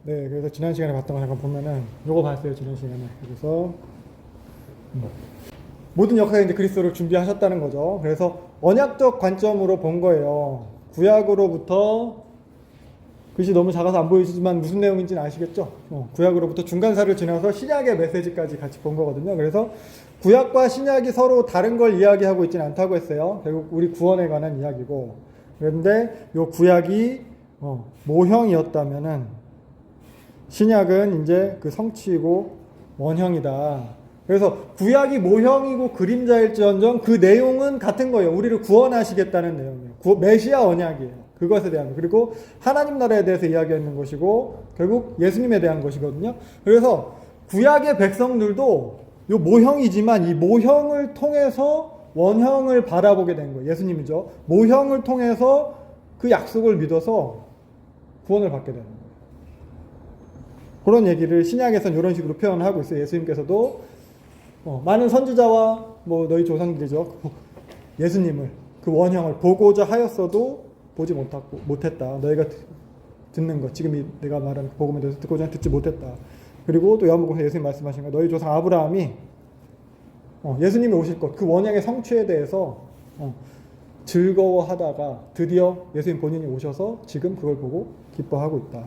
네, 그래서 지난 시간에 봤던 거 잠깐 보면은 요거 봤어요, 지난 시간에. 그래서 모든 역사에 이제 그리스도를 준비하셨다는 거죠. 그래서 언약적 관점으로 본 거예요. 구약으로부터 글씨 너무 작아서 안 보이시지만 무슨 내용인지는 아시겠죠? 구약으로부터 중간사를 지나서 신약의 메시지까지 같이 본 거거든요. 그래서 구약과 신약이 서로 다른 걸 이야기하고 있지는 않다고 했어요. 결국 우리 구원에 관한 이야기고. 그런데 요 구약이 모형이었다면은 신약은 이제 그 성취이고 원형이다. 그래서 구약이 모형이고 그림자일지언정 그 내용은 같은 거예요. 우리를 구원하시겠다는 내용이에요. 메시아 언약이에요. 그것에 대한. 그리고 하나님 나라에 대해서 이야기하는 것이고 결국 예수님에 대한 것이거든요. 그래서 구약의 백성들도 이 모형이지만 이 모형을 통해서 원형을 바라보게 된 거예요. 예수님이죠. 모형을 통해서 그 약속을 믿어서 구원을 받게 되는 거예요. 그런 얘기를 신약에서는 이런 식으로 표현하고 있어요. 예수님께서도 많은 선지자와 뭐 너희 조상들이죠. 예수님을 그 원형을 보고자 하였어도 보지 못했다. 너희가 듣는 것, 지금 내가 말하는 복음에 대해서 듣고자 듣지 못했다. 그리고 또 요한복음에서 예수님 말씀하신 거, 너희 조상 아브라함이 예수님이 오실 것, 그 원형의 성취에 대해서 즐거워하다가 드디어 예수님 본인이 오셔서 지금 그걸 보고 기뻐하고 있다.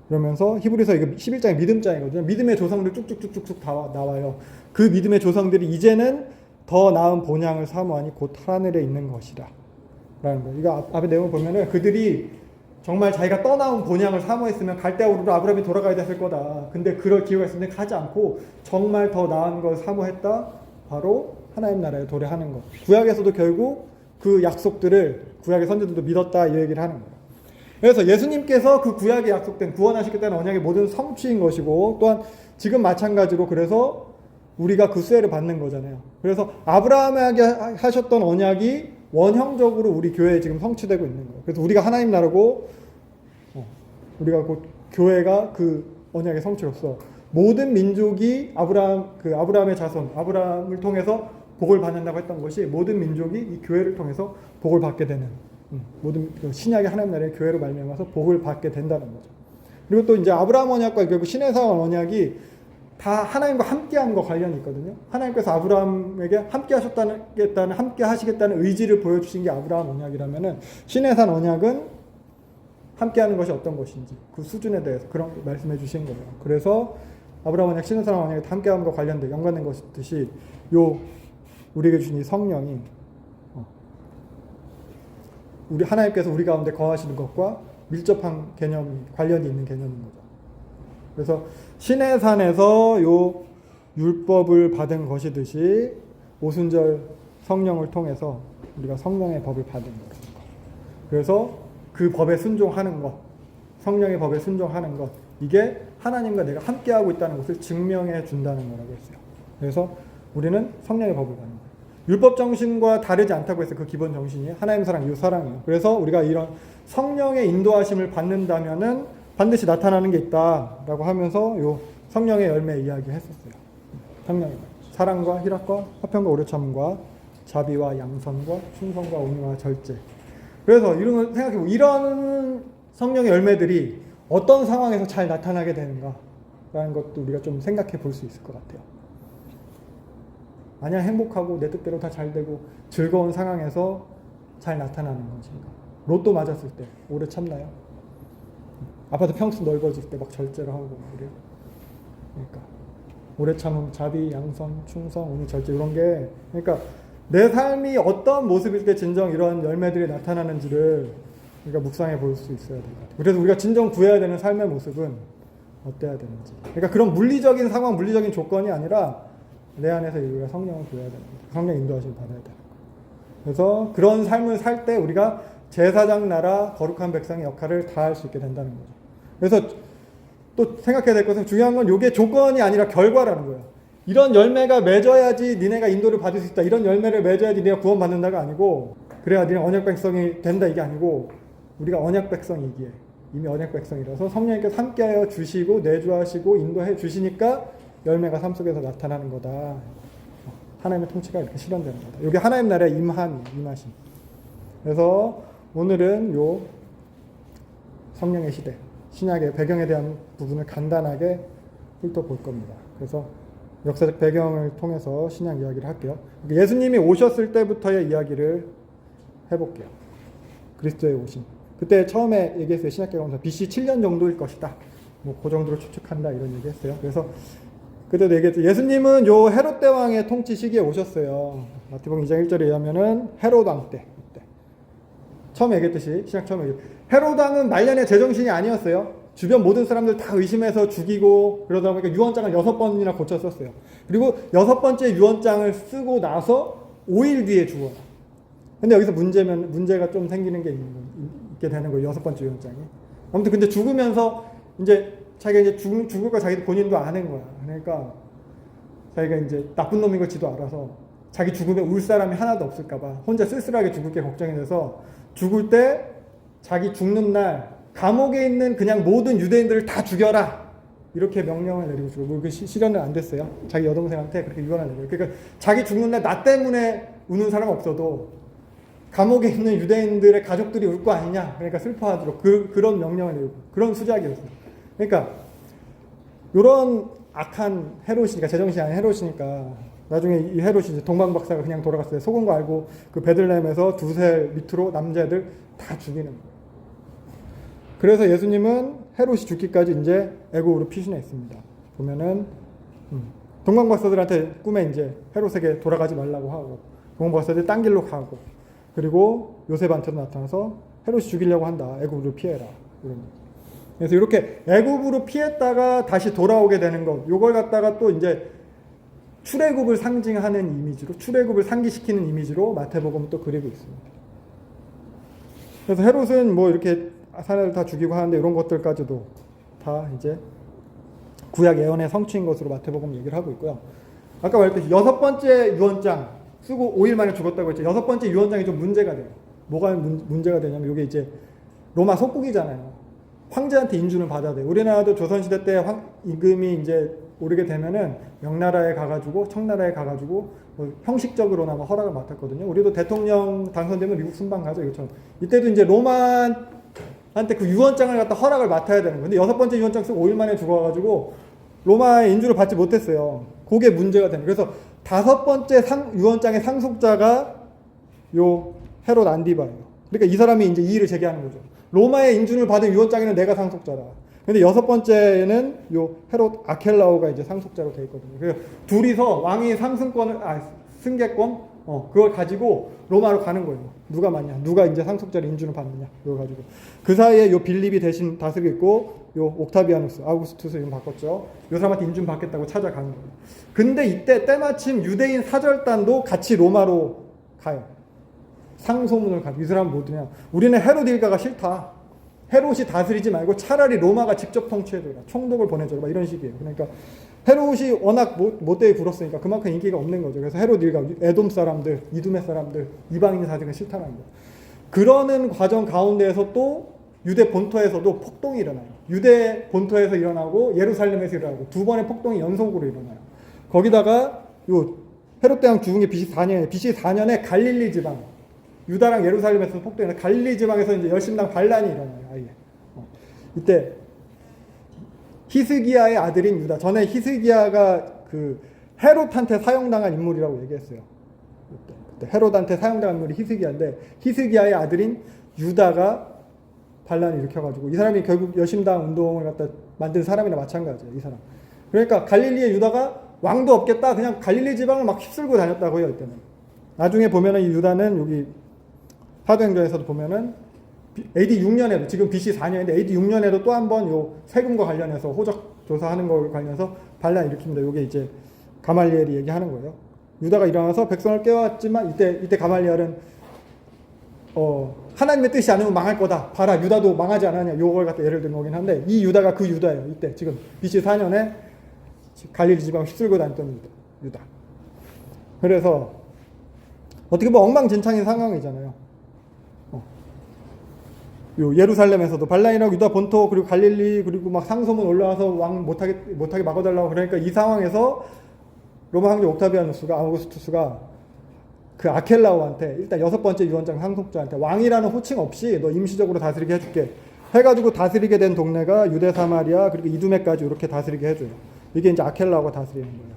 그러면서 히브리서 이거 11장의 믿음장이거든요. 믿음의 조상들 쭉쭉쭉쭉 다 나와요. 그 믿음의 조상들이 이제는 더 나은 본향을 사모하니 곧 하늘에 있는 것이라. 라는 거예요. 이거 앞에 내용을 보면은 그들이 정말 자기가 떠나온 본향을 사모했으면 갈대아우르로 아브라함이 돌아가야 됐을 거다. 근데 그럴 기회가 있었는데 가지 않고 정말 더 나은 걸 사모했다. 바로 하나님 나라에 도래하는 것. 구약에서도 결국 그 약속들을 구약의 선지자들도 믿었다 이 얘기를 하는 거예요. 그래서 예수님께서 그 구약에 약속된 구원하시겠다는 언약의 모든 성취인 것이고 또한 지금 마찬가지로 그래서 우리가 그 수혜를 받는 거잖아요. 그래서 아브라함에게 하셨던 언약이 원형적으로 우리 교회에 지금 성취되고 있는 거예요. 그래서 우리가 하나님 나라고 우리가 곧 교회가 그 언약의 성취로서 모든 민족이 아브라함의 자손, 아브라함을 통해서 복을 받는다고 했던 것이 모든 민족이 이 교회를 통해서 복을 받게 되는 모든 신약의 하나님 나라의 교회로 말미암아서 복을 받게 된다는 거죠. 그리고 또 이제 아브라함 언약과 결국 시내산 언약이 다 하나님과 함께함과 관련이 있거든요. 하나님께서 아브라함에게 함께 하시겠다는 의지를 보여주신 게 아브라함 언약이라면은 시내산 언약은 함께하는 것이 어떤 것인지 그 수준에 대해서 그런 말씀해 주신 거예요. 그래서 아브라함 언약, 시내산 언약이 함께함과 관련된 연관된 것이듯이 우리에게 주신 이 성령이 우리 하나님께서 우리 가운데 거하시는 것과 밀접한 관련이 있는 개념인 거죠. 그래서 시내산에서 요 율법을 받은 것이듯이 오순절 성령을 통해서 우리가 성령의 법을 받은 것. 그래서 그 법에 순종하는 것, 성령의 법에 순종하는 것, 이게 하나님과 내가 함께하고 있다는 것을 증명해 준다는 거라고 했어요. 그래서 우리는 성령의 법을 받는 거예요. 율법 정신과 다르지 않다고 해서 그 기본 정신이 하나님 사랑, 이웃 사랑이에요. 그래서 우리가 이런 성령의 인도하심을 받는다면은 반드시 나타나는 게 있다라고 하면서 요 성령의 열매 이야기했었어요. 성령의 사랑과 희락과 화평과 오래 참음과 자비와 양선과 충성과 온유와 절제. 그래서 이런 걸 생각해보고 이런 성령의 열매들이 어떤 상황에서 잘 나타나게 되는가라는 것도 우리가 좀 생각해 볼 수 있을 것 같아요. 마냥 행복하고 내 뜻대로 다 잘 되고 즐거운 상황에서 잘 나타나는 것인가? 로또 맞았을 때 오래 참나요? 아파트 평수 넓어질 때 막 절제를 하고 그래요. 그러니까 오래 참음, 자비, 양선, 충성, 온유, 절제 이런 게 그러니까 내 삶이 어떤 모습일 때 진정 이런 열매들이 나타나는지를 우리가 묵상해 볼 수 있어야 될 것 같아요. 그래서 우리가 진정 구해야 되는 삶의 모습은 어때야 되는지. 그러니까 그런 물리적인 상황, 물리적인 조건이 아니라 내 안에서 우리가 성령을 구해야 되는 거예요. 성령 인도하심을 받아야 되는 거예요. 그래서 그런 삶을 살 때 우리가 제사장 나라 거룩한 백성의 역할을 다할 수 있게 된다는 거죠. 그래서 또 생각해야 될 것은 중요한 건 이게 조건이 아니라 결과라는 거예요. 이런 열매가 맺어야지 니네가 인도를 받을 수 있다. 이런 열매를 맺어야지 니네가 구원받는다가 아니고 그래야 니네 언약 백성이 된다 이게 아니고 우리가 언약 백성이기에 이미 언약 백성이라서 성령님께서 함께하여 주시고 내주하시고 인도해 주시니까 열매가 삶 속에서 나타나는 거다. 하나님의 통치가 이렇게 실현되는 거다. 이게 하나님 나라의 임하심. 그래서 오늘은 요 성령의 시대, 신약의 배경에 대한 부분을 간단하게 훑어볼 겁니다. 그래서 역사적 배경을 통해서 신약 이야기를 할게요. 예수님이 오셨을 때부터의 이야기를 해볼게요. 그리스도의 오심. 그때 처음에 얘기했어요. 신약계가 BC 7년 정도일 것이다. 뭐 그 정도로 추측한다 이런 얘기했어요. 그래서 그때도 얘기했죠. 예수님은 요 헤롯 대왕의 통치 시기에 오셨어요. 마태복음 2장 1절에 의하면은 헤롯 왕 때. 처음에 얘기했듯이 신약 처음에 헤롯 왕은 말년의 제정신이 아니었어요. 주변 모든 사람들 다 의심해서 죽이고 그러다 보니까 유언장을 6번이나 고쳐 썼어요. 그리고 6번째 유언장을 쓰고 나서 5일 뒤에 죽어요. 근데 여기서 문제가 좀 생기는 게 있게 되는 거예요. 6번째 유언장이. 아무튼 근데 죽으면서 이제 자기가 이제 죽을 거 자기도 본인도 아는 거야. 그러니까 자기가 이제 나쁜 놈인 걸 지도 알아서 자기 죽으면 울 사람이 하나도 없을까봐 혼자 쓸쓸하게 죽을 게 걱정이 돼서 죽을 때 자기 죽는 날 감옥에 있는 그냥 모든 유대인들을 다 죽여라 이렇게 명령을 내리고 죽어요. 뭐 그 실현은 안 됐어요. 자기 여동생한테 그렇게 유언을 내려요. 그러니까 자기 죽는 날 나 때문에 우는 사람 없어도 감옥에 있는 유대인들의 가족들이 울 거 아니냐. 그러니까 슬퍼하도록 그런 명령을 내리고 그런 수작이었어요. 그러니까 이런 악한 헤롯이니까 제정신이 아닌 헤롯이니까 나중에 이 헤롯이 이제 동방박사가 그냥 돌아갔어요. 속은 거 알고 그 베들레헴에서 두세 밑으로 남자애들 다 죽이는 거예요. 그래서 예수님은 헤롯이 죽기까지 이제 애굽으로 피신했습니다. 보면은 동방박사들한테 꿈에 이제 헤롯에게 돌아가지 말라고 하고 동방박사들이 딴 길로 가고 그리고 요셉한테도 나타나서 헤롯이 죽이려고 한다. 애굽으로 피해라. 이런. 그래서 이렇게 애굽으로 피했다가 다시 돌아오게 되는 것. 요걸 갖다가 또 이제 출애굽을 상징하는 이미지로 출애굽을 상기시키는 이미지로 마태복음 또 그리고 있습니다. 그래서 헤롯은 뭐 이렇게 사내들 다 죽이고 하는데 이런 것들까지도 다 이제 구약 예언의 성취인 것으로 마태복음 얘기를 하고 있고요. 아까 말했듯이 6번째 유언장 쓰고 5일 만에 죽었다고 했죠. 6번째 유언장이 좀 문제가 돼요. 뭐가 문제가 되냐면 이게 이제 로마 속국이잖아요. 황제한테 인준을 받아야 돼요. 우리나라도 조선시대 때 임금이 이제 오르게 되면은 명나라에 가가지고 청나라에 가가지고 뭐 형식적으로나마 허락을 맡았거든요. 우리도 대통령 당선되면 미국 순방 가죠. 이것처럼. 이때도 이제 로마한테 그 유언장을 갖다 허락을 맡아야 되는 거예요. 근데 6번째 유언장 쓰고 5일 만에 죽어가지고 로마의 인준을 받지 못했어요. 그게 문제가 되는 거예요. 그래서 5번째 유언장의 상속자가 요 헤롯 안디바예요. 그러니까 이 사람이 이제 이의를 제기하는 거죠. 로마의 인준을 받은 유언장에는 내가 상속자다. 근데 6번째는 요 헤롯 아켈라오가 이제 상속자로 되어 있거든요. 그래서 둘이서 왕이 승계권, 그걸 가지고 로마로 가는 거예요. 누가 맞냐? 누가 이제 상속자로 인준을 받느냐? 이거 가지고. 그 사이에 요 빌립이 대신 다스리고 있고, 요 옥타비아누스, 아우구스투스 이름 바꿨죠. 요 사람한테 인준 받겠다고 찾아가는 거예요. 근데 이때 때마침 유대인 사절단도 같이 로마로 가요. 상소문을 가지고 이 사람은 뭐드냐? 우리는 헤롯 일가가 싫다. 헤롯이 다스리지 말고 차라리 로마가 직접 통치해줘라. 총독을 보내줘라. 막 이런 식이에요. 그러니까 헤롯이 워낙 못되게 굴었으니까 그만큼 인기가 없는 거죠. 그래서 헤롯 일가, 에돔 사람들, 이두메 사람들, 이방인 사람들이 싫다는 거예요. 그러는 과정 가운데에서 또 유대 본토에서도 폭동이 일어나요. 유대 본토에서 일어나고 예루살렘에서 일어나고 두 번의 폭동이 연속으로 일어나요. 거기다가 요 헤롯 대왕 죽은 게 BC 4년에 갈릴리 지방, 유다랑 예루살렘에서 폭동이 일어나요. 갈릴리 지방에서 이제 열심당 반란이 일어나요. 아예. 이때 히스기야의 아들인 유다. 전에 히스기야가 그 헤롯한테 사형당한 인물이라고 얘기했어요. 그때 헤롯한테 사형당한 인물이 히스기야인데 히스기야의 아들인 유다가 반란을 일으켜가지고 이 사람이 결국 여심당 운동을 갖다 만든 사람이나 마찬가지예요. 이 사람. 그러니까 갈릴리의 유다가 왕도 없겠다. 그냥 갈릴리 지방을 막 휩쓸고 다녔다고요. 이때는. 나중에 보면은 이 유다는 여기 사도행전에서도 보면은 AD 6년에도 지금 BC 4년인데 AD 6년에도 또 한 번 요 세금과 관련해서 호적 조사하는 거 관련해서 반란 일으킵니다. 요게 이제 가말리엘이 얘기하는 거예요. 유다가 일어나서 백성을 깨웠지만 이때 가말리엘은 하나님의 뜻이 아니면 망할 거다. 봐라 유다도 망하지 않았냐. 요걸 갖다 예를 든 거긴 한데 이 유다가 그 유다예요. 이때 지금 BC 4년에 갈릴리 지방을 휩쓸고 다녔던 유다. 그래서 어떻게 보면 엉망진창인 상황이잖아요. 요 예루살렘에서도 발란이라고 유다 본토 그리고 갈릴리 그리고 막 상소문 올라와서 왕 못하게 막아달라고 그러니까 이 상황에서 로마 황제 옥타비아누스가 아우구스투스가 그 아켈라오한테 일단 6번째 유언장 상속자한테 왕이라는 호칭 없이 너 임시적으로 다스리게 해줄게. 해가지고 다스리게 된 동네가 유대 사마리아 그리고 이두메까지 이렇게 다스리게 해줘요. 이게 이제 아켈라오가 다스리는 거예요.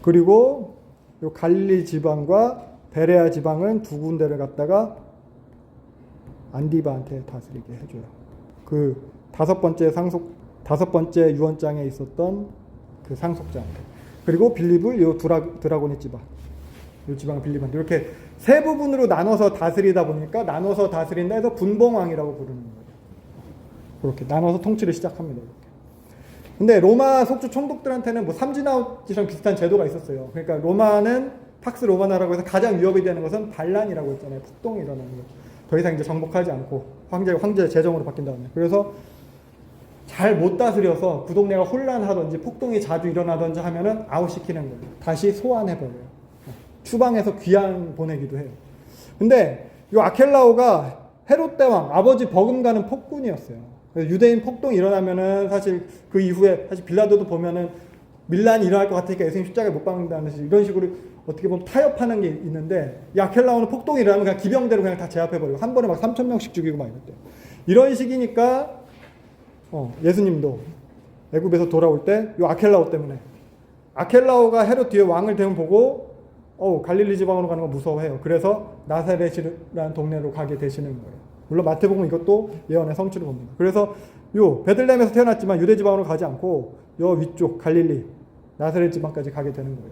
그리고 요 갈릴리 지방과 베레아 지방은 두 군데를 갖다가 안디바한테 다스리게 해줘요. 그 다섯 번째 유언장에 있었던 그 상속자한테. 그리고 빌립을 요 드라고니 지방, 요 지방은 빌립한테 이렇게 세 부분으로 나눠서 다스리다 보니까 나눠서 다스린다 해서 분봉왕이라고 부르는 거예요. 그렇게 나눠서 통치를 시작합니다. 이렇게. 근데 로마 속주 총독들한테는 뭐 삼진아웃이랑 비슷한 제도가 있었어요. 그러니까 로마는 팍스 로마나라고 해서 가장 위협이 되는 것은 반란이라고 했잖아요. 폭동이 일어나는 거. 더 이상 이제 정복하지 않고 황제 제정으로 바뀐 다음에. 그래서 잘 못 다스려서 그 동네가 혼란하든지 폭동이 자주 일어나든지 하면은 아웃시키는 거예요. 다시 소환해버려요. 추방해서 귀양 보내기도 해요. 근데 이 아켈라오가 헤롯 대왕 아버지 버금가는 폭군이었어요. 유대인 폭동이 일어나면은 사실 그 이후에 사실 빌라도도 보면은 밀란이 일어날 것 같으니까 예수님 십자가에 못 박는다는 식 이런 식으로 어떻게 보면 타협하는 게 있는데 이 아켈라오는 폭동이 일어나면 그냥 기병대로 그냥 다 제압해버리고 한 번에 막 3,000명씩 죽이고 막 이랬대요. 이런 식이니까 예수님도 애굽에서 돌아올 때 이 아켈라오 때문에 아켈라오가 헤롯 뒤에 왕을 대면 보고 갈릴리 지방으로 가는 거 무서워해요. 그래서 나사렛이라는 동네로 가게 되시는 거예요. 물론 마태복음 이것도 예언의 성취를 봅니다. 그래서 요 베들레헴에서 태어났지만 유대 지방으로 가지 않고 요 위쪽 갈릴리 나사렛 지방까지 가게 되는 거예요.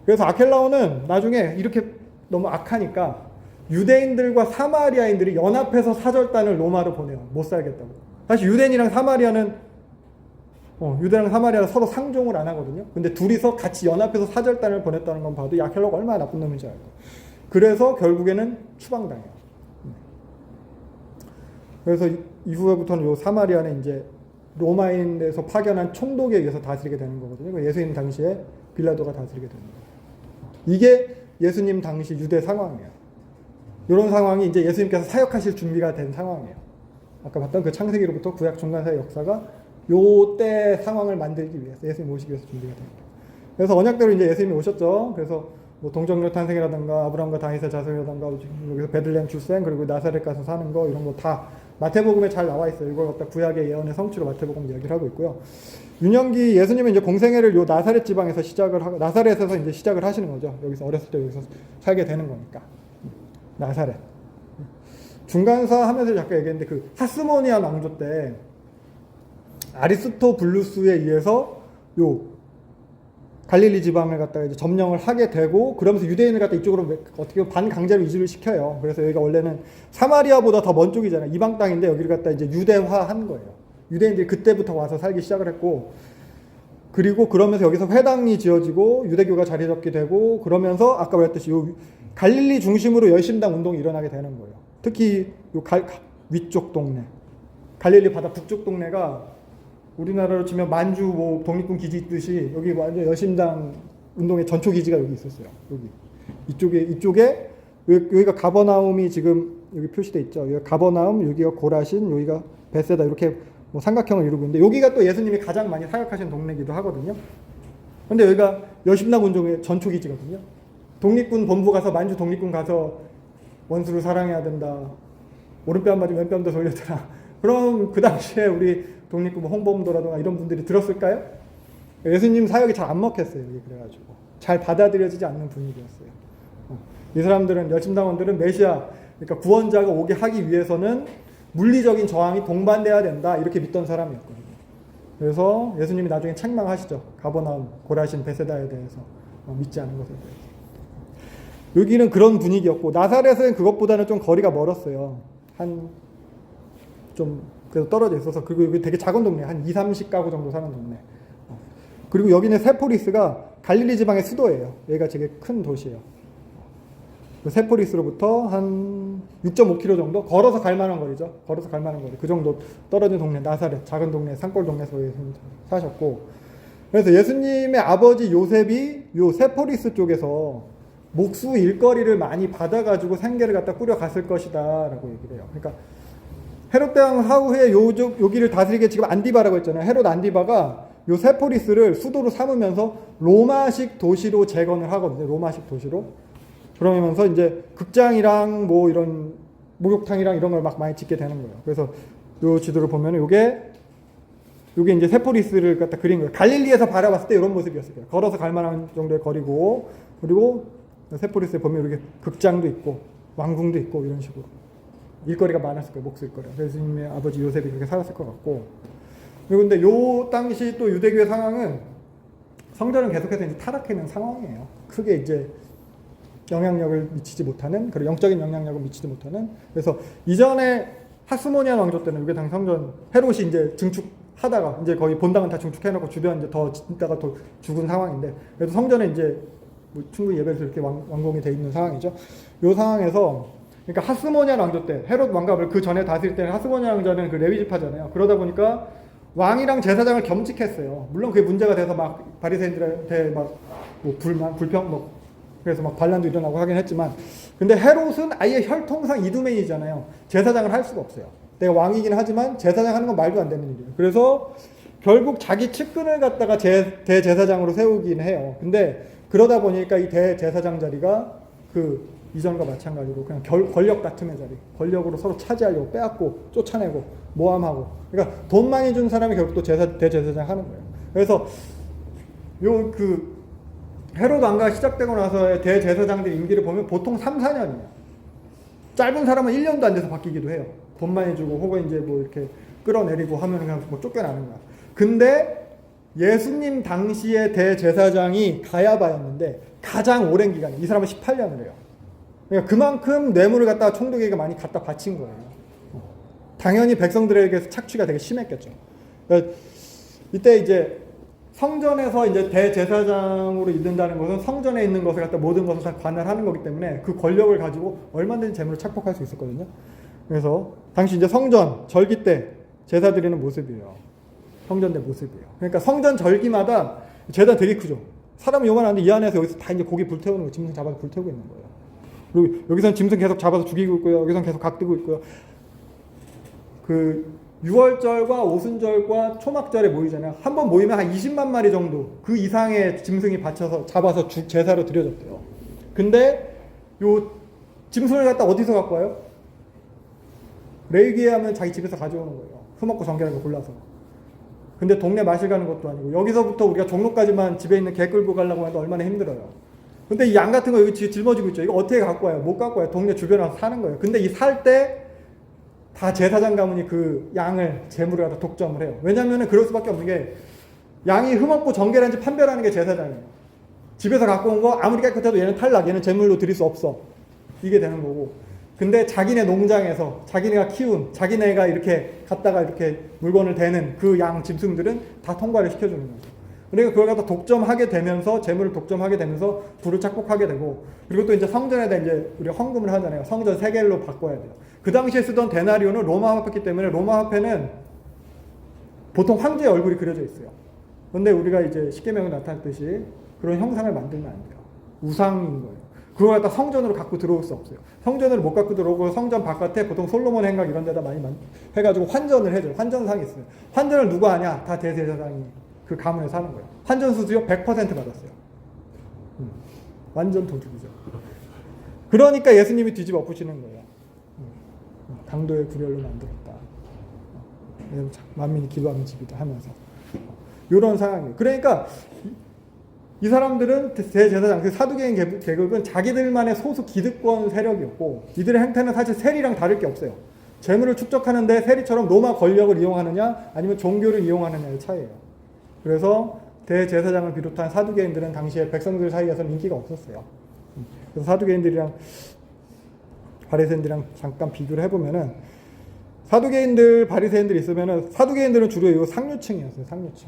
그래서 아켈라오는 나중에 이렇게 너무 악하니까 유대인들과 사마리아인들이 연합해서 사절단을 로마로 보내요. 못 살겠다고. 사실 유대인이랑 사마리아는 유대랑 사마리아가 서로 상종을 안 하거든요. 근데 둘이서 같이 연합해서 사절단을 보냈다는 건 봐도 아켈라오가 얼마나 나쁜 놈인지 알고. 그래서 결국에는 추방당해요. 그래서 이후부터는 요 사마리아는 이제 로마인에서 파견한 총독에 의해서 다스리게 되는 거거든요. 예수님 당시에 빌라도가 다스리게 되는 거예요. 이게 예수님 당시 유대 상황이에요. 이런 상황이 이제 예수님께서 사역하실 준비가 된 상황이에요. 아까 봤던 그 창세기로부터 구약 중간사의 역사가 요때 상황을 만들기 위해서 예수님 오시기 위해서 준비가 된 거예요. 그래서 언약대로 이제 예수님이 오셨죠. 그래서 뭐 동정녀 탄생이라든가 아브라함과 다윗의 자손이라든가 여기서 베들레헴 출생 그리고 나사렛 가서 사는 거 이런 거 다 마태복음에 잘 나와 있어요. 이걸 갖다 구약의 예언의 성취로 마태복음 이야기를 하고 있고요. 유년기 예수님은 이제 공생애를 요 나사렛 지방에서 시작을 하고 나사렛에서 이제 시작을 하시는 거죠. 여기서 어렸을 때 여기서 살게 되는 거니까. 나사렛. 중간사 하면서 잠깐 얘기했는데 그 하스모니안 왕조 때 아리스토블루스에 의해서 요 갈릴리 지방을 갖다가 이제 점령을 하게 되고 그러면서 유대인을 갖다 이쪽으로 어떻게 반강제로 이주를 시켜요. 그래서 여기가 원래는 사마리아보다 더 먼 쪽이잖아요. 이방 땅인데 여기를 갖다 이제 유대화한 거예요. 유대인들이 그때부터 와서 살기 시작을 했고 그리고 그러면서 여기서 회당이 지어지고 유대교가 자리 잡게 되고 그러면서 아까 말했듯이 요 갈릴리 중심으로 열심당 운동이 일어나게 되는 거예요. 특히 요 위쪽 동네 갈릴리 바다 북쪽 동네가 우리나라로 치면 만주 뭐 독립군 기지 있듯이 여기 완전 여심당 운동의 전초 기지가 여기 있었어요. 여기 이쪽에 여기가 가버나움이 지금 여기 표시돼 있죠. 여기가 가버나움, 여기가 고라신, 여기가 베세다 이렇게 뭐 삼각형을 이루고 있는데 여기가 또 예수님이 가장 많이 사역하신 동네이기도 하거든요. 근데 여기가 여심당 운동의 전초 기지거든요. 독립군 본부 가서 만주 독립군 가서 원수를 사랑해야 된다. 오른뺨 맞으면 왼뺨도 돌려줘라. 그럼 그 당시에 우리 독립군 홍범도라든가 이런 분들이 들었을까요? 예수님 사역이 잘 안 먹혔어요. 그래가지고 잘 받아들여지지 않는 분위기였어요. 이 사람들은 여심당원들은 메시아 그러니까 구원자가 오게 하기 위해서는 물리적인 저항이 동반돼야 된다 이렇게 믿던 사람이었거든요. 그래서 예수님이 나중에 책망하시죠. 가버나움, 고라신, 베세다에 대해서 믿지 않은 것에 대해서. 여기는 그런 분위기였고 나사렛은 그것보다는 좀 거리가 멀었어요. 좀 그래서 떨어져 있어서 그리고 여기 되게 작은 동네 한 2-30가구 정도 사는 동네. 그리고 여기는 세포리스가 갈릴리 지방의 수도예요. 여기가 되게 큰 도시예요. 세포리스로부터 한 6.5km 정도 걸어서 갈 만한 거리죠. 걸어서 갈 만한 거리. 그 정도 떨어진 동네 나사렛 작은 동네 산골 동네에서 예수님 사셨고 그래서 예수님의 아버지 요셉이 요 세포리스 쪽에서 목수 일거리를 많이 받아가지고 생계를 갖다 꾸려갔을 것이다 라고 얘기를 해요. 그러니까 헤롯 대왕 하후에 여기를 다스리게 지금 안디바라고 했잖아요. 헤롯 안디바가 요 세포리스를 수도로 삼으면서 로마식 도시로 재건을 하거든요. 로마식 도시로. 그러면서 이제 극장이랑 뭐 이런 목욕탕이랑 이런 걸 막 많이 짓게 되는 거예요. 그래서 요 지도를 보면은 요게 이제 세포리스를 갖다 그린 거예요. 갈릴리에서 바라봤을 때 이런 모습이었을 거예요. 걸어서 갈 만한 정도의 거리고, 그리고 세포리스에 보면 이렇게 극장도 있고 왕궁도 있고 이런 식으로 일거리가 많았을 거예요. 목수일거리가. 예수님의 아버지 요셉이 그렇게 살았을 것 같고. 그리고 근데 요 당시 또 유대교의 상황은 성전은 계속해서 이제 타락해 있는 상황이에요. 크게 이제 영향력을 미치지 못하는, 그리고 영적인 영향력을 미치지 못하는. 그래서 이전에 하스모니안 왕조 때는 유대당 성전 헤롯이 이제 증축하다가 이제 거의 본당은 다 증축해놓고 주변 이제 더 짓다가 더 죽은 상황인데, 그래도 성전에 이제 뭐 충분히 예배에서 이렇게 완공이 돼 있는 상황이죠. 이 상황에서 그러니까 하스모니안 왕조 때 헤롯 왕갑을 그 전에 다스릴 때는 하스모니안 왕조는 그 레위 지파잖아요. 그러다 보니까 왕이랑 제사장을 겸직했어요. 물론 그게 문제가 돼서 막 바리새인들한테 막 뭐 불만, 불평 뭐 그래서 막 반란도 일어나고 하긴 했지만, 근데 헤롯은 아예 혈통상 이두맨이잖아요. 제사장을 할 수가 없어요. 내가 왕이긴 하지만 제사장 하는 건 말도 안 되는 일이에요. 그래서 결국 자기 측근을 갖다가 대제사장으로 세우긴 해요. 근데 그러다 보니까 이 대제사장 자리가 그 이전과 마찬가지로 그냥 권력 다툼의 자리, 권력으로 서로 차지하려고 빼앗고 쫓아내고 모함하고, 그러니까 돈 많이 준 사람이 결국 또 대제사장 하는 거예요. 그래서 요 그 헤롯 왕가 시작되고 나서의 대제사장들 임기를 보면 보통 3, 4년이에요. 짧은 사람은 1년도 안 돼서 바뀌기도 해요. 돈 많이 주고 혹은 이제 뭐 이렇게 끌어내리고 하면 그냥 뭐 쫓겨나는 거야. 근데 예수님 당시의 대제사장이 가야바였는데 가장 오랜 기간, 이 사람은 18년을 해요. 그러니까 그만큼 뇌물을 갖다가 총독에게 많이 갖다 바친 거예요. 당연히 백성들에게서 착취가 되게 심했겠죠. 그러니까 이때 이제 성전에서 이제 대제사장으로 있는다는 것은 성전에 있는 것을 갖다 모든 것을 다 관할하는 거기 때문에 그 권력을 가지고 얼마든지 재물을 착복할 수 있었거든요. 그래서 당시 이제 성전 절기 때 제사 드리는 모습이에요. 성전 내 모습이에요. 그러니까 성전 절기마다 제단 되게 크죠. 사람은 요만한데 이 안에서 여기서 다 이제 고기 불태우는 거, 짐승 잡아서 불태우고 있는 거예요. 그리고 여기서는 짐승 계속 잡아서 죽이고 있고요. 여기서는 계속 각뜨고 있고요. 그 6월절과 오순절과 초막절에 모이잖아요. 한 번 모이면 한 20만 마리 정도 그 이상의 짐승이 잡아서 제사로 드려졌대요. 근데 요 짐승을 갖다 어디서 갖고 와요? 레위기에 하면 자기 집에서 가져오는 거예요. 흠없고 정결한 거 골라서. 근데 동네 마실 가는 것도 아니고 여기서부터 우리가 종로까지만 집에 있는 개 끌고 가려고 하는데 얼마나 힘들어요. 근데 이 양 같은 거 여기 짊어지고 있죠. 이거 어떻게 갖고 와요? 못 갖고 와요. 동네 주변에 와서 사는 거예요. 근데 이 살 때 다 제사장 가문이 그 양을 재물을 갖다 독점을 해요. 왜냐면은 그럴 수밖에 없는 게 양이 흠없고 정결한지 판별하는 게 제사장이에요. 집에서 갖고 온 거 아무리 깨끗해도 얘는 탈락, 얘는 제물로 드릴 수 없어. 이게 되는 거고. 근데 자기네 농장에서 자기네가 키운, 자기네가 이렇게 갖다가 이렇게 물건을 대는 그 양 짐승들은 다 통과를 시켜주는 거죠. 그러니까 그걸 갖다 독점하게 되면서, 재물을 독점하게 되면서 부를 착복하게 되고, 그리고 또 이제 성전에다 이제 우리가 헌금을 하잖아요. 성전 세겔로 바꿔야 돼요. 그 당시에 쓰던 데나리오는 로마 화폐이기 때문에 로마 화폐는 보통 황제의 얼굴이 그려져 있어요. 그런데 우리가 이제 십계명에 나타났듯이 그런 형상을 만들면 안 돼요. 우상인 거예요. 그걸 갖다 성전으로 갖고 들어올 수 없어요. 성전으로 못 갖고 들어오고 성전 바깥에 보통 솔로몬 행각 이런 데다 많이 해가지고 환전을 해줘요. 환전상이 있어요. 환전을 누가 하냐? 다 대제사장이 그 가문에서 하는 거예요. 환전 수수료 100% 받았어요. 완전 도둑이죠. 그러니까 예수님이 뒤집어 엎으시는 거예요. 강도의 구렬로 만들었다. 만민이 기도하는 집이다 하면서. 이런 상황이에요. 그러니까 이 사람들은 대제사장, 그 사두개인 계급은 자기들만의 소수 기득권 세력이었고, 이들의 행태는 사실 세리랑 다를 게 없어요. 재물을 축적하는데 세리처럼 로마 권력을 이용하느냐 아니면 종교를 이용하느냐의 차이예요. 그래서 대제사장을 비롯한 사두개인들은 당시에 백성들 사이에서는 인기가 없었어요. 그래서 사두개인들이랑 바리새인들이랑 잠깐 비교를 해보면은, 사두개인들, 바리새인들이 있으면은, 사두개인들은 주로 이 상류층이었어요. 상류층.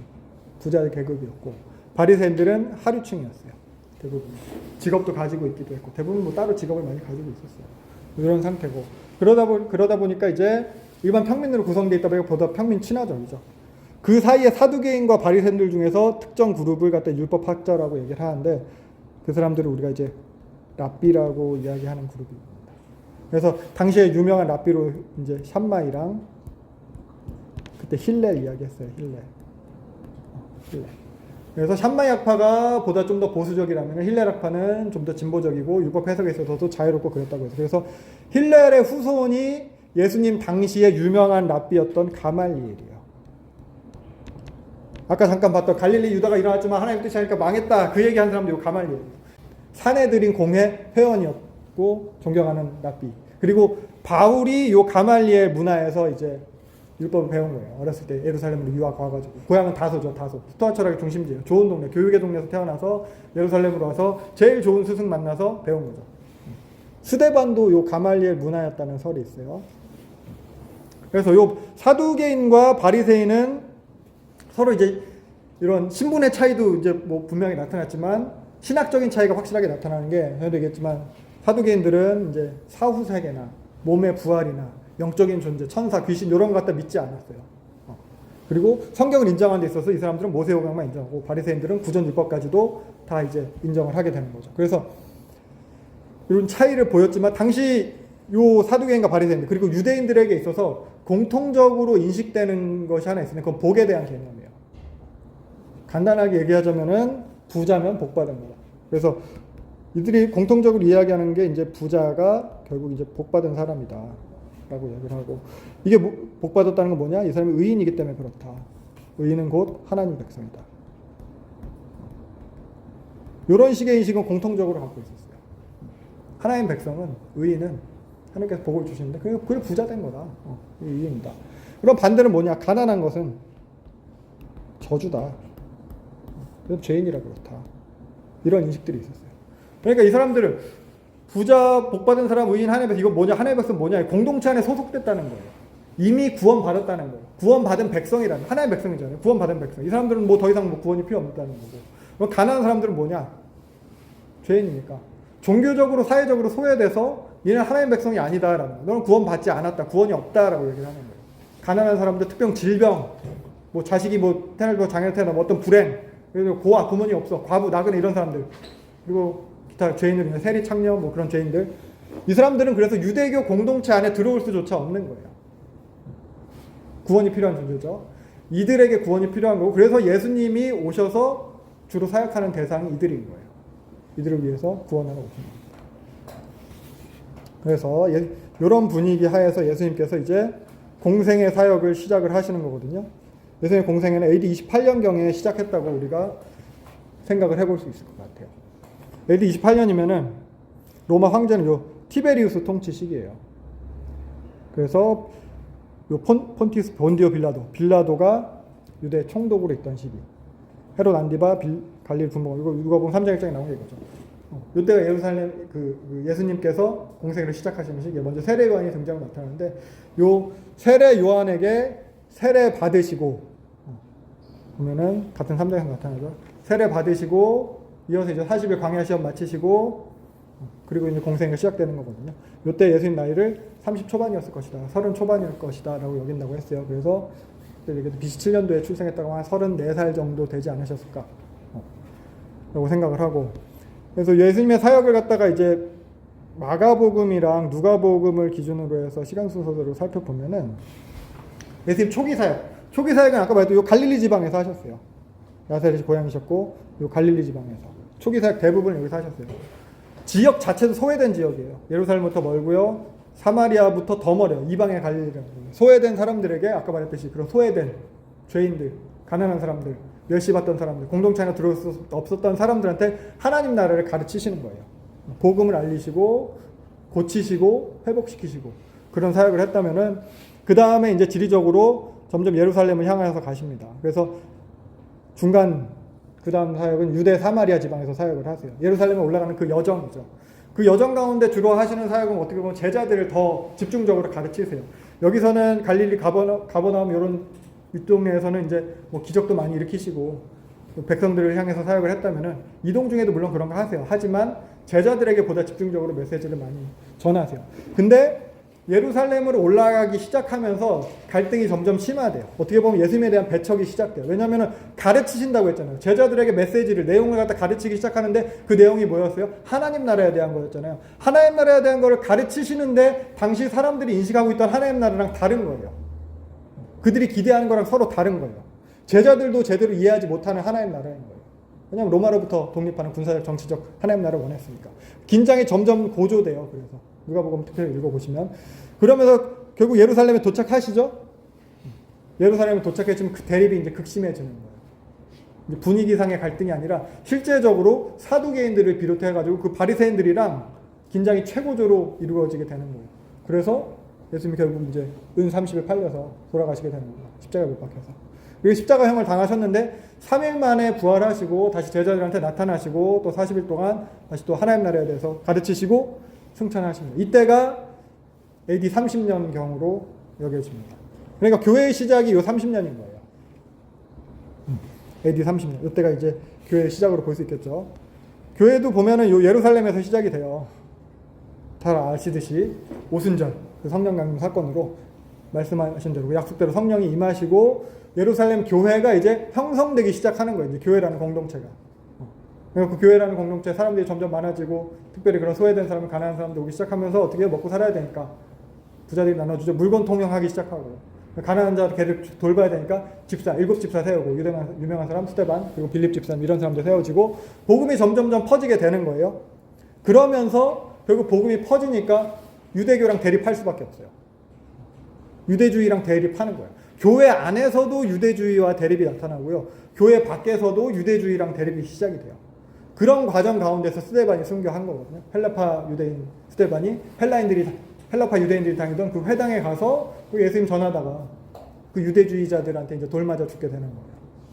부자의 계급이었고, 바리새인들은 하류층이었어요. 대부분 직업도 가지고 있기도 했고, 대부분 뭐 따로 직업을 많이 가지고 있었어요. 이런 상태고, 그러다 보니까 이제 일반 평민으로 구성되어 있다 보니까 평민 친화적이죠. 그 사이에 사두개인과 바리새인들 중에서 특정 그룹을 갖다 율법학자라고 얘기를 하는데, 그 사람들을 우리가 이제 랍비라고 이야기하는 그룹입니다. 그래서 당시에 유명한 랍비로 이제 그래서 샴마이학파가 보다 좀 더 보수적이라면 힐렐학파는 좀 더 진보적이고 율법 해석에 있어서도 자유롭고 그랬다고 해서 그래서 힐렐의 후손이 예수님 당시에 유명한 랍비였던 가말리엘이에요. 아까 잠깐 봤던 갈릴리 유다가 일어났지만 하나님 뜻이 아니까 망했다 그 얘기한 사람도 이 가말리엘. 사내들인 공회 회원이었고 존경하는 랍비. 그리고 바울이 요 가말리엘 문화에서 이제 율법을 배운 거예요. 어렸을 때 예루살렘으로 유학 와가지고 고향은 다소죠. 다소. 스토아 철학의 중심지예요. 좋은 동네, 교육의 동네에서 태어나서 예루살렘으로 와서 제일 좋은 스승 만나서 배운 거죠. 스데반도 요 가말리엘 문화였다는 설이 있어요. 그래서 요 사두개인과 바리새인은 서로 이제 이런 신분의 차이도 이제 뭐 분명히 나타났지만 신학적인 차이가 확실하게 나타나는 게 전에도 얘기했지만 사두개인들은 이제 사후 세계나 몸의 부활이나 영적인 존재, 천사, 귀신 이런 것 갖다 믿지 않았어요. 그리고 성경을 인정하는 데 있어서 이 사람들은 모세오경만 인정하고 바리새인들은 구전율법까지도 다 이제 인정을 하게 되는 거죠. 그래서 이런 차이를 보였지만 당시 요 사두개인과 바리새인들 그리고 유대인들에게 있어서 공통적으로 인식되는 것이 하나 있으면 그건 복에 대한 개념이에요. 간단하게 얘기하자면은 부자면 복 받은 거다. 그래서 이들이 공통적으로 이야기하는 게 이제 부자가 결국 이제 복 받은 사람이다. 라고 얘기를 하고 이게 복 받았다는 건 뭐냐? 이 사람이 의인이기 때문에 그렇다. 의인은 곧 하나님 백성이다. 이런 식의 인식은 공통적으로 갖고 있었어요. 하나님 백성은 의인은 하나님께서 복을 주시는데 그게 부자 된 거다. 의인이다. 그럼 반대는 뭐냐? 가난한 것은 저주다. 죄인이라 그렇다. 이런 인식들이 있었어요. 그러니까 이 사람들은 부자 복받은 사람 의인 하나님의 백성 이거 뭐냐? 하나님의 백성 뭐냐? 공동체 안에 소속됐다는 거예요. 이미 구원받았다는 거예요. 구원받은 백성이라는 하나님의 백성이잖아요. 구원받은 백성. 이 사람들은 뭐 더 이상 뭐 구원이 필요 없다는 거고. 그럼 가난한 사람들은 뭐냐? 죄인이니까. 종교적으로 사회적으로 소외돼서 니는 하나님의 백성이 아니다라는 거예요. 너는 구원받지 않았다. 구원이 없다라고 얘기를 하는 거예요. 가난한 사람들 특정 질병, 뭐 자식이 뭐 태어나고 장애를 태어나 뭐 어떤 불행, 그리고 고아 부모님 없어, 과부 나그네 이런 사람들, 그리고 기타 죄인들, 세리 창녀 뭐 그런 죄인들. 이 사람들은 그래서 유대교 공동체 안에 들어올 수조차 없는 거예요. 구원이 필요한 존재죠. 이들에게 구원이 필요한 거고 그래서 예수님이 오셔서 주로 사역하는 대상이 이들인 거예요. 이들을 위해서 구원하러 오신 겁니다. 그래서 이런 분위기 하에서 예수님께서 이제 공생의 사역을 시작을 하시는 거거든요. 예수님의 공생애는 AD 28년경에 시작했다고 우리가 생각을 해볼 수 있을 것 같아요. AD 28년이면은 로마 황제는 요 티베리우스 통치 시기예요. 그래서 요 폰티우스 본디오 빌라도가 유대 총독으로 있던 시기. 헤롯 안디바 갈릴 분봉 이거 누가복음 3장 1장에 나온 게 이거죠. 이때가 예루살렘 예수님께서 공생애를 시작하시는 시기에 먼저 세례 요한이 등장을 나타나는데 요 세례 요한에게 세례 받으시고 보면은 같은 3장에서 나타나죠. 세례 받으시고 이어서 이제 40일 광야 시험 마치시고 그리고 이제 공생애가 시작되는 거거든요. 이때 예수님 나이를 30 초반이었을 것이다. 30 초반일 것이다 라고 여긴다고 했어요. 그래서 BC 7년도에 출생했다고 한 34살 정도 되지 않으셨을까 라고 생각을 하고 그래서 예수님의 사역을 갖다가 이제 마가복음이랑 누가복음을 기준으로 해서 시간 순서대로 살펴보면은 예수님 초기 사역은 아까 말했던 요 갈릴리 지방에서 하셨어요. 나사렛이 고향이셨고 요 갈릴리 지방에서 초기 사역 대부분 여기서 하셨어요. 지역 자체도 소외된 지역이에요. 예루살렘부터 멀고요. 사마리아부터 더 멀어요. 이방의 갈릴리라는 소외된 사람들에게 아까 말했듯이 그런 소외된 죄인들, 가난한 사람들, 멸시받던 사람들, 공동체 안에 들어올 수 없었던 사람들한테 하나님 나라를 가르치시는 거예요. 복음을 알리시고 고치시고 회복시키시고 그런 사역을 했다면은 그 다음에 이제 지리적으로 점점 예루살렘을 향해서 가십니다. 그래서 중간 그 다음 사역은 유대 사마리아 지방에서 사역을 하세요. 예루살렘에 올라가는 그 여정이죠. 그 여정 가운데 주로 하시는 사역은 어떻게 보면 제자들을 더 집중적으로 가르치세요. 여기서는 갈릴리 가버나움 이런 윗동네에서는 이제 뭐 기적도 많이 일으키시고 백성들을 향해서 사역을 했다면은 이동 중에도 물론 그런 거 하세요. 하지만 제자들에게 보다 집중적으로 메시지를 많이 전하세요. 근데 예루살렘으로 올라가기 시작하면서 갈등이 점점 심화돼요. 어떻게 보면 예수님에 대한 배척이 시작돼요. 왜냐하면 가르치신다고 했잖아요. 제자들에게 메시지를 내용을 갖다 가르치기 시작하는데 그 내용이 뭐였어요? 하나님 나라에 대한 거였잖아요. 하나님 나라에 대한 거를 가르치시는데 당시 사람들이 인식하고 있던 하나님 나라랑 다른 거예요. 그들이 기대하는 거랑 서로 다른 거예요. 제자들도 제대로 이해하지 못하는 하나님 나라인 거예요. 왜냐하면 로마로부터 독립하는 군사적 정치적 하나님 나라를 원했으니까. 긴장이 점점 고조돼요. 그래서 누가복음 특별히 읽어보시면 그러면서 결국 예루살렘에 도착하시죠. 예루살렘에 도착했지만 그 대립이 이제 극심해지는 거예요. 이제 분위기상의 갈등이 아니라 실제적으로 사두개인들을 비롯해가지고 그 바리새인들이랑 긴장이 최고조로 이루어지게 되는 거예요. 그래서 예수님이 결국 이제 은 30을 팔려서 돌아가시게 되는 거예요. 십자가에 못 박혀서. 그리고 십자가형을 당하셨는데 3일 만에 부활하시고 다시 제자들한테 나타나시고 또 40일 동안 다시 또 하나님 나라에 대해서 가르치시고 승천하십니다. 이때가 AD 30년경으로 여겨집니다. 그러니까 교회의 시작이 요 30년인 거예요. AD 30년. 이때가 이제 교회의 시작으로 볼 수 있겠죠. 교회도 보면은 요 예루살렘에서 시작이 돼요. 잘 아시듯이 오순절 그 성령 강림 사건으로 말씀하신 대로 약속대로 성령이 임하시고 예루살렘 교회가 이제 형성되기 시작하는 거예요. 이제 교회라는 공동체가. 그러니까 그 교회라는 공동체 사람들이 점점 많아지고 특별히 그런 소외된 사람, 가난한 사람들 오기 시작하면서 어떻게 먹고 살아야 되니까 부자들이 나눠주죠. 물건 통용하기 시작하고 가난한 자를 걔를 돌봐야 되니까 집사, 7집사 세우고 유명한 사람 스데반 그리고 빌립 집사님 이런 사람들 세워지고 복음이 점점점 퍼지게 되는 거예요. 그러면서 결국 복음이 퍼지니까 유대교랑 대립할 수밖에 없어요. 유대주의랑 대립하는 거예요. 교회 안에서도 유대주의와 대립이 나타나고요. 교회 밖에서도 유대주의랑 대립이 시작이 돼요. 그런 과정 가운데서 스데반이 순교한 거거든요. 헬라파 유대인 스데반이 헬라파 유대인들이 다니던 그 회당에 가서 그 예수님 전하다가 그 유대주의자들한테 이제 돌 맞아 죽게 되는 거예요.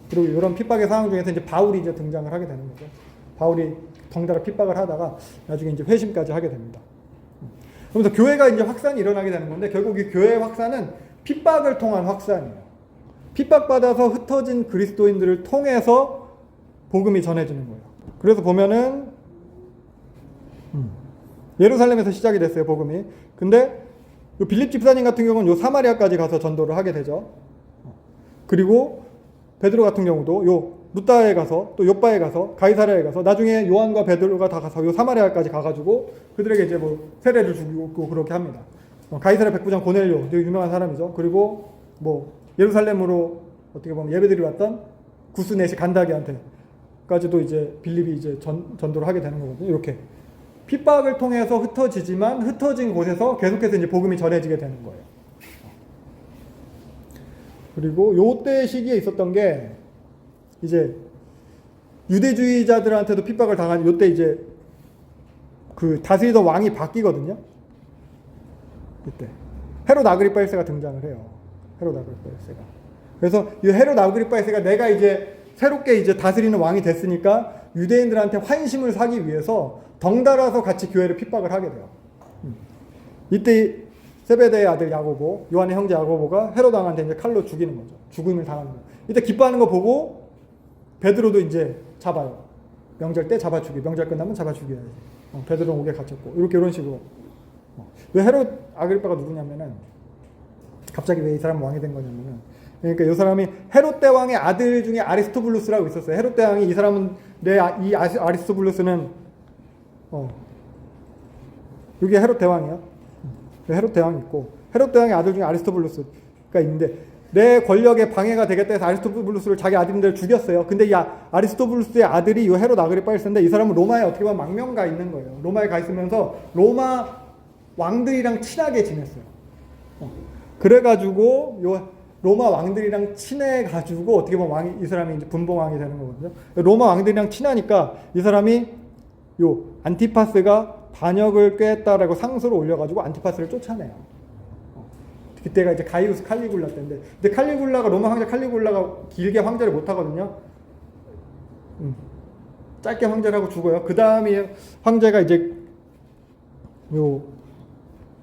그리고 이런 핍박의 상황 중에서 이제 바울이 이제 등장을 하게 되는 거죠. 바울이 덩달아 핍박을 하다가 나중에 이제 회심까지 하게 됩니다. 그러면서 교회가 이제 확산이 일어나게 되는 건데 결국 이 교회의 확산은 핍박을 통한 확산이에요. 핍박받아서 흩어진 그리스도인들을 통해서 복음이 전해지는 거예요. 그래서 보면은 예루살렘에서 시작이 됐어요, 복음이. 근데 요 빌립 집사님 같은 경우는 요 사마리아까지 가서 전도를 하게 되죠. 그리고 베드로 같은 경우도 요 루다에 가서 또 요빠에 가서 가이사랴에 가서 나중에 요한과 베드로가 다 가서 요 사마리아까지 가가지고 그들에게 이제 뭐 세례를 주고 그렇게 합니다. 가이사랴 백부장 고넬료 되게 유명한 사람이죠. 그리고 뭐 예루살렘으로 어떻게 보면 예배드리 왔던 구스넷이 간다기한테까지도 이제 빌립이 이제 전도를 하게 되는 거거든요. 이렇게 핍박을 통해서 흩어지지만 흩어진 곳에서 계속해서 이제 복음이 전해지게 되는 거예요. 그리고 요때 시기에 있었던 게 이제 유대주의자들한테도 핍박을 당한 요때 이제 그 다스리던 왕이 바뀌거든요. 이때 헤롯 아그리파 1세가 등장을 해요. 헤롯 아그리파 1세가. 그래서 이 헤롯 아그리파 1세가 내가 이제 새롭게 이제 다스리는 왕이 됐으니까 유대인들한테 환심을 사기 위해서 덩달아서 같이 교회를 핍박을 하게 돼요. 이때 세베대의 아들 야고보, 요한의 형제 야고보가 헤롯 왕한테 이제 칼로 죽이는 거죠. 죽음을 당하는 거예요. 이때 기뻐하는 거 보고 베드로도 이제 잡아요. 명절 때 잡아 죽이. 명절 끝나면 잡아 죽여야지. 베드로는 옥에 갇혔고 이런 식으로. 왜 헤롯 아그리파가 누구냐면은 갑자기 왜 이 사람 왕이 된 거냐면은 그러니까 이 사람이 헤롯 대왕의 아들 중에 아리스토블루스라고 있었어요. 헤롯 대왕이 이 사람은 이 아리스토블루스는 여기 헤롯 대왕이야. 헤롯 대왕이 있고 헤롯 대왕의 아들 중에 아리스토블루스가 있는데 내 권력에 방해가 되겠다 해서 아리스토블루스를 자기 아들인들 죽였어요. 근데 이 아리스토블루스의 아들이 이 헤롯 아그리파 1세인데 이 사람은 로마에 어떻게 보면 망명가 있는 거예요. 로마에 가 있으면서 로마 왕들이랑 친하게 지냈어요. 그래가지고 요 로마 왕들이랑 친해가지고 어떻게 보면 이 사람이 이제 분봉왕이 되는 거거든요. 로마 왕들이랑 친하니까 이 사람이 요 안티파스가 반역을 꾀했다라고 상소를 올려가지고 안티파스를 쫓아내요. 그때가 이제 가이루스 칼리굴라 때인데, 근데 칼리굴라가 로마 황제 칼리굴라가 길게 황제를 못 하거든요. 짧게 황제를 하고 죽어요. 그 다음에 황제가 이제 요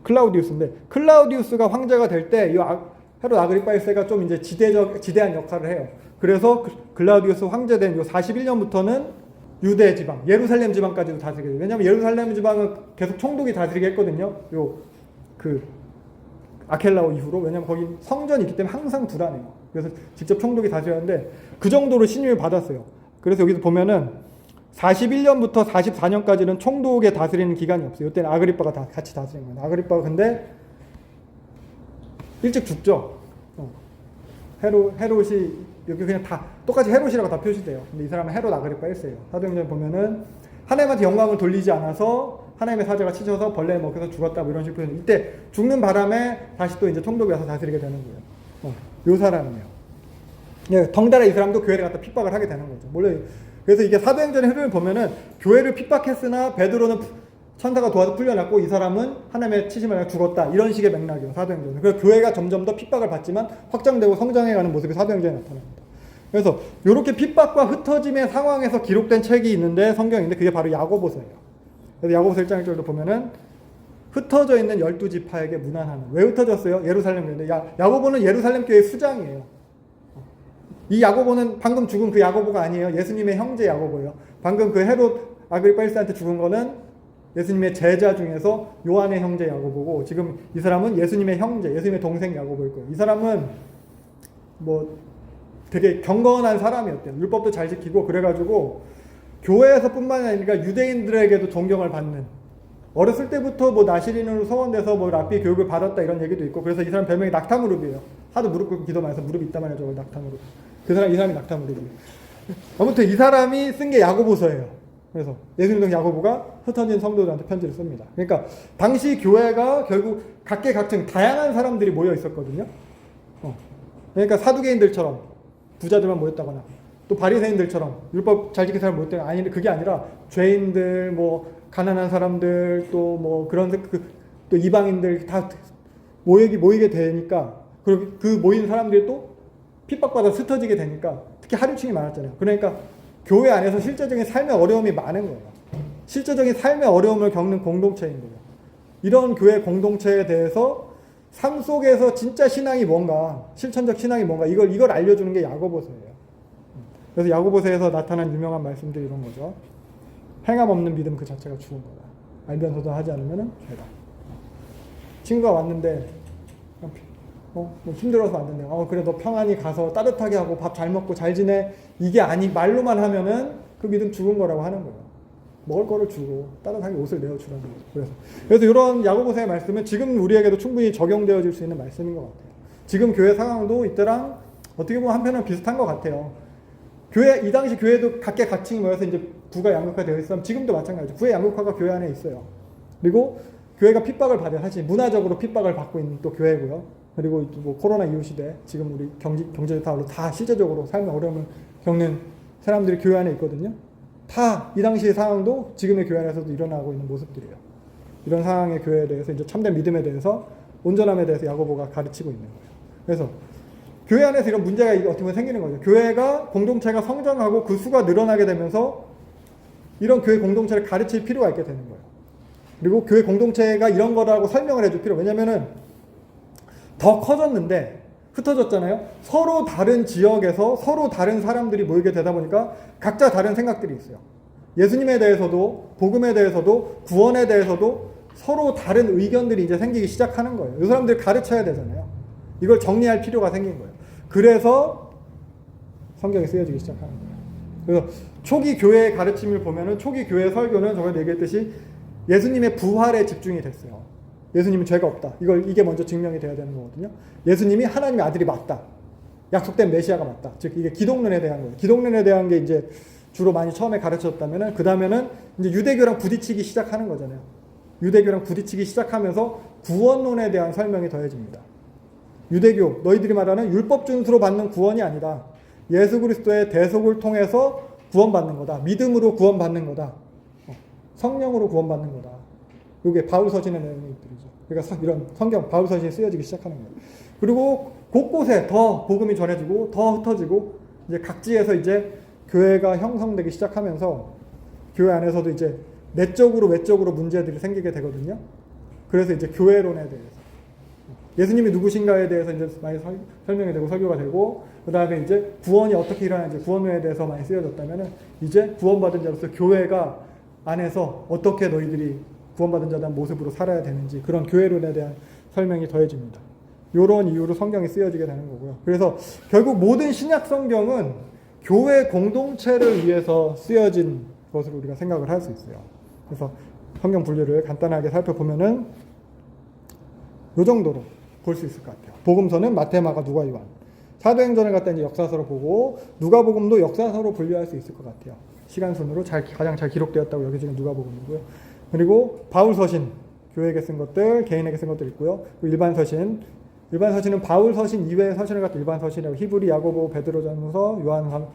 클라우디우스인데, 클라우디우스가 황제가 될 때 요 헤롯 아그리파 1세가 좀 이제 지대한 역할을 해요. 그래서 클라우디우스 황제된 요 41년부터는 유대 지방, 예루살렘 지방까지도 다스리게 돼요. 왜냐하면 예루살렘 지방은 계속 총독이 다스리게 했거든요. 아켈라오 이후로. 왜냐하면 거기 성전이 있기 때문에 항상 불안해요. 그래서 직접 총독이 다스렸는데 그 정도로 신임을 받았어요. 그래서 여기서 보면은 41년부터 44년까지는 총독에 다스리는 기간이 없어요. 이때는 아그리빠가 다 같이 다스리는 거예요. 아그리빠가 근데 일찍 죽죠. 헤롯이 여기 그냥 다 똑같이 헤롯이라고 다 표시돼요. 근데 이 사람은 헤롯 아그리파 1세예요. 사도행전 보면은 하나님한테 영광을 돌리지 않아서 하나님의 사자가 치셔서 벌레에 먹혀서 죽었다 뭐 이런 식으로 이때 죽는 바람에 다시 또 이제 총독이 와서 다스리게 되는 거예요. 요 사람이에요. 예, 덩달아 이 사람도 교회를 갖다 핍박을 하게 되는 거죠. 물론 그래서 이게 사도행전의 흐름을 보면은 교회를 핍박했으나 베드로는 천사가 도와서 풀려났고 이 사람은 하나님의 치심을 받아 죽었다 이런 식의 맥락이에요. 사도행전. 그래서 교회가 점점 더 핍박을 받지만 확장되고 성장해가는 모습이 사도행전에 나타납니다. 그래서 이렇게 핍박과 흩어짐의 상황에서 기록된 책이 있는데 성경인데 그게 바로 야고보서예요. 그래서 야고보서 1장 1절도 보면은 흩어져 있는 12지파에게 문안하는. 왜 흩어졌어요? 예루살렘 교회인데 야고보는 예루살렘 교회의 수장이에요. 이 야고보는 방금 죽은 그 야고보가 아니에요. 예수님의 형제 야고보예요. 방금 그 헤롯 아그리파 1세한테 죽은 거는 예수님의 제자 중에서 요한의 형제 야고보고 지금 이 사람은 예수님의 형제, 예수님의 동생 야고보일 거예요. 이 사람은 뭐 되게 경건한 사람이었대요. 율법도 잘 지키고 그래가지고 교회에서뿐만 아니라 유대인들에게도 존경을 받는 어렸을 때부터 뭐 나시린으로 소원돼서 뭐 랍비 교육을 받았다 이런 얘기도 있고 그래서 이 사람 별명이 낙타무릎이에요. 하도 무릎 꿇고 기도 많이 해서 무릎이 있다만 해서 낙타무릎. 이 사람이 낙타무릎이에요. 아무튼 이 사람이 쓴 게 야고보서예요. 그래서 예수님동 야고보가 흩어진 성도들한테 편지를 씁니다. 그러니까 당시 교회가 결국 각계각층 다양한 사람들이 모여 있었거든요. 그러니까 사두개인들처럼 부자들만 모였다거나 또 바리새인들처럼 율법 잘 지키는 사람 모였다거나 아니 그게 아니라 죄인들 뭐 가난한 사람들 또 뭐 그런 또 이방인들 다 모이게 되니까 그리고 그 모인 사람들이 또 핍박받아 흩어지게 되니까 특히 하류층이 많았잖아요. 그러니까 교회 안에서 실제적인 삶의 어려움이 많은 거예요. 실제적인 삶의 어려움을 겪는 공동체인 거예요. 이런 교회 공동체에 대해서 삶 속에서 진짜 신앙이 뭔가, 실천적 신앙이 뭔가 이걸 알려주는 게 야고보서예요. 그래서 야고보서에서 나타난 유명한 말씀들이 이런 거죠. 행함 없는 믿음 그 자체가 죽은 거다. 알면서도 하지 않으면 죄다. 친구가 왔는데 뭐 힘들어서 왔는데 그래 너 평안히 가서 따뜻하게 하고 밥 잘 먹고 잘 지내 이게 말로만 하면은 그 믿음 죽은 거라고 하는 거예요. 먹을 거를 주고 따뜻하게 옷을 내어주라는 거죠. 그래서 이런 야고보서의 말씀은 지금 우리에게도 충분히 적용되어질 수 있는 말씀인 것 같아요. 지금 교회 상황도 이때랑 어떻게 보면 한편은 비슷한 것 같아요. 이 당시 교회도 각계각층이 모여서 이제 부가 양극화되어 있으면 지금도 마찬가지죠. 부의 양극화가 교회 안에 있어요. 그리고 교회가 핍박을 받아요. 사실 문화적으로 핍박을 받고 있는 또 교회고요. 그리고 뭐 코로나 이후 시대 지금 우리 경제적 타월로 다 실제적으로 삶의 어려움을 겪는 사람들이 교회 안에 있거든요. 다 이 당시의 상황도 지금의 교회 안에서도 일어나고 있는 모습들이에요. 이런 상황의 교회에 대해서 이제 참된 믿음에 대해서 온전함에 대해서 야고보가 가르치고 있는 거예요. 그래서 교회 안에서 이런 문제가 어떻게 보면 생기는 거죠. 교회가 공동체가 성장하고 그 수가 늘어나게 되면서 이런 교회 공동체를 가르칠 필요가 있게 되는 거예요. 그리고 교회 공동체가 이런 거라고 설명을 해줄 필요. 왜냐면은 더 커졌는데 흩어졌잖아요. 서로 다른 지역에서 서로 다른 사람들이 모이게 되다 보니까 각자 다른 생각들이 있어요. 예수님에 대해서도 복음에 대해서도 구원에 대해서도 서로 다른 의견들이 이제 생기기 시작하는 거예요. 이 사람들 가르쳐야 되잖아요. 이걸 정리할 필요가 생긴 거예요. 그래서 성경이 쓰여지기 시작하는 거예요. 그래서 초기 교회의 가르침을 보면은 초기 교회 설교는 저번에 얘기했듯이 예수님의 부활에 집중이 됐어요. 예수님은 죄가 없다. 이게 먼저 증명이 돼야 되는 거거든요. 예수님이 하나님의 아들이 맞다. 약속된 메시아가 맞다. 즉 이게 기독론에 대한 거예요. 기독론에 대한 게 이제 주로 많이 처음에 가르쳤다면은 그 다음에는 이제 유대교랑 부딪히기 시작하는 거잖아요. 유대교랑 부딪히기 시작하면서 구원론에 대한 설명이 더해집니다. 유대교 너희들이 말하는 율법 준수로 받는 구원이 아니다. 예수 그리스도의 대속을 통해서 구원받는 거다. 믿음으로 구원받는 거다. 성령으로 구원받는 거다. 이게 바울서신의 내용들이죠. 그러니까 이런 성경 바울서신이 쓰여지기 시작하는 거예요. 그리고 곳곳에 더 복음이 전해지고 더 흩어지고 이제 각지에서 이제 교회가 형성되기 시작하면서 교회 안에서도 이제 내적으로 외적으로 문제들이 생기게 되거든요. 그래서 이제 교회론에 대해서 예수님이 누구신가에 대해서 이제 많이 설명이 되고 설교가 되고 그 다음에 이제 구원이 어떻게 일어나는지 구원론에 대해서 많이 쓰여졌다면은 이제 구원받은 자로서 교회가 안에서 어떻게 너희들이 구원받은 자에 대한 모습으로 살아야 되는지 그런 교회론에 대한 설명이 더해집니다. 이런 이유로 성경이 쓰여지게 되는 거고요. 그래서 결국 모든 신약 성경은 교회 공동체를 위해서 쓰여진 것으로 우리가 생각을 할 수 있어요. 그래서 성경 분류를 간단하게 살펴보면은 이 정도로 볼 수 있을 것 같아요. 복음서는 마태, 마가, 누가, 요한. 사도행전을 갖다 이제 역사서로 보고 누가복음도 역사서로 분류할 수 있을 것 같아요. 시간 순으로 가장 잘 기록되었다고 여기지는 누가복음이고요. 그리고 바울 서신, 교회에게 쓴 것들, 개인에게 쓴 것들 있고요. 일반 서신, 일반 서신은 바울 서신 이외의 서신을 갖다 일반 서신이라고, 히브리, 야고보, 베드로전서,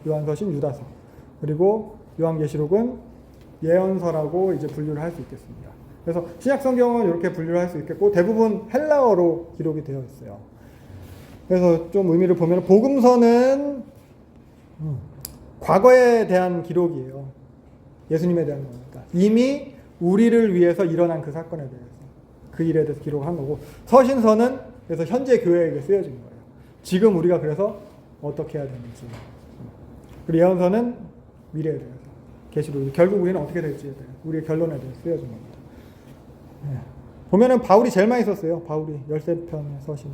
요한서신, 유다서, 그리고 요한계시록은 예언서라고 이제 분류를 할 수 있겠습니다. 그래서 신약 성경은 이렇게 분류를 할 수 있겠고 대부분 헬라어로 기록이 되어 있어요. 그래서 좀 의미를 보면 복음서는 과거에 대한 기록이에요. 예수님에 대한 거니까. 이미 우리를 위해서 일어난 그 사건에 대해서, 그 일에 대해서 기록한 거고, 서신서는 그래서 현재 교회에게 쓰여진 거예요. 지금 우리가 그래서 어떻게 해야 되는지. 그리고 예언서는 미래에 대해서, 계시록, 결국 우리는 어떻게 될지에 대해, 우리의 결론에 대해서 쓰여진 겁니다. 네. 보면은 바울이 제일 많이 썼어요. 바울이 13편의 서신.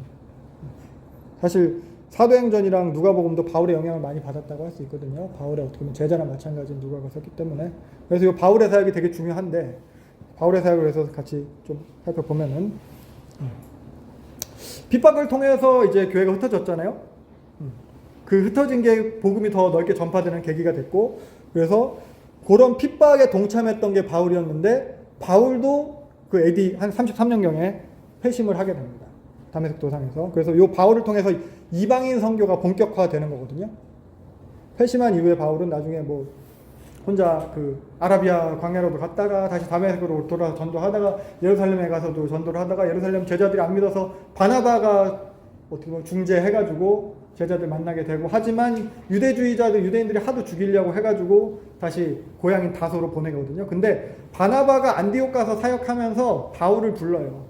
사실 사도행전이랑 누가복음도 바울의 영향을 많이 받았다고 할 수 있거든요. 바울의 어떻게 보면 제자나 마찬가지인 누가가 썼기 때문에. 그래서 이 바울의 사역이 되게 중요한데, 바울의 사역을 해서 같이 좀 살펴보면은 핍박을 통해서 이제 교회가 흩어졌잖아요. 그 흩어진 게 복음이 더 넓게 전파되는 계기가 됐고, 그래서 그런 핍박에 동참했던 게 바울이었는데, 바울도 그 AD 한 33년경에 회심을 하게 됩니다. 다메섹 도상에서. 그래서 이 바울을 통해서 이방인 선교가 본격화되는 거거든요. 회심한 이후에 바울은 나중에 뭐 혼자 그 아라비아 광야로도 갔다가 다시 다메섹으로 돌아서 전도하다가 예루살렘에 가서도 전도를 하다가 예루살렘 제자들이 안 믿어서 바나바가 어떻게 보면 중재해가지고 제자들 만나게 되고, 하지만 유대인들이 하도 죽이려고 해가지고 다시 고향인 다소로 보내거든요. 근데 바나바가 안디옥 가서 사역하면서 바울을 불러요.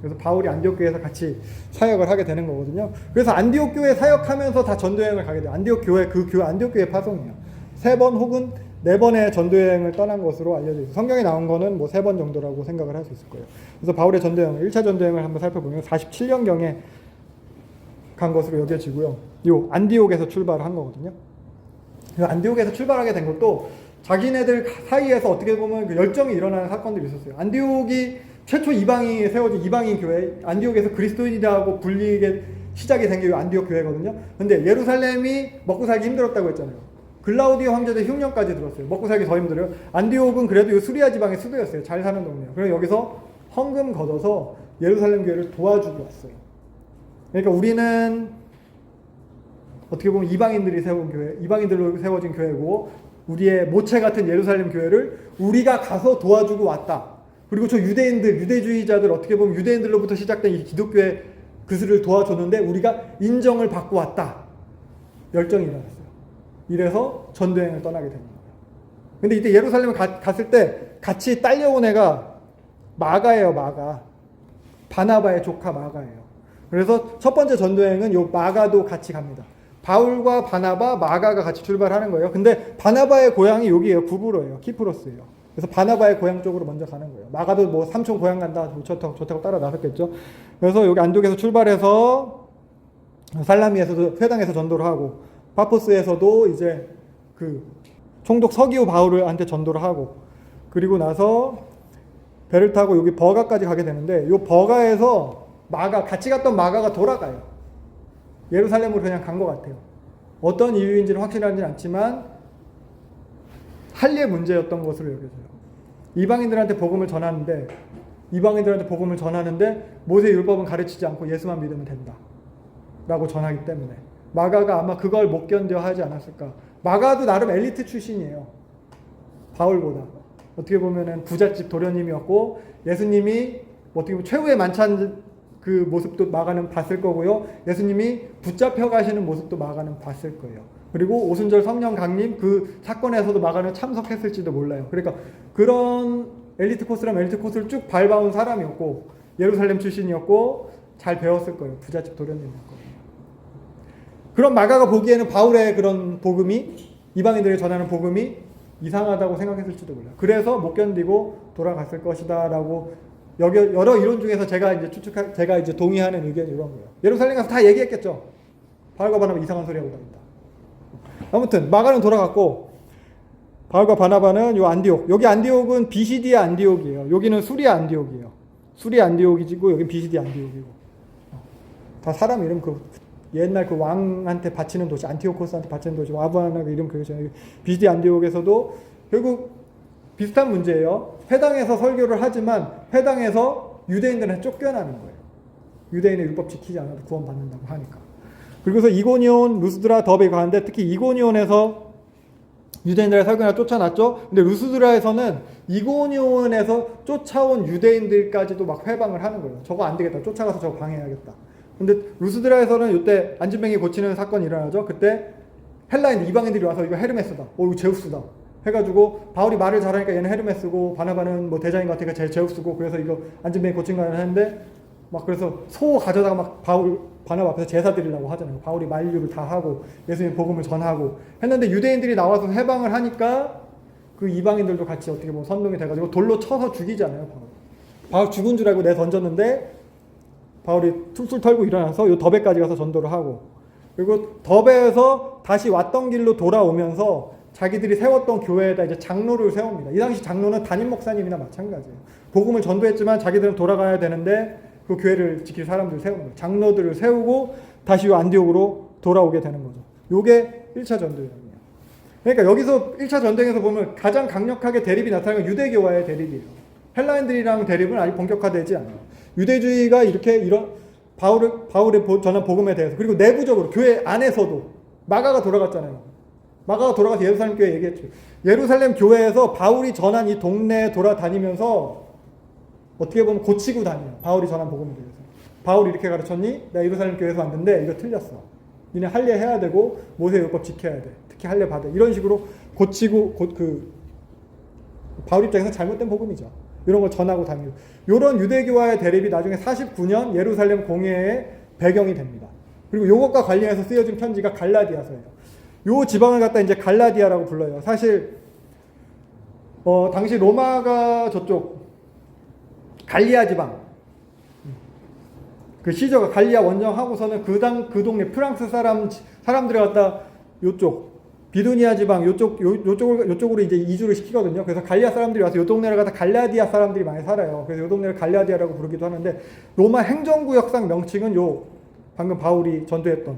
그래서 바울이 안디옥 교회에서 같이 사역을 하게 되는 거거든요. 그래서 안디옥 교회 사역하면서 다 전도여행을 가게 돼요. 안디옥 교회, 그 교회 안디옥 교회 파송이에요. 3번 혹은 4번의 전도여행을 떠난 것으로 알려져 있어요. 성경에 나온 거는 뭐 3번 정도라고 생각을 할 수 있을 거예요. 그래서 바울의 전도여행, 1차 전도여행을 한번 살펴보면 47년경에 간 것으로 여겨지고요. 요 안디옥에서 출발을 한 거거든요. 안디옥에서 출발하게 된 것도 자기네들 사이에서 어떻게 보면 그 열정이 일어나는 사건들이 있었어요. 안디옥이 최초 이방인이 세워진 이방인 교회, 안디옥에서 그리스도인이라고 불리게 시작이 된 게 안디옥 교회거든요. 근데 예루살렘이 먹고 살기 힘들었다고 했잖아요. 글라우디오 황제도 흉년까지 들었어요. 먹고 살기 더 힘들어요. 안디옥은 그래도 수리아 지방의 수도였어요. 잘 사는 동네예요. 그래서 여기서 헌금 걷어서 예루살렘 교회를 도와주고 왔어요. 그러니까 우리는 어떻게 보면 이방인들이 세운 교회, 이방인들로 세워진 교회고, 우리의 모체 같은 예루살렘 교회를 우리가 가서 도와주고 왔다. 그리고 저 유대인들, 유대주의자들, 어떻게 보면 유대인들로부터 시작된 이 기독교의 그들을 도와줬는데 우리가 인정을 받고 왔다. 열정이 일어났어요. 이래서 전도여행을 떠나게 됩니다. 근데 이때 예루살렘에 갔을 때 같이 딸려온 애가 마가예요, 마가. 바나바의 조카 마가예요. 그래서 첫 번째 전도여행은 요 마가도 같이 갑니다. 바울과 바나바, 마가가 같이 출발하는 거예요. 근데 바나바의 고향이 여기에요. 구브로예요. 키프로스예요. 그래서 바나바의 고향 쪽으로 먼저 가는 거예요. 마가도 뭐 삼촌 고향 간다, 좋다고 따라 나섰겠죠. 그래서 여기 안디옥에서 출발해서 살라미에서도 회당에서 전도를 하고, 파포스에서도 이제 그 총독 서기오 바울한테 전도를 하고, 그리고 나서 배를 타고 여기 버가까지 가게 되는데, 요 버가에서 같이 갔던 마가가 돌아가요. 예루살렘으로 그냥 간 것 같아요. 어떤 이유인지는 확실하지는 않지만 할례 문제였던 것으로 여겨져요. 이방인들한테 복음을 전하는데 모세 율법은 가르치지 않고 예수만 믿으면 된다 라고 전하기 때문에 마가가 아마 그걸 못 견뎌 하지 않았을까. 마가도 나름 엘리트 출신이에요. 바울보다. 어떻게 보면은 부잣집 도련님이었고, 예수님이 어떻게 보면 최후의 만찬 그 모습도 마가는 봤을 거고요. 예수님이 붙잡혀 가시는 모습도 마가는 봤을 거예요. 그리고 오순절 성령 강림 그 사건에서도 마가는 참석했을지도 몰라요. 그러니까 그런 엘리트 코스라면 엘리트 코스를 쭉 밟아온 사람이었고, 예루살렘 출신이었고, 잘 배웠을 거예요. 부잣집 도련님이었거든요. 그런 마가가 보기에는 바울의 그런 복음이, 이방인들이 전하는 복음이 이상하다고 생각했을지도 몰라요. 그래서 못 견디고 돌아갔을 것이다 라고 여러 이론 중에서 제가 이제 동의하는 의견이 이런 거예요. 예루살렘 가서 다 얘기했겠죠. 바울과 바나바 이상한 소리 하고 다닌다. 아무튼 마가는 돌아갔고, 바울과 바나바는 요 안디옥. 여기 안디옥은 비시디아 안디옥이에요. 여기는 수리아 안디옥이에요. 수리아 안디옥이고 여긴 비시디아 안디옥이고. 다 사람 이름 옛날 그 왕한테 바치는 도시, 안티오코스한테 바치는 도시, 아부아나가 이름 그거잖아요. 비시디 안디옥에서도 결국 비슷한 문제예요. 회당에서 설교를 하지만 회당에서 유대인들은 쫓겨나는 거예요. 유대인의 율법 지키지 않아도 구원받는다고 하니까. 그리고서 이고니온, 루스드라, 더베에 가는데 특히 이고니온에서 유대인들의 설교나 쫓아났죠. 근데 루스드라에서는 이고니온에서 쫓아온 유대인들까지도 막 회방을 하는 거예요. 저거 안 되겠다. 쫓아가서 저거 방해해야겠다. 근데 루스드라에서는 이때 안진뱅이 고치는 사건이 일어나죠. 그때 헬라인 이방인들이 와서 이거 헤르메스다. 이거 제우스다. 해가지고 바울이 말을 잘하니까 얘는 헤르메스고 바나바는 뭐 대장인 것 같으니까 제우스고 그래서 이거 안진뱅이 고친 거 하는데 막 그래서 소 가져다가 막 바나바 앞에서 제사 드리려고 하잖아요. 바울이 만류를 다 하고 예수님 복음을 전하고 했는데 유대인들이 나와서 해방을 하니까 그 이방인들도 같이 어떻게 보면 선동이 돼가지고 돌로 쳐서 죽이잖아요. 바울 죽은 줄 알고 내 던졌는데 바울이 툴툴 털고 일어나서 요 더베까지 가서 전도를 하고 그리고 더베에서 다시 왔던 길로 돌아오면서 자기들이 세웠던 교회에다 이제 장로를 세웁니다. 이 당시 장로는 담임 목사님이나 마찬가지예요. 복음을 전도했지만 자기들은 돌아가야 되는데 그 교회를 지킬 사람들을 세우는 거예요. 장로들을 세우고 다시 요 안디옥으로 돌아오게 되는 거죠. 요게 1차 전도예요. 그러니까 여기서 1차 전쟁에서 보면 가장 강력하게 대립이 나타나는 건 유대교와의 대립이에요. 헬라인들이랑 대립은 아직 본격화되지 않아요. 유대주의가 이렇게 이런 바울의 전한 복음에 대해서 그리고 내부적으로 교회 안에서도 마가가 돌아갔잖아요. 마가가 돌아가서 예루살렘 교회 얘기했죠. 예루살렘 교회에서 바울이 전한 이 동네에 돌아다니면서 어떻게 보면 고치고 다녀요. 바울이 전한 복음에 대해서. 바울이 이렇게 가르쳤니? 나 예루살렘 교회에서 왔는데 이거 틀렸어. 니네 할례 해야 되고 모세율법 지켜야 돼. 특히 할례 받아. 이런 식으로 고치고 바울 입장에서 잘못된 복음이죠. 이런 걸 전하고 다니고. 이런 유대교와의 대립이 나중에 49년 예루살렘 공회의 배경이 됩니다. 그리고 이것과 관련해서 쓰여진 편지가 갈라디아서예요. 요 지방을 갖다 이제 갈라디아라고 불러요. 사실 당시 로마가 저쪽 갈리아 지방 그 시저가 갈리아 원정하고서는 그 동네 프랑스 사람들이 갖다 요쪽 비두니아 지방 요쪽으로 이제 이주를 시키거든요. 그래서 갈리아 사람들이 와서 요 동네를 갖다 갈라디아 사람들이 많이 살아요. 그래서 요 동네를 갈라디아라고 부르기도 하는데 로마 행정구역상 명칭은 요 방금 바울이 전도했던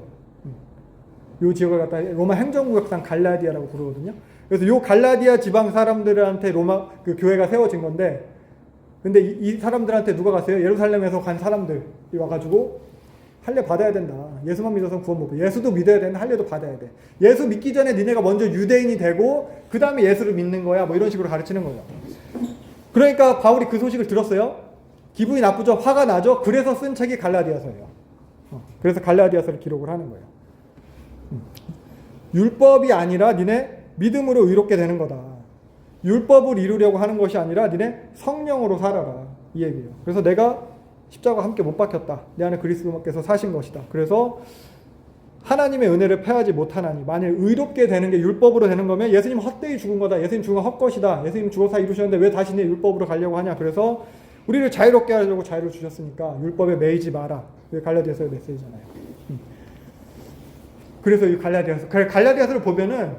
요 지역을 갖다 로마 행정구역상 갈라디아라고 부르거든요. 그래서 요 갈라디아 지방 사람들한테 로마 그 교회가 세워진 건데 근데 이 사람들한테 누가 갔어요? 예루살렘에서 간 사람들이 와가지고 할례 받아야 된다. 예수만 믿어서 구원 못 받아. 예수도 믿어야 되는데 할례도 받아야 돼. 예수 믿기 전에 니네가 먼저 유대인이 되고 그 다음에 예수를 믿는 거야. 뭐 이런 식으로 가르치는 거예요. 그러니까 바울이 그 소식을 들었어요. 기분이 나쁘죠. 화가 나죠. 그래서 쓴 책이 갈라디아서예요. 그래서 갈라디아서를 기록을 하는 거예요. 율법이 아니라 니네 믿음으로 의롭게 되는 거다. 율법을 이루려고 하는 것이 아니라 니네 성령으로 살아라. 이 얘기예요. 그래서 내가 십자가와 함께 못 박혔다. 내 안에 그리스도께서 사신 것이다. 그래서 하나님의 은혜를 패하지 못하나니 만일 의롭게 되는 게 율법으로 되는 거면 예수님 헛되이 죽은 거다. 예수님 죽은 헛것이다. 예수님 죽어서 이루셨는데 왜 다시 내 율법으로 가려고 하냐. 그래서 우리를 자유롭게 하려고 자유를 주셨으니까 율법에 매이지 마라. 이게 갈라디아서의 메시지잖아요. 그래서 이 갈라디아서를 보면은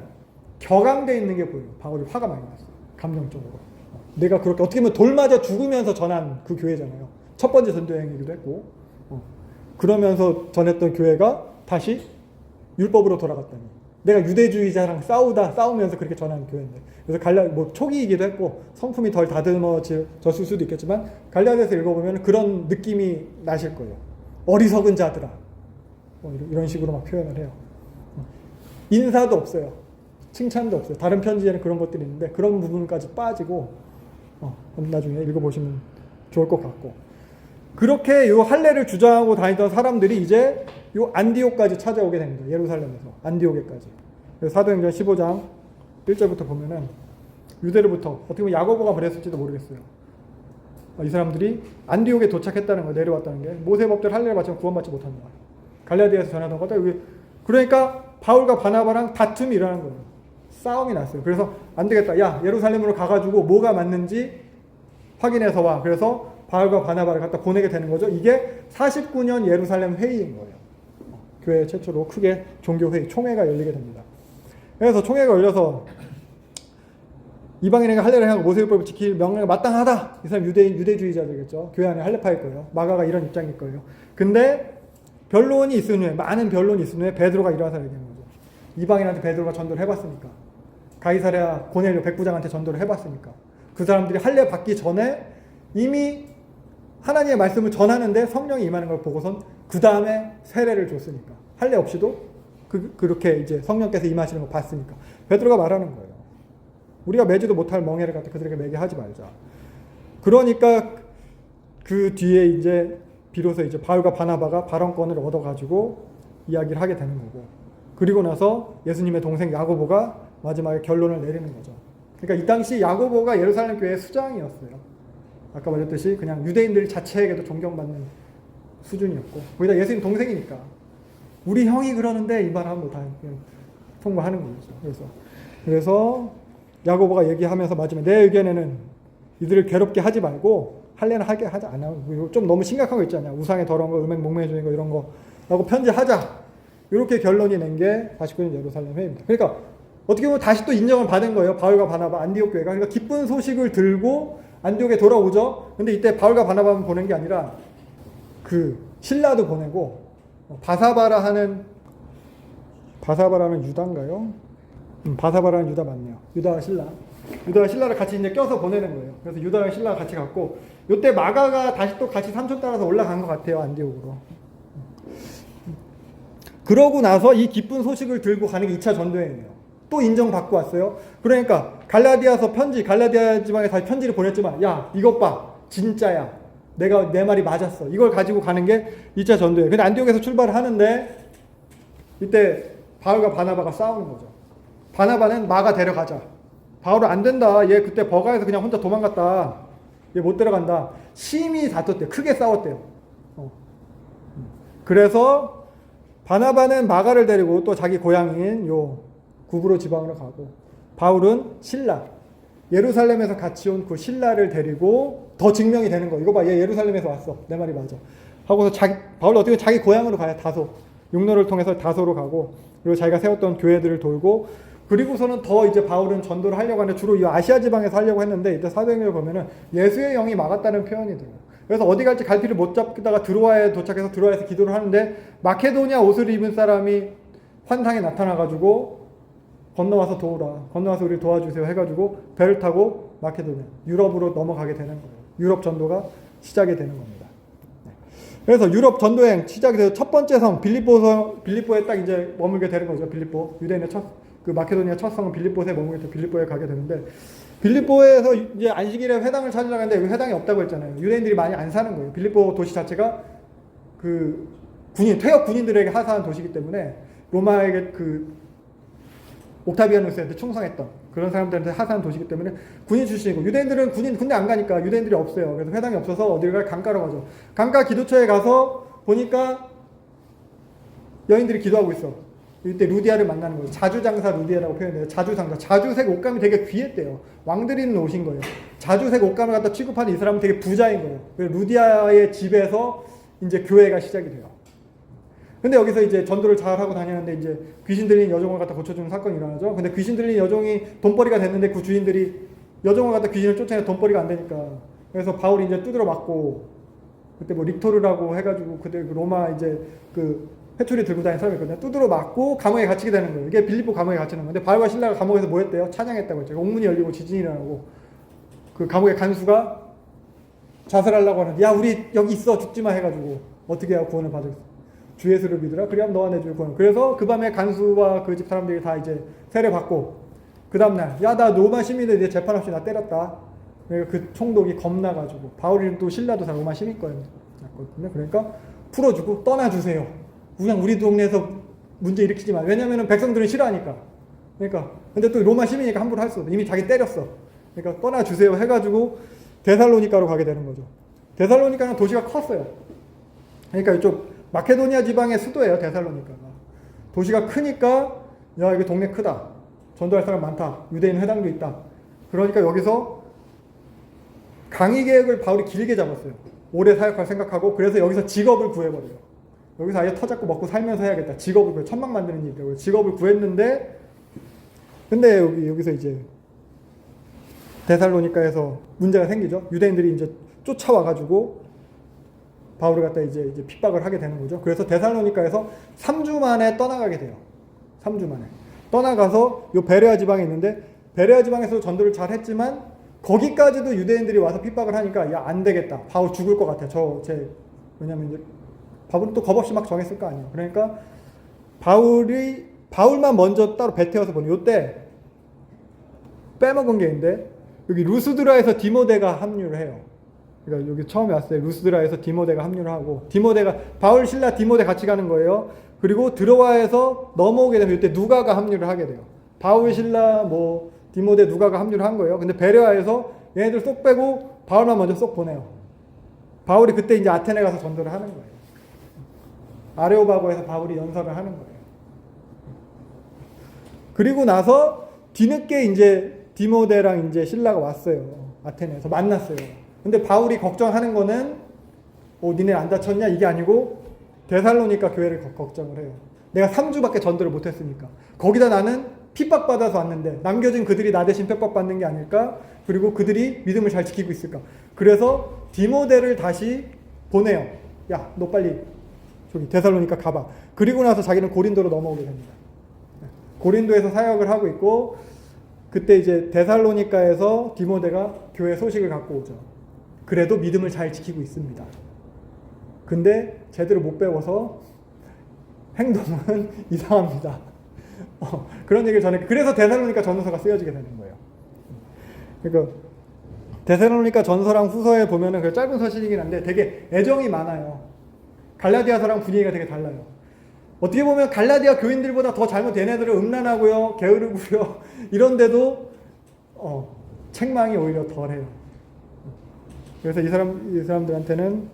격앙돼 있는 게 보여요. 바울이 화가 많이 났어요. 감정적으로. 내가 그렇게 어떻게 보면 돌 맞아 죽으면서 전한 그 교회잖아요. 첫 번째 전도 여행이기도 했고. 그러면서 전했던 교회가 다시 율법으로 돌아갔다니. 내가 유대주의자랑 싸우면서 그렇게 전한 교회인데. 그래서 초기이기도 했고 성품이 덜 다듬어졌을 수도 있겠지만 갈라디아서 읽어보면 그런 느낌이 나실 거예요. 어리석은 자들아. 이런 식으로 막 표현을 해요. 인사도 없어요. 칭찬도 없어요. 다른 편지에는 그런 것들이 있는데 그런 부분까지 빠지고 나중에 읽어보시면 좋을 것 같고 그렇게 요 할례를 주장하고 다니던 사람들이 이제 요 안디옥까지 찾아오게 됩니다. 예루살렘에서 안디옥에까지. 그래서 사도행전 15장 1절부터 보면은 유대로부터 어떻게 보면 야고보가 그랬을지도 모르겠어요. 이 사람들이 안디옥에 도착했다는 거 내려왔다는 게 모세법대로 할례를 바치면 구원받지 못한다. 갈라디아에서 전하던 거다. 그러니까 바울과 바나바랑 다툼이 일어난 거예요. 싸움이 났어요. 그래서 안 되겠다. 야, 예루살렘으로 가가지고 뭐가 맞는지 확인해서 와. 그래서 바울과 바나바를 갖다 보내게 되는 거죠. 이게 49년 예루살렘 회의인 거예요. 교회 최초로 크게 종교회의, 총회가 열리게 됩니다. 그래서 총회가 열려서 이방인에게 할례를 하고 모세율법을 지킬 명령이 마땅하다. 이 사람 유대주의자들이겠죠. 교회 안에 할례파일 거예요. 마가가 이런 입장일 거예요. 근데 변론이 있은 후에, 많은 변론이 있은 후에 베드로가 일어나서 얘기한 거죠. 이방인한테 베드로가 전도를 해봤으니까, 가이사랴 고넬료 백부장한테 전도를 해봤으니까, 그 사람들이 할례 받기 전에 이미 하나님의 말씀을 전하는데 성령이 임하는 걸 보고선 그 다음에 세례를 줬으니까, 할례 없이도 그렇게 이제 성령께서 임하시는 걸 봤으니까 베드로가 말하는 거예요. 우리가 매지도 못할 멍에를 갖다 그들에게 매게 하지 말자. 그러니까 그 뒤에 이제 비로소 이제 바울과 바나바가 발언권을 얻어가지고 이야기를 하게 되는 거고, 그리고 나서 예수님의 동생 야고보가 마지막에 결론을 내리는 거죠. 그러니까 이 당시 야고보가 예루살렘 교회의 수장이었어요. 아까 말했듯이 그냥 유대인들 자체에게도 존경받는 수준이었고, 거기다 예수님 동생이니까 우리 형이 그러는데 이 말하면 뭐 다 통과하는 거죠. 그래서 야고보가 얘기하면서 마지막에 내 의견에는 이들을 괴롭게 하지 말고 할례는 하게 하지 않아. 좀 너무 심각한 거 있잖아요. 우상에 더러운 거, 음행 목매해 주는 거 이런 거라고 편지하자. 이렇게 결론이 낸 게 49년 예루살렘 회의입니다. 그러니까 어떻게 보면 다시 또 인정을 받은 거예요. 바울과 바나바 안디옥 교회가. 그러니까 기쁜 소식을 들고 안디옥에 돌아오죠. 근데 이때 바울과 바나바만 보낸 게 아니라 그 신라도 보내고, 바사바라는 유다인가요? 바사바라는 유다 맞네요. 유다와 신라를 같이 이제 껴서 보내는 거예요. 그래서 유다랑 신라가 같이 갔고, 이때 마가가 다시 또 같이 삼촌 따라서 올라간 것 같아요. 안디옥으로. 그러고 나서 이 기쁜 소식을 들고 가는 게 2차 전도행이에요. 또 인정받고 왔어요. 그러니까 갈라디아 지방에 다시 편지를 보냈지만, 야 이것 봐, 진짜야, 내 말이 맞았어, 이걸 가지고 가는 게 2차 전도예요. 근데 안디옥에서 출발을 하는데 이때 바울과 바나바가 싸우는 거죠. 바나바는 마가 데려가자, 바울은 안 된다, 얘 그때 버가에서 그냥 혼자 도망갔다, 얘 못 데려간다, 심히 다퉜대요. 크게 싸웠대요. 그래서 바나바는 마가를 데리고 또 자기 고향인 요 구브로 지방으로 가고, 바울은 신라, 예루살렘에서 같이 온 그 신라를 데리고 더 증명이 되는 거. 이거 봐, 얘 예루살렘에서 왔어, 내 말이 맞아 하고서 바울 어떻게 자기 고향으로 가요. 다소, 육로를 통해서 다소로 가고, 그리고 자기가 세웠던 교회들을 돌고, 그리고서는 더 이제 바울은 전도를 하려고 하는데 주로 이 아시아 지방에서 하려고 했는데, 이때 사도행전을 보면은 예수의 영이 막았다는 표현이 들어요. 그래서 어디 갈지 갈피를 못 잡다가 드로아에 도착해서 드로아에서 기도를 하는데, 마케도니아 옷을 입은 사람이 환상에 나타나가지고 건너와서 우리 도와주세요 해가지고 배를 타고 마케도니아, 유럽으로 넘어가게 되는 거예요. 유럽 전도가 시작이 되는 겁니다. 그래서 유럽 전도행 시작이 돼서 첫 번째 성 빌립보에 딱 이제 머물게 되는 거죠. 빌립보, 유대인의 그 마케도니아 첫 성은 빌립보에 머물게 돼서 빌립보에 가게 되는데, 빌립보에서 이제 안식일에 회당을 찾으려고 했는데 여기 회당이 없다고 했잖아요. 유대인들이 많이 안 사는 거예요. 빌립보 도시 자체가 그 퇴역 군인들에게 하사한 도시이기 때문에 로마에게 그 옥타비아누스한테 충성했던 그런 사람들한테 하사한 도시이기 때문에 군인 출신이고, 유대인들은 군대 안 가니까 유대인들이 없어요. 그래서 회당이 없어서 어디를 가요? 강가로 가죠. 강가 기도처에 가서 보니까 여인들이 기도하고 있어. 이때 루디아를 만나는 거예요. 자주장사 루디아라고 표현해요. 자주장사. 자주색 옷감이 되게 귀했대요. 왕들이 입는 옷인 거예요. 자주색 옷감을 갖다 취급하는 이 사람은 되게 부자인 거예요. 그래서 루디아의 집에서 이제 교회가 시작이 돼요. 근데 여기서 이제 전도를 잘 하고 다니는데 이제 귀신 들린 여종을 갖다 고쳐주는 사건이 일어나죠. 근데 귀신 들린 여종이 돈벌이가 됐는데 그 주인들이 여종을 갖다 귀신을 쫓아내 돈벌이가 안 되니까, 그래서 바울이 이제 두드려 맞고, 그때 뭐 릭토르라고 해가지고 그때 로마 이제 그 회초리 들고 다니는 사람이 있거든요. 두드려 맞고 감옥에 갇히게 되는 거예요. 이게 빌립보 감옥에 갇히는 건데, 바울과 신라가 감옥에서 뭐 했대요? 찬양했다고 했죠. 옥문이 열리고 지진이 일어나고, 그 감옥의 간수가 자살하려고 하는데, 야 우리 여기 있어, 죽지 마 해가지고 어떻게 해야 구원을 받을 수, 주 예수를 믿으라, 그래야 너와 내 주를 구원. 그래서 그 밤에 간수와 그 집 사람들이 다 이제 세례 받고, 그 다음날 야 나 로마 시민들 내 재판 없이 나 때렸다. 그러니까 그 총독이 겁나가지고, 바울이는 또 신라도 다 로마 시민권이었거든요. 그러니까 풀어주고 떠나주세요. 그냥 우리 동네에서 문제 일으키지 마. 왜냐면은 백성들은 싫어하니까. 그러니까 근데 또 로마 시민이니까 함부로 할 수 없어. 이미 자기 때렸어. 그러니까 떠나주세요 해가지고 데살로니카로 가게 되는 거죠. 데살로니카는 도시가 컸어요. 그러니까 이쪽 마케도니아 지방의 수도예요. 데살로니카가. 도시가 크니까 야 이거 동네 크다, 전도할 사람 많다, 유대인 회당도 있다. 그러니까 여기서 강의 계획을 바울이 길게 잡았어요. 오래 사역할 생각하고, 그래서 여기서 직업을 구해버려요. 여기서 아예 터잡고 먹고 살면서 해야겠다. 직업을 구해. 천막 만드는 일이라고요. 직업을 구했는데, 근데 여기서 이제 데살로니카에서 문제가 생기죠. 유대인들이 이제 쫓아와가지고 바울을 갖다 이제 핍박을 하게 되는 거죠. 그래서 데살로니가에서 3주 만에 떠나가게 돼요. 3주 만에 떠나가서 요 베레아 지방에 있는데, 베레아 지방에서 전도를 잘 했지만 거기까지도 유대인들이 와서 핍박을 하니까 야, 안 되겠다. 바울 죽을 것 같아. 왜냐면 이제 바울은 또 겁없이 막 정했을 거 아니에요. 그러니까 바울만 먼저 따로 배태워서 보내. 요때 빼먹은 게 있는데, 여기 루스드라에서 디모데가 합류를 해요. 그러니까 여기 처음에 왔어요. 루스드라에서 디모데가 합류를 하고, 바울, 실라, 디모데 같이 가는 거예요. 그리고 드로아에서 넘어오게 되면 이때 누가가 합류를 하게 돼요. 바울, 실라, 디모데, 누가가 합류를 한 거예요. 근데 베레아에서 얘네들 쏙 빼고 바울만 먼저 쏙 보내요. 바울이 그때 이제 아테네 가서 전도를 하는 거예요. 아레오바고에서 바울이 연설을 하는 거예요. 그리고 나서 뒤늦게 이제 디모데랑 이제 실라가 왔어요. 아테네에서 만났어요. 근데 바울이 걱정하는 거는 니네 안 다쳤냐? 이게 아니고 데살로니가 교회를 걱정을 해요. 내가 3주밖에 전도를 못했으니까. 거기다 나는 핍박받아서 왔는데 남겨진 그들이 나 대신 핍박받는 게 아닐까? 그리고 그들이 믿음을 잘 지키고 있을까? 그래서 디모데를 다시 보내요. 야, 너 빨리 저기 데살로니가 가봐. 그리고 나서 자기는 고린도로 넘어오게 됩니다. 고린도에서 사역을 하고 있고, 그때 이제 데살로니가에서 디모데가 교회 소식을 갖고 오죠. 그래도 믿음을 잘 지키고 있습니다. 근데 제대로 못 배워서 행동은 이상합니다. 그런 얘기를 전해. 그래서 데살로니가 전서가 쓰여지게 되는 거예요. 그러니까 데살로니가 전서랑 후서에 보면은 그 짧은 서신이긴 한데 되게 애정이 많아요. 갈라디아서랑 분위기가 되게 달라요. 어떻게 보면 갈라디아 교인들보다 더 잘못된 애들은 음란하고요, 게으르고요, 이런데도 책망이 오히려 덜해요. 그래서 이 사람들한테는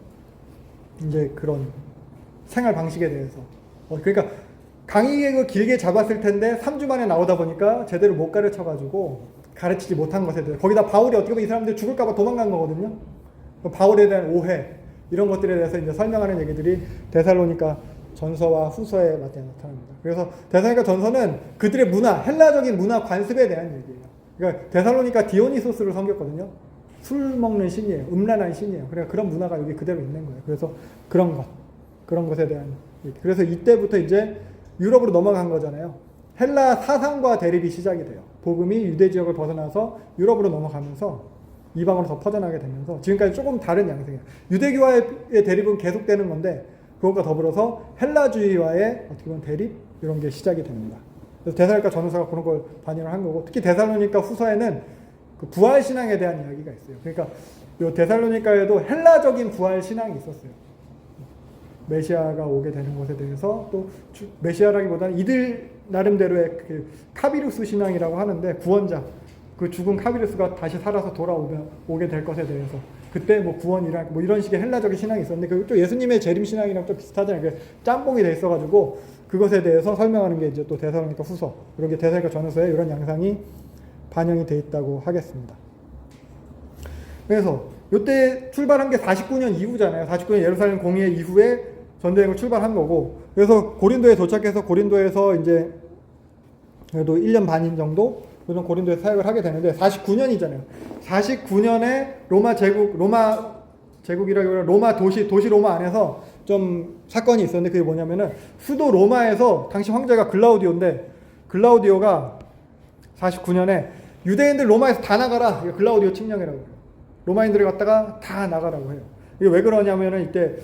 이제 그런 생활 방식에 대해서 그러니까 강의 길게 잡았을 텐데 3주 만에 나오다 보니까 제대로 못 가르쳐가지고 가르치지 못한 것에 대해서, 거기다 바울이 어떻게 보면 이 사람들 죽을까봐 도망간 거거든요. 바울에 대한 오해, 이런 것들에 대해서 이제 설명하는 얘기들이 데살로니가 전서와 후서에 나타납니다. 그래서 데살로니가 전서는 그들의 문화, 헬라적인 문화 관습에 대한 얘기예요. 그러니까 데살로니가 디오니소스를 섬겼거든요. 술 먹는 신이에요. 음란한 신이에요. 그러니까 그런 문화가 여기 그대로 있는 거예요. 그래서 그런 것에 대한 얘기. 그래서 이때부터 이제 유럽으로 넘어간 거잖아요. 헬라 사상과 대립이 시작이 돼요. 복음이 유대 지역을 벗어나서 유럽으로 넘어가면서 이방으로 더 퍼져나게 되면서 지금까지 조금 다른 양상이에요. 유대교와의 대립은 계속되는 건데, 그것과 더불어서 헬라주의와의 어떻게 보면 대립, 이런 게 시작이 됩니다. 그래서 데살로니가 전서가 그런 걸 반영을 한 거고, 특히 데살로니가 후서에는 그 부활 신앙에 대한 이야기가 있어요. 그러니까 이 데살로니가에도 헬라적인 부활 신앙이 있었어요. 메시아가 오게 되는 것에 대해서, 또 메시아라기보다는 이들 나름대로의 그 카비루스 신앙이라고 하는데, 구원자, 그 죽은 카비루스가 다시 살아서 돌아오게 될 것에 대해서, 그때 구원이랑 이런 식의 헬라적인 신앙이 있었는데, 그 예수님의 재림 신앙이랑 좀 비슷하잖아요. 그게 짬뽕이 돼 있어가지고 그것에 대해서 설명하는 게 이제 또 데살로니가 후서, 이런 게 데살로니가 전서에 이런 양상이 반영이 돼 있다고 하겠습니다. 그래서 이때 출발한 게 49년 이후잖아요. 49년 예루살렘 공회 이후에 전도여행을 출발한 거고, 그래서 고린도에 도착해서 고린도에서 이제 그래도 1년 반인 정도 고린도에서 사역을 하게 되는데, 49년이잖아요. 49년에 로마 제국이라기보다 로마 도시 로마 안에서 좀 사건이 있었는데, 그게 뭐냐면은 수도 로마에서 당시 황제가 글라우디오인데, 글라우디오가 49년에 유대인들 로마에서 다 나가라, 글라우디오 칙령이라고 해요. 로마인들을 갖다가 다 나가라고 해요. 이게 왜 그러냐면은 이때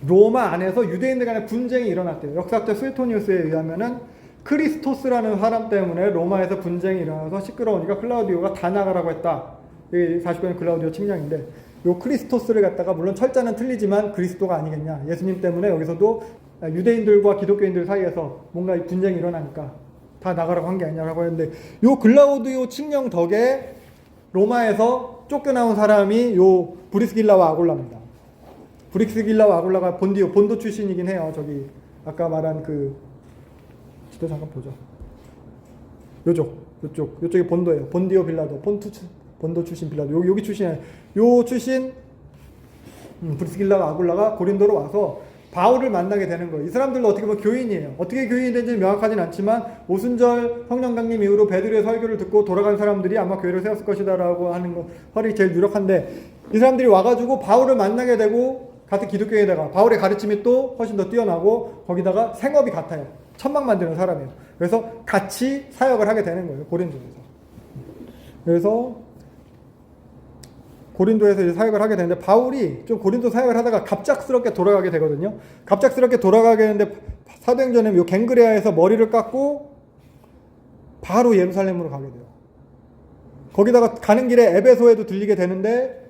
로마 안에서 유대인들 간의 분쟁이 일어났대요. 역사학자 스웨토니우스에 의하면은 크리스토스라는 사람 때문에 로마에서 분쟁이 일어나서 시끄러우니까 클라우디오가 다 나가라고 했다. 이게 49년 글라우디오 칙령인데, 요 크리스토스를 갖다가 물론 철자는 틀리지만 그리스도가 아니겠냐. 예수님 때문에 여기서도 유대인들과 기독교인들 사이에서 뭔가 분쟁이 일어나니까 다 나가라고 한 게 아니냐라고 했는데, 요 글라우디오 칙령 덕에 로마에서 쫓겨나온 사람이 요 브리스길라와 아굴라입니다. 브리스길라와 아굴라가 본도 출신이긴 해요. 저기 아까 말한 그 지도 잠깐 보죠. 요쪽이 본도예요. 본디오 빌라도, 본도 출신 빌라도, 여기 출신이에요. 요 출신 브리스길라와 아굴라가 고린도로 와서 바울을 만나게 되는 거예요. 이 사람들도 어떻게 보면 교인이에요. 어떻게 교인이 된지는 명확하진 않지만, 오순절 성령 강림 이후로 베드로의 설교를 듣고 돌아간 사람들이 아마 교회를 세웠을 것이다라고 하는 거, 활이 제일 유력한데, 이 사람들이 와가지고 바울을 만나게 되고 같은 기독교에다가 바울의 가르침이 또 훨씬 더 뛰어나고 거기다가 생업이 같아요. 천막 만드는 사람이에요. 그래서 같이 사역을 하게 되는 거예요. 고린도에서. 그래서 고린도에서 이제 사역을 하게 되는데 바울이 좀 고린도 사역을 하다가 갑작스럽게 돌아가게 되거든요. 갑작스럽게 돌아가게 되는데 사도행전에 요 갱그레아에서 머리를 깎고 바로 예루살렘으로 가게 돼요. 거기다가 가는 길에 에베소에도 들리게 되는데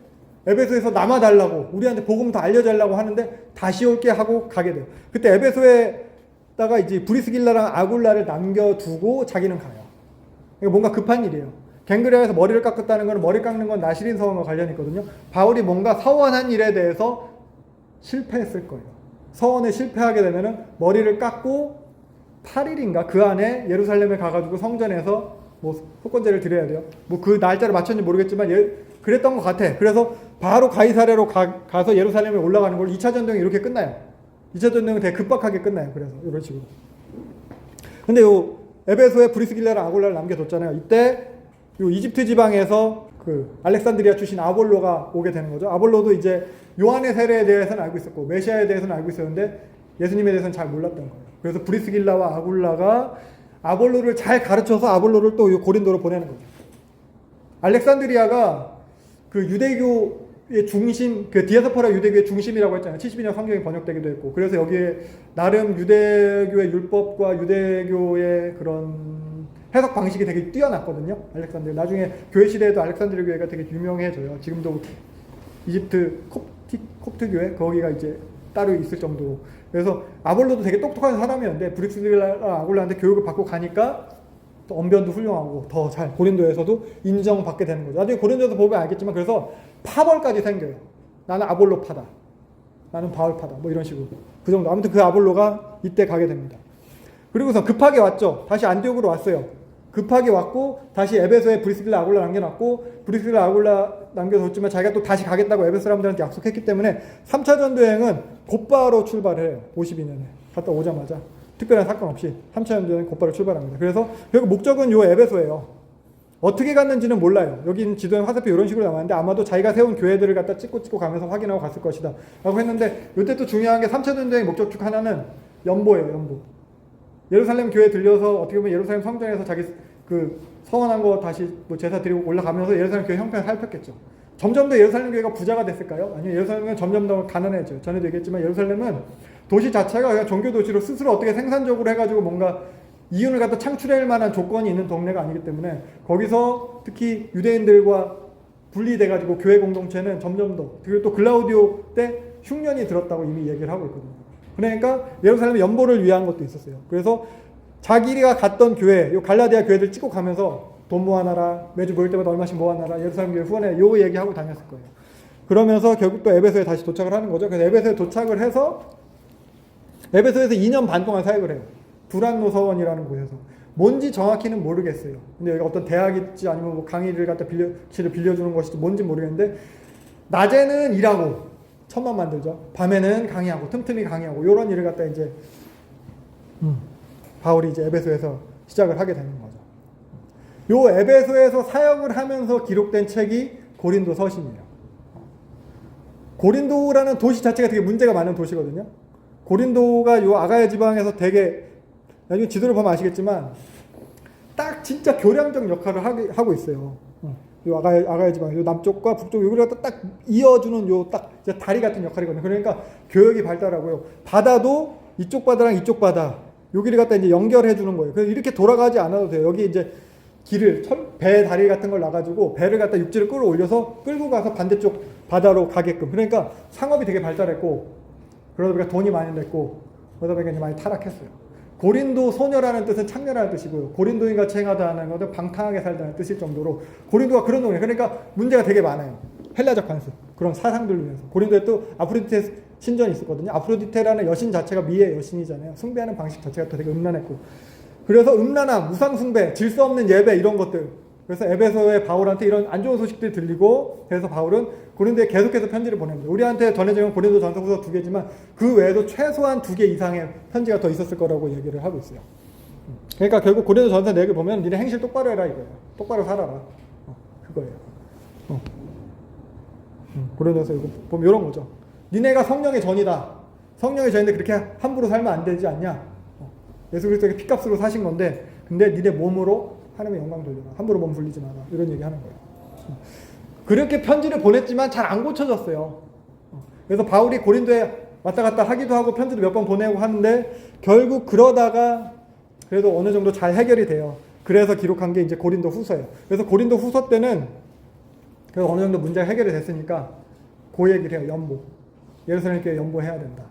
에베소에서 남아달라고 우리한테 복음 더 알려달라고 하는데 다시 올게 하고 가게 돼요. 그때 에베소에다가 이제 브리스길라랑 아굴라를 남겨두고 자기는 가요. 이거 뭔가 급한 일이에요. 갱그레아에서 머리를 깎았다는 건 머리 깎는 건 나시린 서원과 관련이 있거든요. 바울이 뭔가 서원한 일에 대해서 실패했을 거예요. 서원에 실패하게 되면은 머리를 깎고 8일인가 그 안에 예루살렘에 가가지고 성전에서 뭐 속건제를 드려야 돼요. 뭐 그 날짜를 맞췄는지 모르겠지만 그랬던 것 같아. 그래서 바로 가이사랴로 가서 예루살렘에 올라가는 걸로 2차 전쟁이 이렇게 끝나요. 2차 전쟁은 되게 급박하게 끝나요. 그래서 이런 식으로. 근데 요 에베소에 브리스길라랑 아굴라를 남겨뒀잖아요. 이때 요 이집트 지방에서 그 알렉산드리아 출신 아볼로가 오게 되는 거죠. 아볼로도 이제 요한의 세례에 대해서는 알고 있었고 메시아에 대해서는 알고 있었는데 예수님에 대해서는 잘 몰랐던 거예요. 그래서 브리스길라와 아굴라가 아볼로를 잘 가르쳐서 아볼로를 또 고린도로 보내는 거죠. 알렉산드리아가 그 유대교의 중심, 그 디아스포라 유대교의 중심이라고 했잖아요. 72년 성경이 번역되기도 했고. 그래서 여기에 나름 유대교의 율법과 유대교의 그런 해석 방식이 되게 뛰어났거든요. 알렉산드리아. 나중에 교회 시대에도 알렉산드리아 교회가 되게 유명해져요. 지금도 이집트 콥트 교회 거기가 이제 따로 있을 정도로. 그래서 아볼로도 되게 똑똑한 사람이었는데 브릭스길라 아굴라한테 교육을 받고 가니까 또 언변도 훌륭하고 더 잘 고린도에서도 인정받게 되는 거죠. 나중에 고린도에서 보면 알겠지만 그래서 파벌까지 생겨요. 나는 아볼로 파다. 나는 바울 파다. 뭐 이런 식으로. 그 정도. 아무튼 그 아볼로가 이때 가게 됩니다. 그리고서 급하게 왔죠. 다시 안디옥으로 왔어요. 급하게 왔고 다시 에베소에 브리스길라 아굴라 남겨놨고 브리스길라 아굴라 남겨뒀지만 자기가 또 다시 가겠다고 에베소 사람들한테 약속했기 때문에 3차 전도여행은 곧바로 출발을 해요. 52년에 갔다 오자마자 특별한 사건 없이 3차 전도여행 곧바로 출발합니다. 그래서 결국 목적은 요 에베소예요. 어떻게 갔는지는 몰라요. 여기는 지도에 화살표 이런 식으로 나왔는데 아마도 자기가 세운 교회들을 갖다 찍고 가면서 확인하고 갔을 것이다 라고 했는데 이때 또 중요한 게 3차 전도여행 목적 중 하나는 연보예요. 연보. 예루살렘 교회 들려서 어떻게 보면 예루살렘 성전에서 자기 그 서원한 거 다시 뭐 제사 드리고 올라가면서 예루살렘 교회 형편을 살폈겠죠. 점점 더 예루살렘 교회가 부자가 됐을까요? 아니요. 예루살렘은 점점 더 가난해져요. 전에도 얘기했지만 예루살렘은 도시 자체가 그냥 종교 도시로 스스로 어떻게 생산적으로 해가지고 뭔가 이윤을 갖다 창출할 만한 조건이 있는 동네가 아니기 때문에 거기서 특히 유대인들과 분리돼가지고 교회 공동체는 점점 더 그리고 또 글라우디오 때 흉년이 들었다고 이미 얘기를 하고 있거든요. 그러니까 예루살렘의 연보를 위한 것도 있었어요. 그래서 자기가 갔던 교회, 요 갈라디아 교회들 찍고 가면서 돈 모아놔라, 매주 모일 때마다 얼마씩 모아놔라, 예루살렘 교회 후원해, 요 얘기하고 다녔을 거예요. 그러면서 결국 또 에베소에 다시 도착을 하는 거죠. 그래서 에베소에 도착을 해서 에베소에서 2년 반 동안 사역을 해요. 두란노 서원이라는 곳에서. 뭔지 정확히는 모르겠어요. 근데 여기 어떤 대학일지 아니면 뭐 강의를 갖다 빌려주는 것일지 뭔지 모르겠는데 낮에는 일하고 천막 만들죠. 밤에는 강의하고 틈틈이 강의하고 이런 일을 갖다 이제 바울이 이제 에베소에서 시작을 하게 되는 거죠. 요 에베소에서 사역을 하면서 기록된 책이 고린도 서신이에요. 고린도라는 도시 자체가 되게 문제가 많은 도시거든요. 고린도가 요 아가야 지방에서 되게 나중에 지도를 보면 아시겠지만 딱 진짜 교량적 역할을 하고 있어요. 요 아가야 지방, 요 남쪽과 북쪽 여기를 갖다 딱 이어주는 요 딱 다리 같은 역할이거든요. 그러니까 교역이 발달하고요. 바다도 이쪽 바다랑 이쪽 바다 여기를 갖다 이제 연결해 주는 거예요. 그래서 이렇게 돌아가지 않아도 돼요. 여기 이제 길을 배 다리 같은 걸 놔가지고 배를 갖다 육지를 끌어올려서 끌고 가서 반대쪽 바다로 가게끔. 그러니까 상업이 되게 발달했고 그러다 보니까 돈이 많이 냈고 그러다 보니까 이제 많이 타락했어요. 고린도 소녀라는 뜻은 창녀라는 뜻이고요. 고린도인같이 행하다는 것은 방탕하게 살다는 뜻일 정도로 고린도가 그런 동네. 그러니까 문제가 되게 많아요. 헬라적 관습 그런 사상들로 인해서. 고린도에 또 아프로디테 신전이 있었거든요. 아프로디테라는 여신 자체가 미의 여신이잖아요. 숭배하는 방식 자체가 또 되게 음란했고. 그래서 음란함, 우상 숭배, 질서 없는 예배 이런 것들. 그래서 에베소의 바울한테 이런 안 좋은 소식들이 들리고 그래서 바울은 고린도에 계속해서 편지를 보냅니다. 우리한테 전해지는 고린도 전서부터 2개지만 그 외에도 최소한 2개 이상의 편지가 더 있었을 거라고 얘기를 하고 있어요. 그러니까 결국 고린도 전서 4개 보면 니네 행실 똑바로 해라 이거예요. 똑바로 살아라. 그거예요. 고린도서 이거 보면 이런 거죠. 니네가 성령의 전이다. 성령의 전인데 그렇게 함부로 살면 안 되지 않냐? 예수 그리스도의 피값으로 사신 건데, 근데 니네 몸으로 하나님의 영광 돌려라. 함부로 몸 불리지 마라. 이런 얘기 하는 거예요. 그렇게 편지를 보냈지만 잘 안 고쳐졌어요. 그래서 바울이 고린도에 왔다 갔다 하기도 하고 편지도 몇 번 보내고 하는데 결국 그러다가 그래도 어느 정도 잘 해결이 돼요. 그래서 기록한 게 이제 고린도 후서예요. 그래서 고린도 후서 때는 그래서 어느 정도 문제가 해결이 됐으니까 그 얘기를 해요. 연보. 예루살렘 교회 연보해야 된다.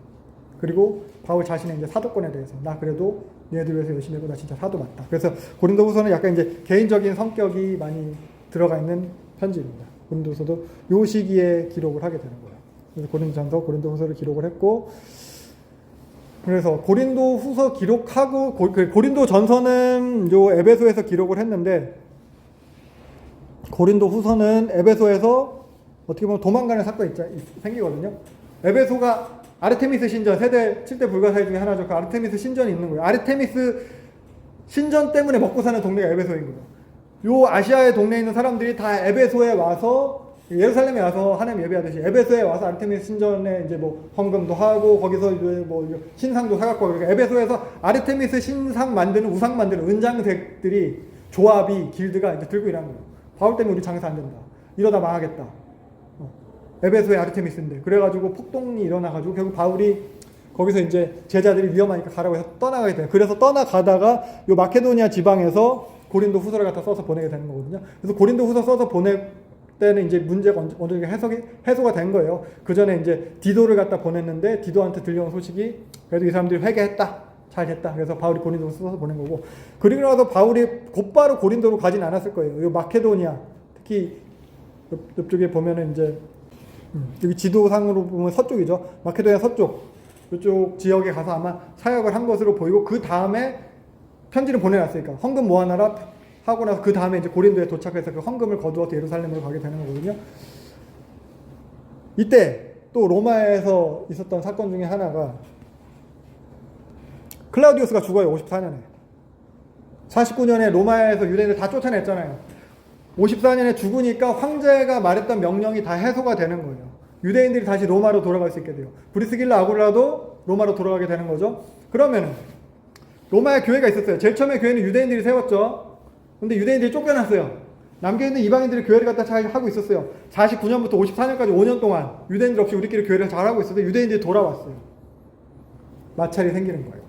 그리고 바울 자신의 이제 사도권에 대해서 나 그래도 얘네들 위해서 열심히 하고 나 진짜 사도 맞다. 그래서 고린도 후서는 약간 이제 개인적인 성격이 많이 들어가 있는 편지입니다. 고린도 후서도 요 시기에 기록을 하게 되는 거예요. 그래서 고린도전서, 고린도 후서를 기록을 했고, 그래서 고린도 후서 기록하고 고린도 전서는 요 에베소에서 기록을 했는데, 고린도 후서는 에베소에서 어떻게 보면 도망가는 사건이 생기거든요. 에베소가 아르테미스 신전, 세대 7대 불가사의 중에 하나죠. 그 아르테미스 신전이 있는 거예요. 아르테미스 신전 때문에 먹고 사는 동네가 에베소인 거예요. 요 아시아의 동네에 있는 사람들이 다 에베소에 와서, 예루살렘에 와서 하나님 예배하듯이 에베소에 와서 아르테미스 신전에 이제 뭐 헌금도 하고 거기서 이제 뭐 신상도 사갖고, 그러니까 에베소에서 아르테미스 신상 만드는, 우상 만드는 은장색들이, 조합이, 길드가 이제 들고 일하는 거예요. 바울 때문에 우리 장사 안 된다. 이러다 망하겠다. 에베소의 아르테미스인데. 그래가지고 폭동이 일어나가지고 결국 바울이 거기서 이제 제자들이 위험하니까 가라고 해서 떠나가게 돼요. 그래서 떠나가다가 요 마케도니아 지방에서 고린도 후서를 갖다 써서 보내게 되는 거거든요. 그래서 고린도 후서 써서 보낼 때는 이제 문제가 어느 정도 해소가 된 거예요. 그 전에 이제 디도를 갖다 보냈는데 디도한테 들려온 소식이 그래도 이 사람들이 회개했다. 잘 됐다. 그래서 바울이 고린도 후서 써서 보낸 거고. 그리고 나서 바울이 곧바로 고린도로 가진 않았을 거예요. 요 마케도니아, 특히 옆쪽에 보면은 이제 여기 지도상으로 보면 서쪽이죠. 마케도니아 서쪽, 이쪽 지역에 가서 아마 사역을 한 것으로 보이고, 그 다음에 편지를 보내놨으니까 헌금 모아놔라 하고 나서 그 다음에 이제 고린도에 도착해서 그 헌금을 거두어서 예루살렘으로 가게 되는 거거든요. 이때 또 로마에서 있었던 사건 중에 하나가, 클라우디우스가 죽어요. 54년에. 49년에 로마에서 유대인들 다 쫓아냈잖아요. 54년에 죽으니까 황제가 말했던 명령이 다 해소가 되는 거예요. 유대인들이 다시 로마로 돌아갈 수 있게 돼요. 브리스길라 아굴라도 로마로 돌아가게 되는 거죠. 그러면은 로마에 교회가 있었어요. 제일 처음에 교회는 유대인들이 세웠죠. 근데 유대인들이 쫓겨났어요. 남겨있는 이방인들이 교회를 갖다 잘 하고 있었어요. 49년부터 54년까지 5년 동안 유대인들 없이 우리끼리 교회를 잘 하고 있었는데 유대인들이 돌아왔어요. 마찰이 생기는 거예요.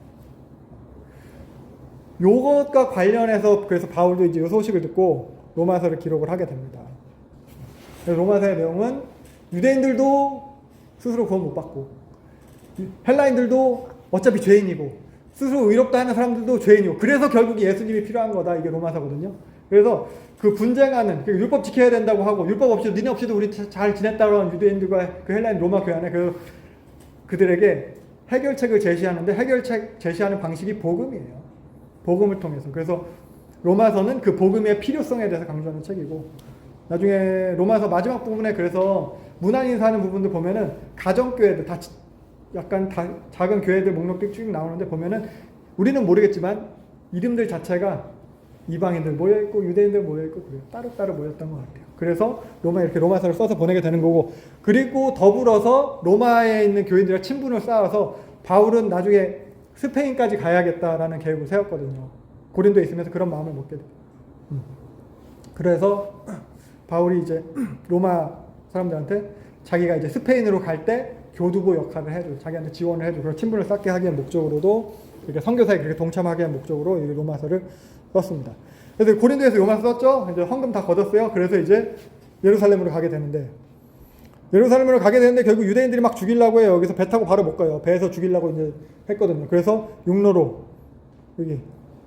요것과 관련해서 그래서 바울도 이제 이 소식을 듣고 로마서를 기록을 하게 됩니다. 로마서의 내용은 유대인들도 스스로 구원 못 받고, 헬라인들도 어차피 죄인이고, 스스로 의롭다 하는 사람들도 죄인이고, 그래서 결국 예수님이 필요한 거다. 이게 로마서거든요. 그래서 그 분쟁하는, 율법 지켜야 된다고 하고, 율법 없이도, 니네 없이도 우리 잘 지냈다고 하는 유대인들과 그 헬라인 로마 교회 안에 그들에게 해결책을 제시하는데, 해결책 제시하는 방식이 복음이에요. 복음을 통해서. 그래서 로마서는 그 복음의 필요성에 대해서 강조하는 책이고, 나중에 로마서 마지막 부분에 그래서 문안인사 하는 부분도 보면은 가정교회들 다 약간 다 작은 교회들 목록들이 쭉 나오는데 보면은 우리는 모르겠지만 이름들 자체가 이방인들 모여있고 유대인들 모여있고 그래요. 따로따로 모였던 것 같아요. 그래서 이렇게 로마서를 써서 보내게 되는 거고, 그리고 더불어서 로마에 있는 교인들과 친분을 쌓아서 바울은 나중에 스페인까지 가야겠다라는 계획을 세웠거든요. 고린도에 있으면서 그런 마음을 먹게 돼요. 그래서 바울이 이제 로마 사람들한테 자기가 이제 스페인으로 갈 때 교두보 역할을 해줘, 자기한테 지원을 해줘, 그리고 친분을 쌓게 하기 위한 목적으로도, 이렇게 선교사에 그렇게 동참하게 한 목적으로 이 로마서를 썼습니다. 그래서 고린도에서 로마서 썼죠. 이제 헌금 다 걷었어요. 그래서 이제 예루살렘으로 가게 되는데, 결국 유대인들이 막 죽이려고 해요. 여기서 배 타고 바로 못 가요. 배에서 죽이려고 이제 했거든요. 그래서 육로로 여기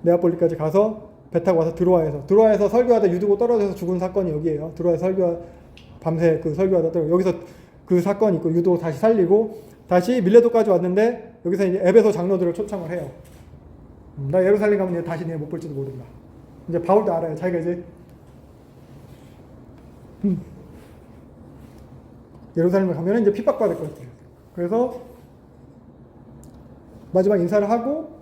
네아폴리까지 가서 배 타고 와서 드로아에서 설교하다 유두고 떨어져서 죽은 사건이 여기에요. 드로아에서 밤새 그 설교하다 떨어져. 여기서 그 사건이 있고 유도 다시 살리고 다시 밀레도까지 왔는데 여기서 이제 에베소 장로들을 초청을 해요. 나 예루살렘 가면 다시 내 못 볼지도 모른다. 이제 바울도 알아요. 자기가 이제 예루살렘에 가면 이제 핍박받을 것 같아요. 그래서 마지막 인사를 하고,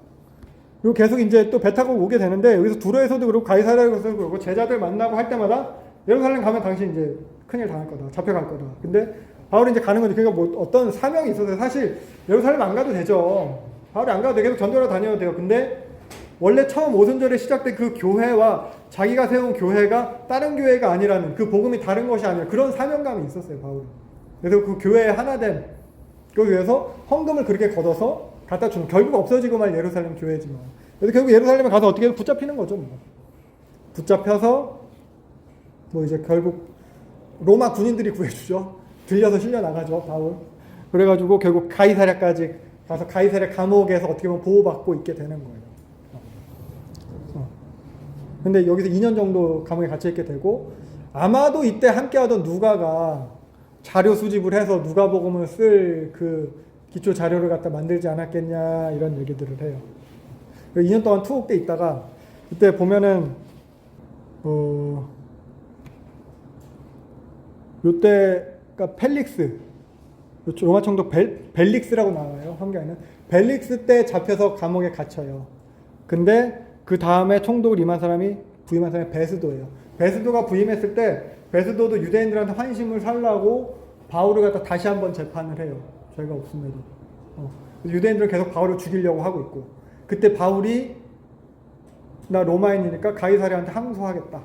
그리고 계속 이제 또 배 타고 오게 되는데, 여기서 두로에서도 그렇고 가이사랴에서도 그렇고 제자들 만나고 할 때마다 예루살렘 가면 당신 이제 큰일 당할 거다. 잡혀갈 거다. 근데 바울이 이제 가는 거죠. 그러니까 뭐 어떤 사명이 있어서 사실 예루살렘 안 가도 되죠. 바울이 안 가도 되고 전도하러 다녀도 돼요. 근데 원래 처음 오순절에 시작된 그 교회와 자기가 세운 교회가 다른 교회가 아니라는 그 복음이 다른 것이 아니라 그런 사명감이 있었어요. 바울이. 그래서 그 교회의 하나됨 그걸 위해서 헌금을 그렇게 걷어서 갖다 주는 결국 없어지고 말 예루살렘 교회지만 그래서 결국 예루살렘에 가서 어떻게 붙잡히는 거죠. 뭐. 붙잡혀서 뭐 이제 결국 로마 군인들이 구해주죠. 들려서 실려 나가죠. 바울. 그래가지고 결국 가이사랴까지 가서 가이사랴 감옥에서 어떻게 보면 보호받고 있게 되는 거예요. 근데 여기서 2년 정도 감옥에 갇혀 있게 되고 아마도 이때 함께하던 누가가 자료 수집을 해서 누가복음을 쓸 그 기초 자료를 갖다 만들지 않았겠냐 이런 얘기들을 해요. 2년 동안 투옥돼 있다가 그때 보면은 요때가 펠릭스 로마 총독 벨릭스라고 나와요. 성경에는 벨릭스 때 잡혀서 감옥에 갇혀요. 근데 그 다음에 총독을 부임한 사람이 베스도예요. 베스도가 부임했을 때 베스도도 유대인들한테 환심을 살라고 바울을 갖다 다시 한번 재판을 해요. 죄가 없음에도. 유대인들은 계속 바울을 죽이려고 하고 있고 그때 바울이 나 로마인이니까 가이사랴한테 항소하겠다.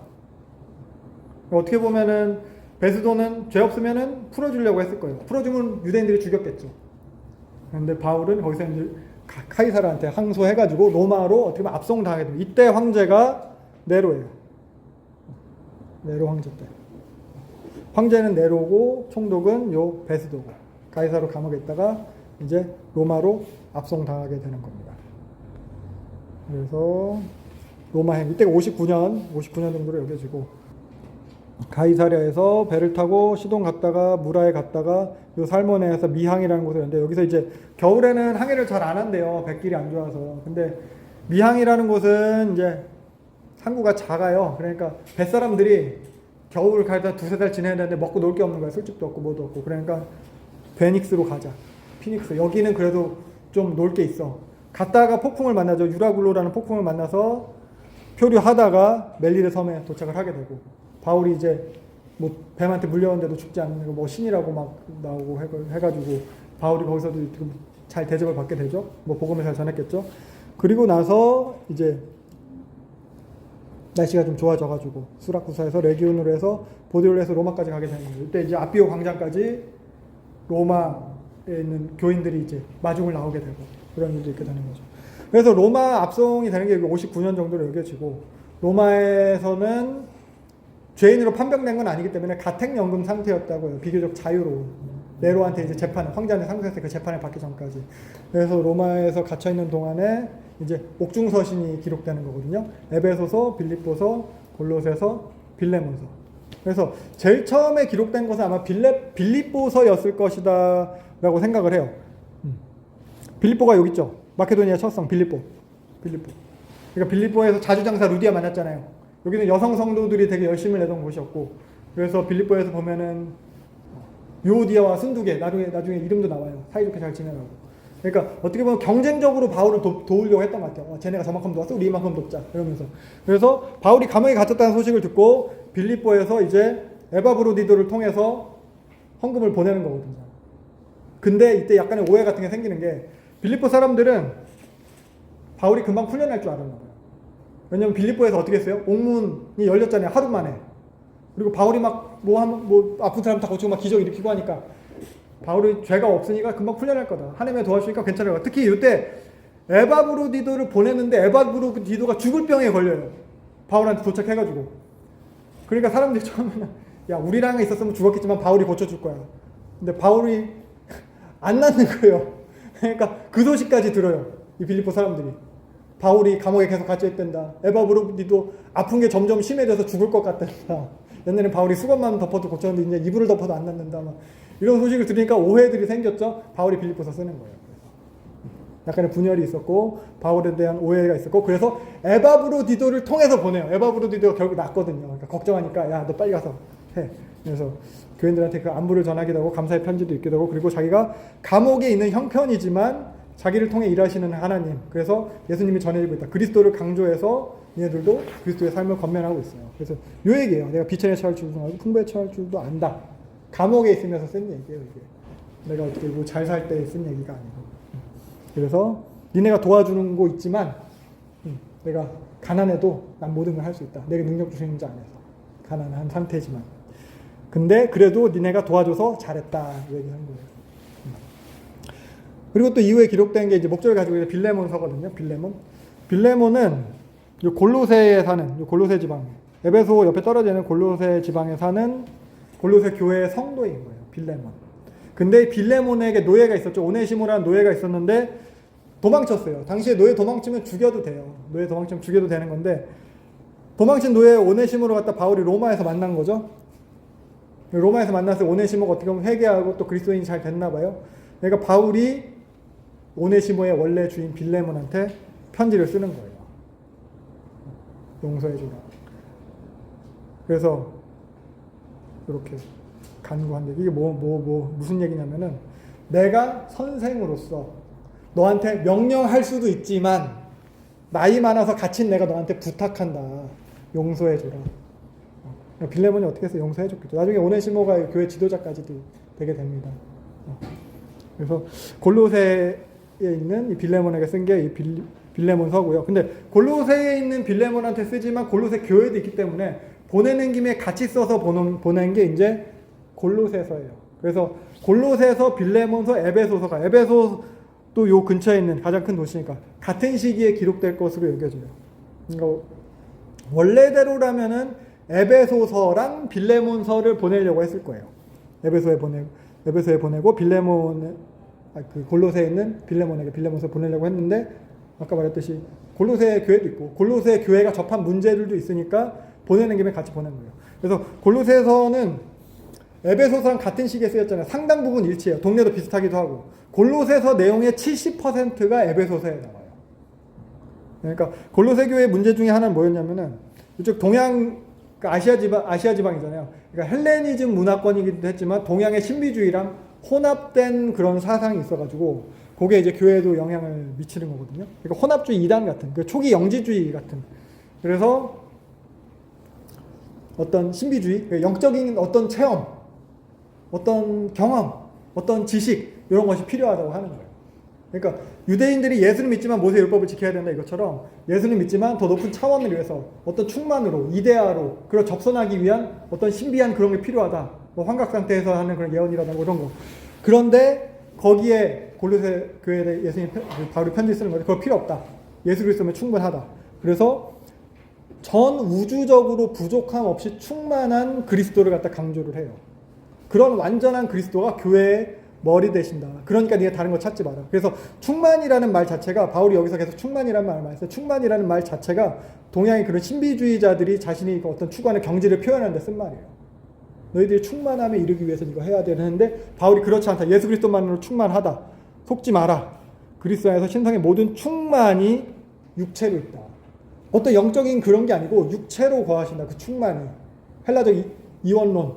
어떻게 보면은 베스도는 죄 없으면은 풀어주려고 했을 거예요. 풀어주면 유대인들이 죽였겠죠. 그런데 바울은 거기서 이제 카이사르한테 항소해가지고 로마로 어떻게 보면 압송당하게 됩니다. 이때 황제가 네로예요. 네로 황제 때. 황제는 네로고 총독은 요 베스도고 가이사르 감옥에 있다가 이제 로마로 압송당하게 되는 겁니다. 그래서 로마행 이때가 59년 정도로 여겨지고 가이사랴에서 배를 타고 시돈 갔다가 무라에 갔다가 요 살모네에서 미항이라는 곳에 있는데 여기서 이제 겨울에는 항해를 잘 안 한대요. 백길이 안 좋아서. 근데 미항이라는 곳은 이제 항구가 작아요. 그러니까 뱃사람들이 겨울 가다 2-3달 지내야 되는데 먹고 놀 게 없는 거야. 술집도 없고 뭐도 없고. 그러니까 베닉스로 가자. 피닉스. 여기는 그래도 좀 놀 게 있어. 갔다가 폭풍을 만나죠. 유라굴로라는 폭풍을 만나서 표류하다가 멜리르 섬에 도착을 하게 되고 바울이 이제 뭐 뱀한테 물려왔는데도 죽지 않는 뭐 신이라고 막 나오고 해가지고 바울이 거기서도 잘 대접을 받게 되죠. 뭐 복음을 잘 전했겠죠. 그리고 나서 이제 날씨가 좀 좋아져가지고 수라쿠사에서 레기온으로 해서 보디올로 해서 로마까지 가게 되는 거예요. 이때 이제 아피오 광장까지 로마에 있는 교인들이 이제 마중을 나오게 되고 그런 일도 있게 되는 거죠. 그래서 로마 압송이 되는 게 59년 정도로 여겨지고 로마에서는 죄인으로 판명된 건 아니기 때문에 가택연금 상태였다고요. 비교적 자유로운. 네로한테 이제 황제한테 상소했을 그 재판을 받기 전까지. 그래서 로마에서 갇혀 있는 동안에 이제 옥중서신이 기록되는 거거든요. 에베소서, 빌립보서, 골로새서, 빌레몬서. 그래서 제일 처음에 기록된 것은 아마 빌립보서였을 것이다라고 생각을 해요. 빌립보가 여기 있죠. 마케도니아 첫 성 빌립보. 그러니까 빌립보에서 자주장사 루디아 만났잖아요. 여기는 여성 성도들이 되게 열심히 내던 곳이었고 그래서 빌립보에서 보면은 요디아와 순두개 나중에 이름도 나와요. 사이좋게 잘 지내라고. 그러니까 어떻게 보면 경쟁적으로 바울을 도우려고 했던 것 같아요. 쟤네가 저만큼 도왔어? 우리 이만큼 돕자. 이러면서. 그래서 바울이 감옥에 갇혔다는 소식을 듣고 빌립보에서 이제 에바브로디도를 통해서 헌금을 보내는 거거든요. 근데 이때 약간의 오해 같은 게 생기는 게 빌립보 사람들은 바울이 금방 풀려날 줄 알았나 봐요. 왜냐면 빌립보에서 어떻게 했어요? 옥문이 열렸잖아요. 하루 만에. 그리고 바울이 막 아픈 사람 다 고치고 막 기적 일으키고 하니까 바울이 죄가 없으니까 금방 풀려날 거다. 하나님의 도와주니까 괜찮을 거다. 특히 이때 에바브로디도를 보냈는데 에바브로디도가 죽을 병에 걸려요. 바울한테 도착해가지고. 그러니까 사람들이 처음에는 야 우리랑 있었으면 죽었겠지만 바울이 고쳐줄 거야. 근데 바울이 안 낫는 거예요. 그러니까 그 소식까지 들어요. 이 빌립보 사람들이. 바울이 감옥에 계속 갇혀있단다. 에바브로디도 아픈 게 점점 심해져서 죽을 것 같단다. 옛날에 바울이 수건만 덮어도 고쳤는데 이제 이불을 덮어도 안 낫는다. 막 이런 소식을 들으니까 오해들이 생겼죠. 바울이 빌립보서 쓰는 거예요. 약간의 분열이 있었고 바울에 대한 오해가 있었고 그래서 에바브로디도를 통해서 보내요. 에바브로디도가 결국 낫거든요. 그러니까 걱정하니까 야 너 빨리 가서 해. 그래서 교인들한테 그 안부를 전하기도 하고 감사의 편지도 읽기도 하고 그리고 자기가 감옥에 있는 형편이지만 자기를 통해 일하시는 하나님. 그래서 예수님이 전해지고 있다. 그리스도를 강조해서 얘네들도 그리스도의 삶을 건면하고 있어요. 그래서 요 얘기예요. 내가 비천에 처할 줄도 알고 풍부에 처할 줄도 안다. 감옥에 있으면서 쓴 얘기예요. 이게 내가 어떻게 뭐 잘 살 때 쓴 얘기가 아니고. 그래서 니네가 도와주는 거 있지만 내가 가난해도 난 모든 걸 할 수 있다. 내가 능력 주시는 자 안에서 가난한 상태지만. 근데 그래도 니네가 도와줘서 잘했다. 이 얘기한 거예요. 그리고 또 이후에 기록된 게 이제 목적을 가지고 있는 빌레몬서거든요. 빌레몬은 요 골로새에 사는 요 골로새 지방, 에베소 옆에 떨어져 있는 골로새 지방에 사는 골로새 교회의 성도인 거예요. 빌레몬. 근데 빌레몬에게 노예가 있었죠. 오네시모라는 노예가 있었는데 도망쳤어요. 당시에 노예 도망치면 죽여도 돼요. 노예 도망치면 죽여도 되는 건데 도망친 노예 오네시모를 갖다 바울이 로마에서 만난 거죠. 로마에서 만나서 오네시모가 어떻게 보면 회개하고 또 그리스도인이 잘 됐나 봐요. 그러니까 바울이 오네시모의 원래 주인 빌레몬한테 편지를 쓰는 거예요. 용서해주라. 그래서 이렇게 간구한데 이게 무슨 얘기냐면은 내가 선생으로서 너한테 명령할 수도 있지만 나이 많아서 갇힌 내가 너한테 부탁한다. 용서해줘라. 빌레몬이 어떻게 해서 용서해줬겠죠. 나중에 오네시모가 교회 지도자까지도 되게 됩니다. 그래서 골로새에 있는 이 빌레몬에게 쓴 게 이 빌레몬서고요. 근데 골로새에 있는 빌레몬한테 쓰지만 골로새 교회도 있기 때문에 보내는 김에 같이 써서 보낸 게 이제 골로새서예요. 그래서 골로새서, 빌레몬서, 에베소서가 에베소도 요 근처에 있는 가장 큰 도시니까 같은 시기에 기록될 것으로 여겨져요. 그러니까 원래대로라면은 에베소서랑 빌레몬서를 보내려고 했을 거예요. 에베소에 보내고 그 골로새에 있는 빌레몬에게 빌레몬서 보내려고 했는데 아까 말했듯이 골로새 교회도 있고 골로새 교회가 접한 문제들도 있으니까 보내는 김에 같이 보낸 거예요. 그래서 골로새서는 에베소서랑 같은 시기에 쓰였잖아요. 상당 부분 일치해요. 동네도 비슷하기도 하고. 골로새서 내용의 70%가 에베소서에 나와요. 그러니까 골로새 교회의 문제 중에 하나는 뭐였냐면은 이쪽 동양 아시아 지방이잖아요. 그러니까 헬레니즘 문화권이기도 했지만 동양의 신비주의랑 혼합된 그런 사상이 있어가지고 그게 이제 교회에도 영향을 미치는 거거든요. 그러니까 혼합주의 이단 같은, 그 초기 영지주의 같은. 그래서 어떤 신비주의, 영적인 어떤 체험, 어떤 경험, 어떤 지식 이런 것이 필요하다고 하는 거예요. 그러니까 유대인들이 예수는 믿지만 모세 율법을 지켜야 된다 이것처럼 예수는 믿지만 더 높은 차원을 위해서 어떤 충만으로 이데아로 그걸 접선하기 위한 어떤 신비한 그런 게 필요하다. 뭐 환각 상태에서 하는 그런 예언이라든가 이런 거. 그런데 거기에 골로새 교회에 예수님 바울이 편지 쓰는 거죠. 그거 필요 없다. 예수 그리스도면 충분하다. 그래서 전 우주적으로 부족함 없이 충만한 그리스도를 갖다 강조를 해요. 그런 완전한 그리스도가 교회의 머리 되신다. 그러니까 네가 다른 거 찾지 마라. 그래서 충만이라는 말 자체가 바울이 여기서 계속 충만이라는 말을 많이 써요. 충만이라는 말 자체가 동양의 그런 신비주의자들이 자신이 어떤 추구하는 경지를 표현하는 데 쓴 말이에요. 너희들이 충만함에 이르기 위해서 이거 해야 되는데 바울이 그렇지 않다. 예수 그리스도만으로 충만하다. 속지 마라. 그리스도 안에서 신성의 모든 충만이 육체로 있다. 어떤 영적인 그런 게 아니고 육체로 거하신다. 그 충만이. 헬라적 이원론,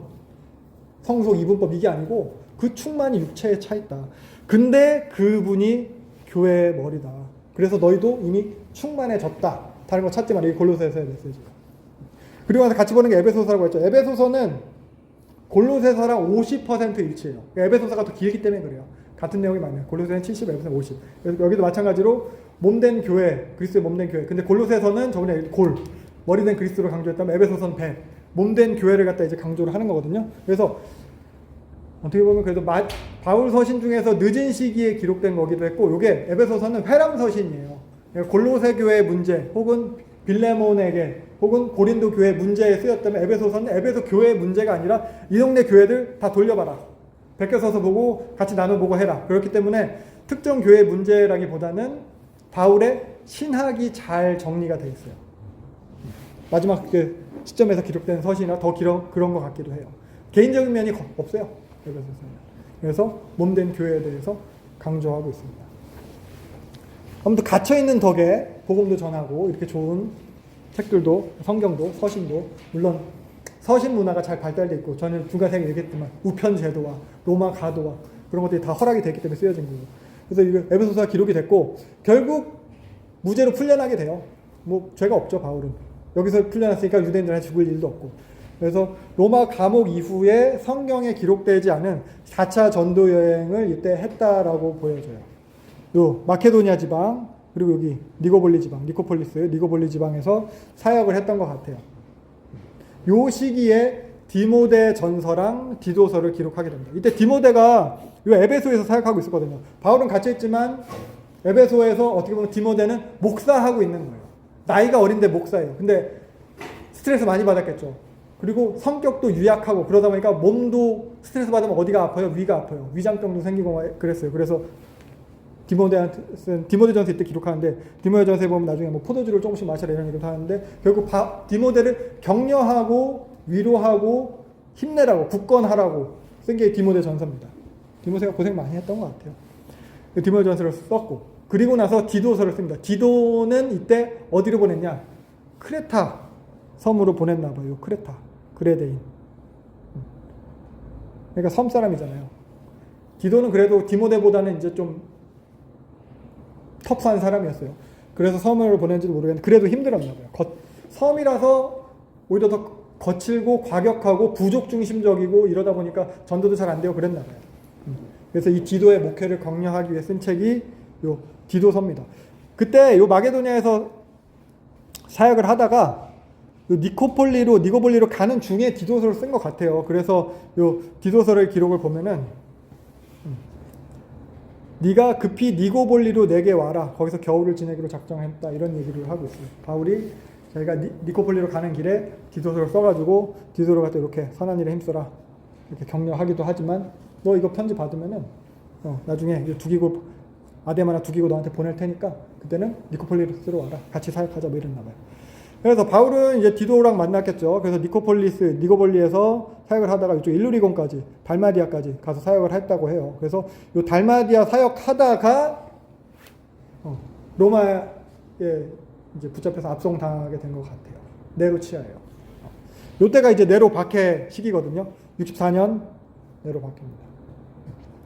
성속 이분법 이게 아니고 그 충만이 육체에 차 있다. 근데 그분이 교회의 머리다. 그래서 너희도 이미 충만해졌다. 다른 거 찾지 마라. 이 골로새서의 메시지가. 그리고 나서 같이 보는 게 에베소서라고 했죠. 에베소서는 골로새서랑 50% 일치해요. 에베소서가 더 길기 때문에 그래요. 같은 내용이 많아요. 골로새는 70, 에베소는 50. 그래서 여기도 마찬가지로 몸된 교회, 그리스도의 몸된 교회. 근데 골로새서는 저번에 머리된 그리스도를 강조했다면 에베소서는 배, 몸된 교회를 갖다 이제 강조를 하는 거거든요. 그래서 어떻게 보면 그래도 바울 서신 중에서 늦은 시기에 기록된 거기도 했고, 이게 에베소서는 회람 서신이에요. 골로새 교회의 문제, 혹은 빌레몬에게, 혹은 고린도 교회 문제에 쓰였다면 에베소서는 에베소 교회의 문제가 아니라 이 동네 교회들 다 돌려봐라. 베껴서서 보고 같이 나눠보고 해라. 그렇기 때문에 특정 교회의 문제라기보다는 바울의 신학이 잘 정리가 돼 있어요. 마지막 그 시점에서 기록된 서신이라 더 그런 것 같기도 해요. 개인적인 면이 없어요. 에베소서는. 그래서 몸된 교회에 대해서 강조하고 있습니다. 아무튼 갇혀있는 덕에 복음도 전하고 이렇게 좋은 책들도 성경도 서신도 물론 서신 문화가 잘 발달되어 있고 저는 중간생에 얘기했지만 우편 제도와 로마 가도와 그런 것들이 다 허락이 됐기 때문에 쓰여진 거고 그래서 이거 에베소서가 기록이 됐고 결국 무죄로 풀려나게 돼요. 뭐 죄가 없죠 바울은. 여기서 풀려났으니까 유대인들한테 죽을 일도 없고. 그래서 로마 감옥 이후에 성경에 기록되지 않은 4차 전도 여행을 이때 했다라고 보여져요. 요 마케도니아 지방 그리고 여기 니고볼리 지방, 니코폴리 지방에서 사역을 했던 것 같아요. 요 시기에 디모데 전서랑 디도서를 기록하게 됩니다. 이때 디모데가 요 에베소에서 사역하고 있었거든요. 바울은 갇혀있지만 에베소에서 어떻게 보면 디모데는 목사하고 있는 거예요. 나이가 어린데 목사예요. 근데 스트레스 많이 받았겠죠. 그리고 성격도 유약하고 그러다 보니까 몸도 스트레스 받으면 어디가 아파요? 위가 아파요. 위장병도 생기고 그랬어요. 그래서 디모데전서 이때 기록하는데 디모데전서에 보면 나중에 뭐 포도주를 조금씩 마셔라 이런 얘기도 하는데 결국 디모데를 격려하고 위로하고 힘내라고 굳건하라고 쓴 게 디모데전서입니다. 디모데가 고생 많이 했던 것 같아요. 디모데전서를 썼고 그리고 나서 디도서를 씁니다. 디도는 이때 어디로 보냈냐? 크레타 섬으로 보냈나 봐요. 크레타, 그레데인. 그러니까 섬 사람이잖아요. 디도는 그래도 디모데보다는 이제 좀 터프한 사람이었어요. 그래서 섬으로 보낸지도 모르겠는데 그래도 힘들었나 봐요. 섬이라서 오히려 더 거칠고 과격하고 부족 중심적이고 이러다 보니까 전도도 잘 안 되고 그랬나 봐요. 그래서 이 디도의 목회를 격려하기 위해 쓴 책이 요 디도서입니다. 그때 요 마게도니아에서 사역을 하다가 요 니고볼리로 가는 중에 디도서를 쓴 것 같아요. 그래서 요 디도서의 기록을 보면은 네가 급히 니고볼리로 내게 와라. 거기서 겨울을 지내기로 작정했다. 이런 얘기를 하고 있어요. 바울이 자기가 니코폴리로 가는 길에 디도서를 써가지고 디도서를 갖다 이렇게 선한 일에 힘써라 이렇게 격려하기도 하지만 너 이거 편지 받으면은 나중에 두기고 아데마나 두기고 너한테 보낼 테니까 그때는 니코폴리로 쓰러 와라. 같이 사역하자 뭐 이랬나 봐요. 그래서 바울은 이제 디도랑 만났겠죠. 그래서 니고볼리에서 사역을 하다가 이쪽 일루리곤까지 달마디아까지 가서 사역을 했다고 해요. 그래서 이 달마디아 사역하다가 로마에 이제 붙잡혀서 압송당하게 된 것 같아요. 네로 치하예요. 이때가 이제 네로 박해 시기거든요. 64년 네로 박해입니다.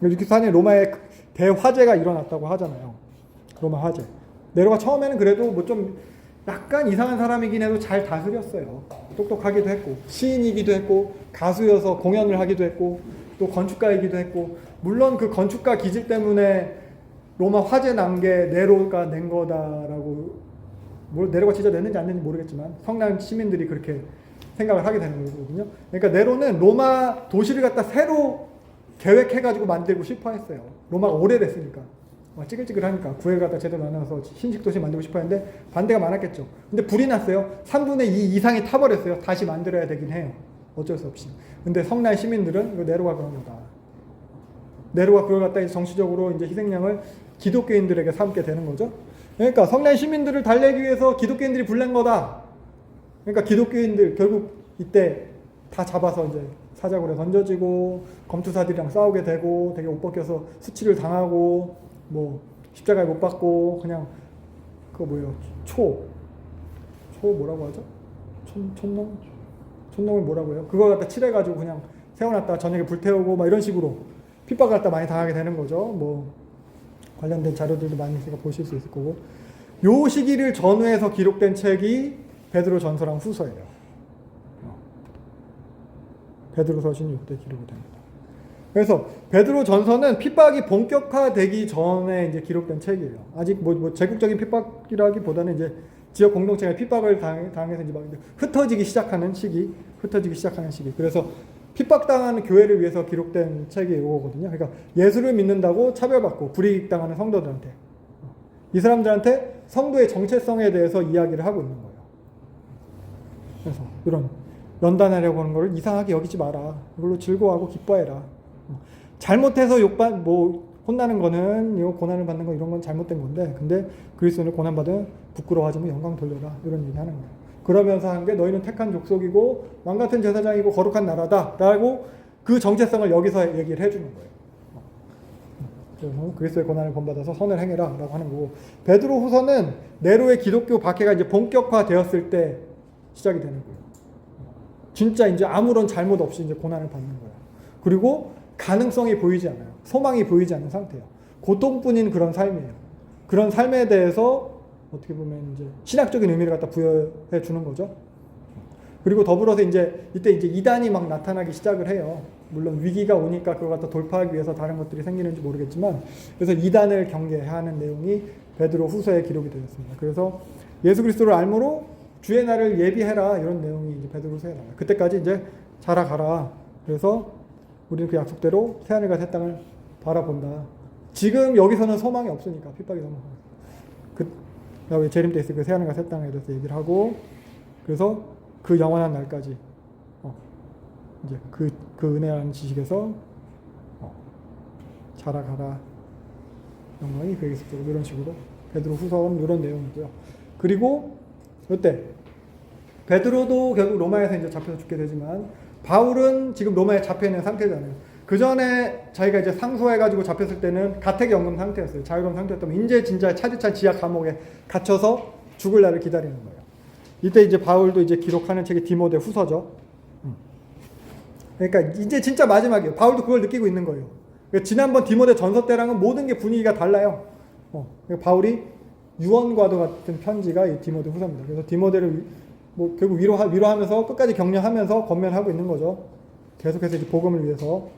64년 로마에 대화재가 일어났다고 하잖아요. 로마 화재. 네로가 처음에는 그래도 뭐 좀 약간 이상한 사람이긴 해도 잘 다스렸어요. 똑똑하기도 했고 시인이기도 했고 가수여서 공연을 하기도 했고 또 건축가이기도 했고 물론 그 건축가 기질 때문에 로마 화재 난 게 네로가 낸 거다라고 네로가 진짜 냈는지 안 냈는지 모르겠지만 성난 시민들이 그렇게 생각을 하게 되는 거거든요. 그러니까 네로는 로마 도시를 갖다 새로 계획해가지고 만들고 싶어 했어요. 로마가 오래됐으니까. 찌글찌글하니까 구획을 갖다 제대로 나눠서 신식 도시 만들고 싶어 했는데 반대가 많았겠죠. 근데 불이 났어요. 3분의 2 이상이 타버렸어요. 다시 만들어야 되긴 해요. 어쩔 수 없이. 근데 성난 시민들은 이거 네로가 그런 거다. 네로가 그걸 갖다 이제 정치적으로 이제 희생양을 기독교인들에게 삼게 되는 거죠. 그러니까 성난 시민들을 달래기 위해서 기독교인들이 불낸 거다. 그러니까 기독교인들 결국 이때 다 잡아서 이제 사자굴에 던져지고 검투사들이랑 싸우게 되고 되게 옷 벗겨서 수치를 당하고 뭐 십자가에 못 박고 그냥 그거 뭐예요? 초 뭐라고 하죠? 촌농을 뭐라고 해요? 그거 갖다 칠해가지고 그냥 세워놨다가 저녁에 불태우고 막 이런 식으로 핍박을 갖다 많이 당하게 되는 거죠. 뭐 관련된 자료들도 많이 있으니까 보실 수 있을 거고 요 시기를 전후해서 기록된 책이 베드로 전서랑 후서예요. 베드로 서신이 이때 기록이 됩니다. 그래서 베드로 전서는 핍박이 본격화되기 전에 이제 기록된 책이에요. 아직 뭐 제국적인 핍박이라기보다는 이제 지역 공동체가 핍박을 당해서 이제 막 흩어지기 시작하는 시기. 그래서 핍박당하는 교회를 위해서 기록된 책이 이거거든요. 그러니까 예수를 믿는다고 차별받고 불이익당하는 성도들한테 이 사람들한테 성도의 정체성에 대해서 이야기를 하고 있는 거예요. 그래서 이런 연단하려고 하는 걸 이상하게 여기지 마라. 이걸로 즐거워하고 기뻐해라. 잘못해서 혼나는 거는 고난을 받는 거 이런 건 잘못된 건데 근데 그리스도인을 고난받으면 부끄러워하지 마 영광 돌려라 이런 얘기 하는 거예요. 그러면서 한 게 너희는 택한 족속이고 왕같은 제사장이고 거룩한 나라다 라고 그 정체성을 여기서 얘기를 해주는 거예요. 그래서 그리스도의 고난을 본받아서 선을 행해라 라고 하는 거고 베드로 후서는 네로의 기독교 박해가 이제 본격화되었을 때 시작이 되는 거예요. 진짜 이제 아무런 잘못 없이 이제 고난을 받는 거예요. 그리고 가능성이 보이지 않아요. 소망이 보이지 않는 상태예요. 고통뿐인 그런 삶이에요. 그런 삶에 대해서 어떻게 보면 이제 신학적인 의미를 갖다 부여해 주는 거죠. 그리고 더불어서 이제 이때 이제 이단이 막 나타나기 시작을 해요. 물론 위기가 오니까 그걸 갖다 돌파하기 위해서 다른 것들이 생기는지 모르겠지만, 그래서 이단을 경계하는 내용이 베드로 후서에 기록이 되었습니다. 그래서 예수 그리스도를 알므로 주의 날을 예비해라, 이런 내용이 이제 베드로 후서에 나와요. 그때까지 이제 자라가라. 그래서 우리는 그 약속대로 새하늘과 새 땅을 바라본다. 지금 여기서는 소망이 없으니까 핍박이 너무 그 재림 때 있을 그 새하늘과 새 땅에 대해서 얘기를 하고, 그래서 그 영원한 날까지 이제 그 은혜라는 지식에서 자라가라. 영광이 그에게서 이런 식으로 베드로 후서는 이런 내용이고요. 그리고 이때 베드로도 결국 로마에서 이제 잡혀서 죽게 되지만, 바울은 지금 로마에 잡혀 있는 상태잖아요. 그 전에 자기가 이제 상소해가지고 잡혔을 때는 가택연금 상태였어요. 자유로운 상태였다면, 이제 진짜 차디찬 지하 감옥에 gat혀서 죽을 날을 기다리는 거예요. 이때 이제 바울도 이제 기록하는 책이 디모데 후서죠. 그러니까 이제 진짜 마지막이에요. 바울도 그걸 느끼고 있는 거예요. 그러니까 지난번 디모데 전서 때랑은 모든 게 분위기가 달라요. 그러니까 바울이 유언과도 같은 편지가 이 디모데 후서입니다. 그래서 디모데를 뭐 결국 위로하면서 끝까지 격려하면서 권면하고 있는 거죠. 계속해서 이제 복음을 위해서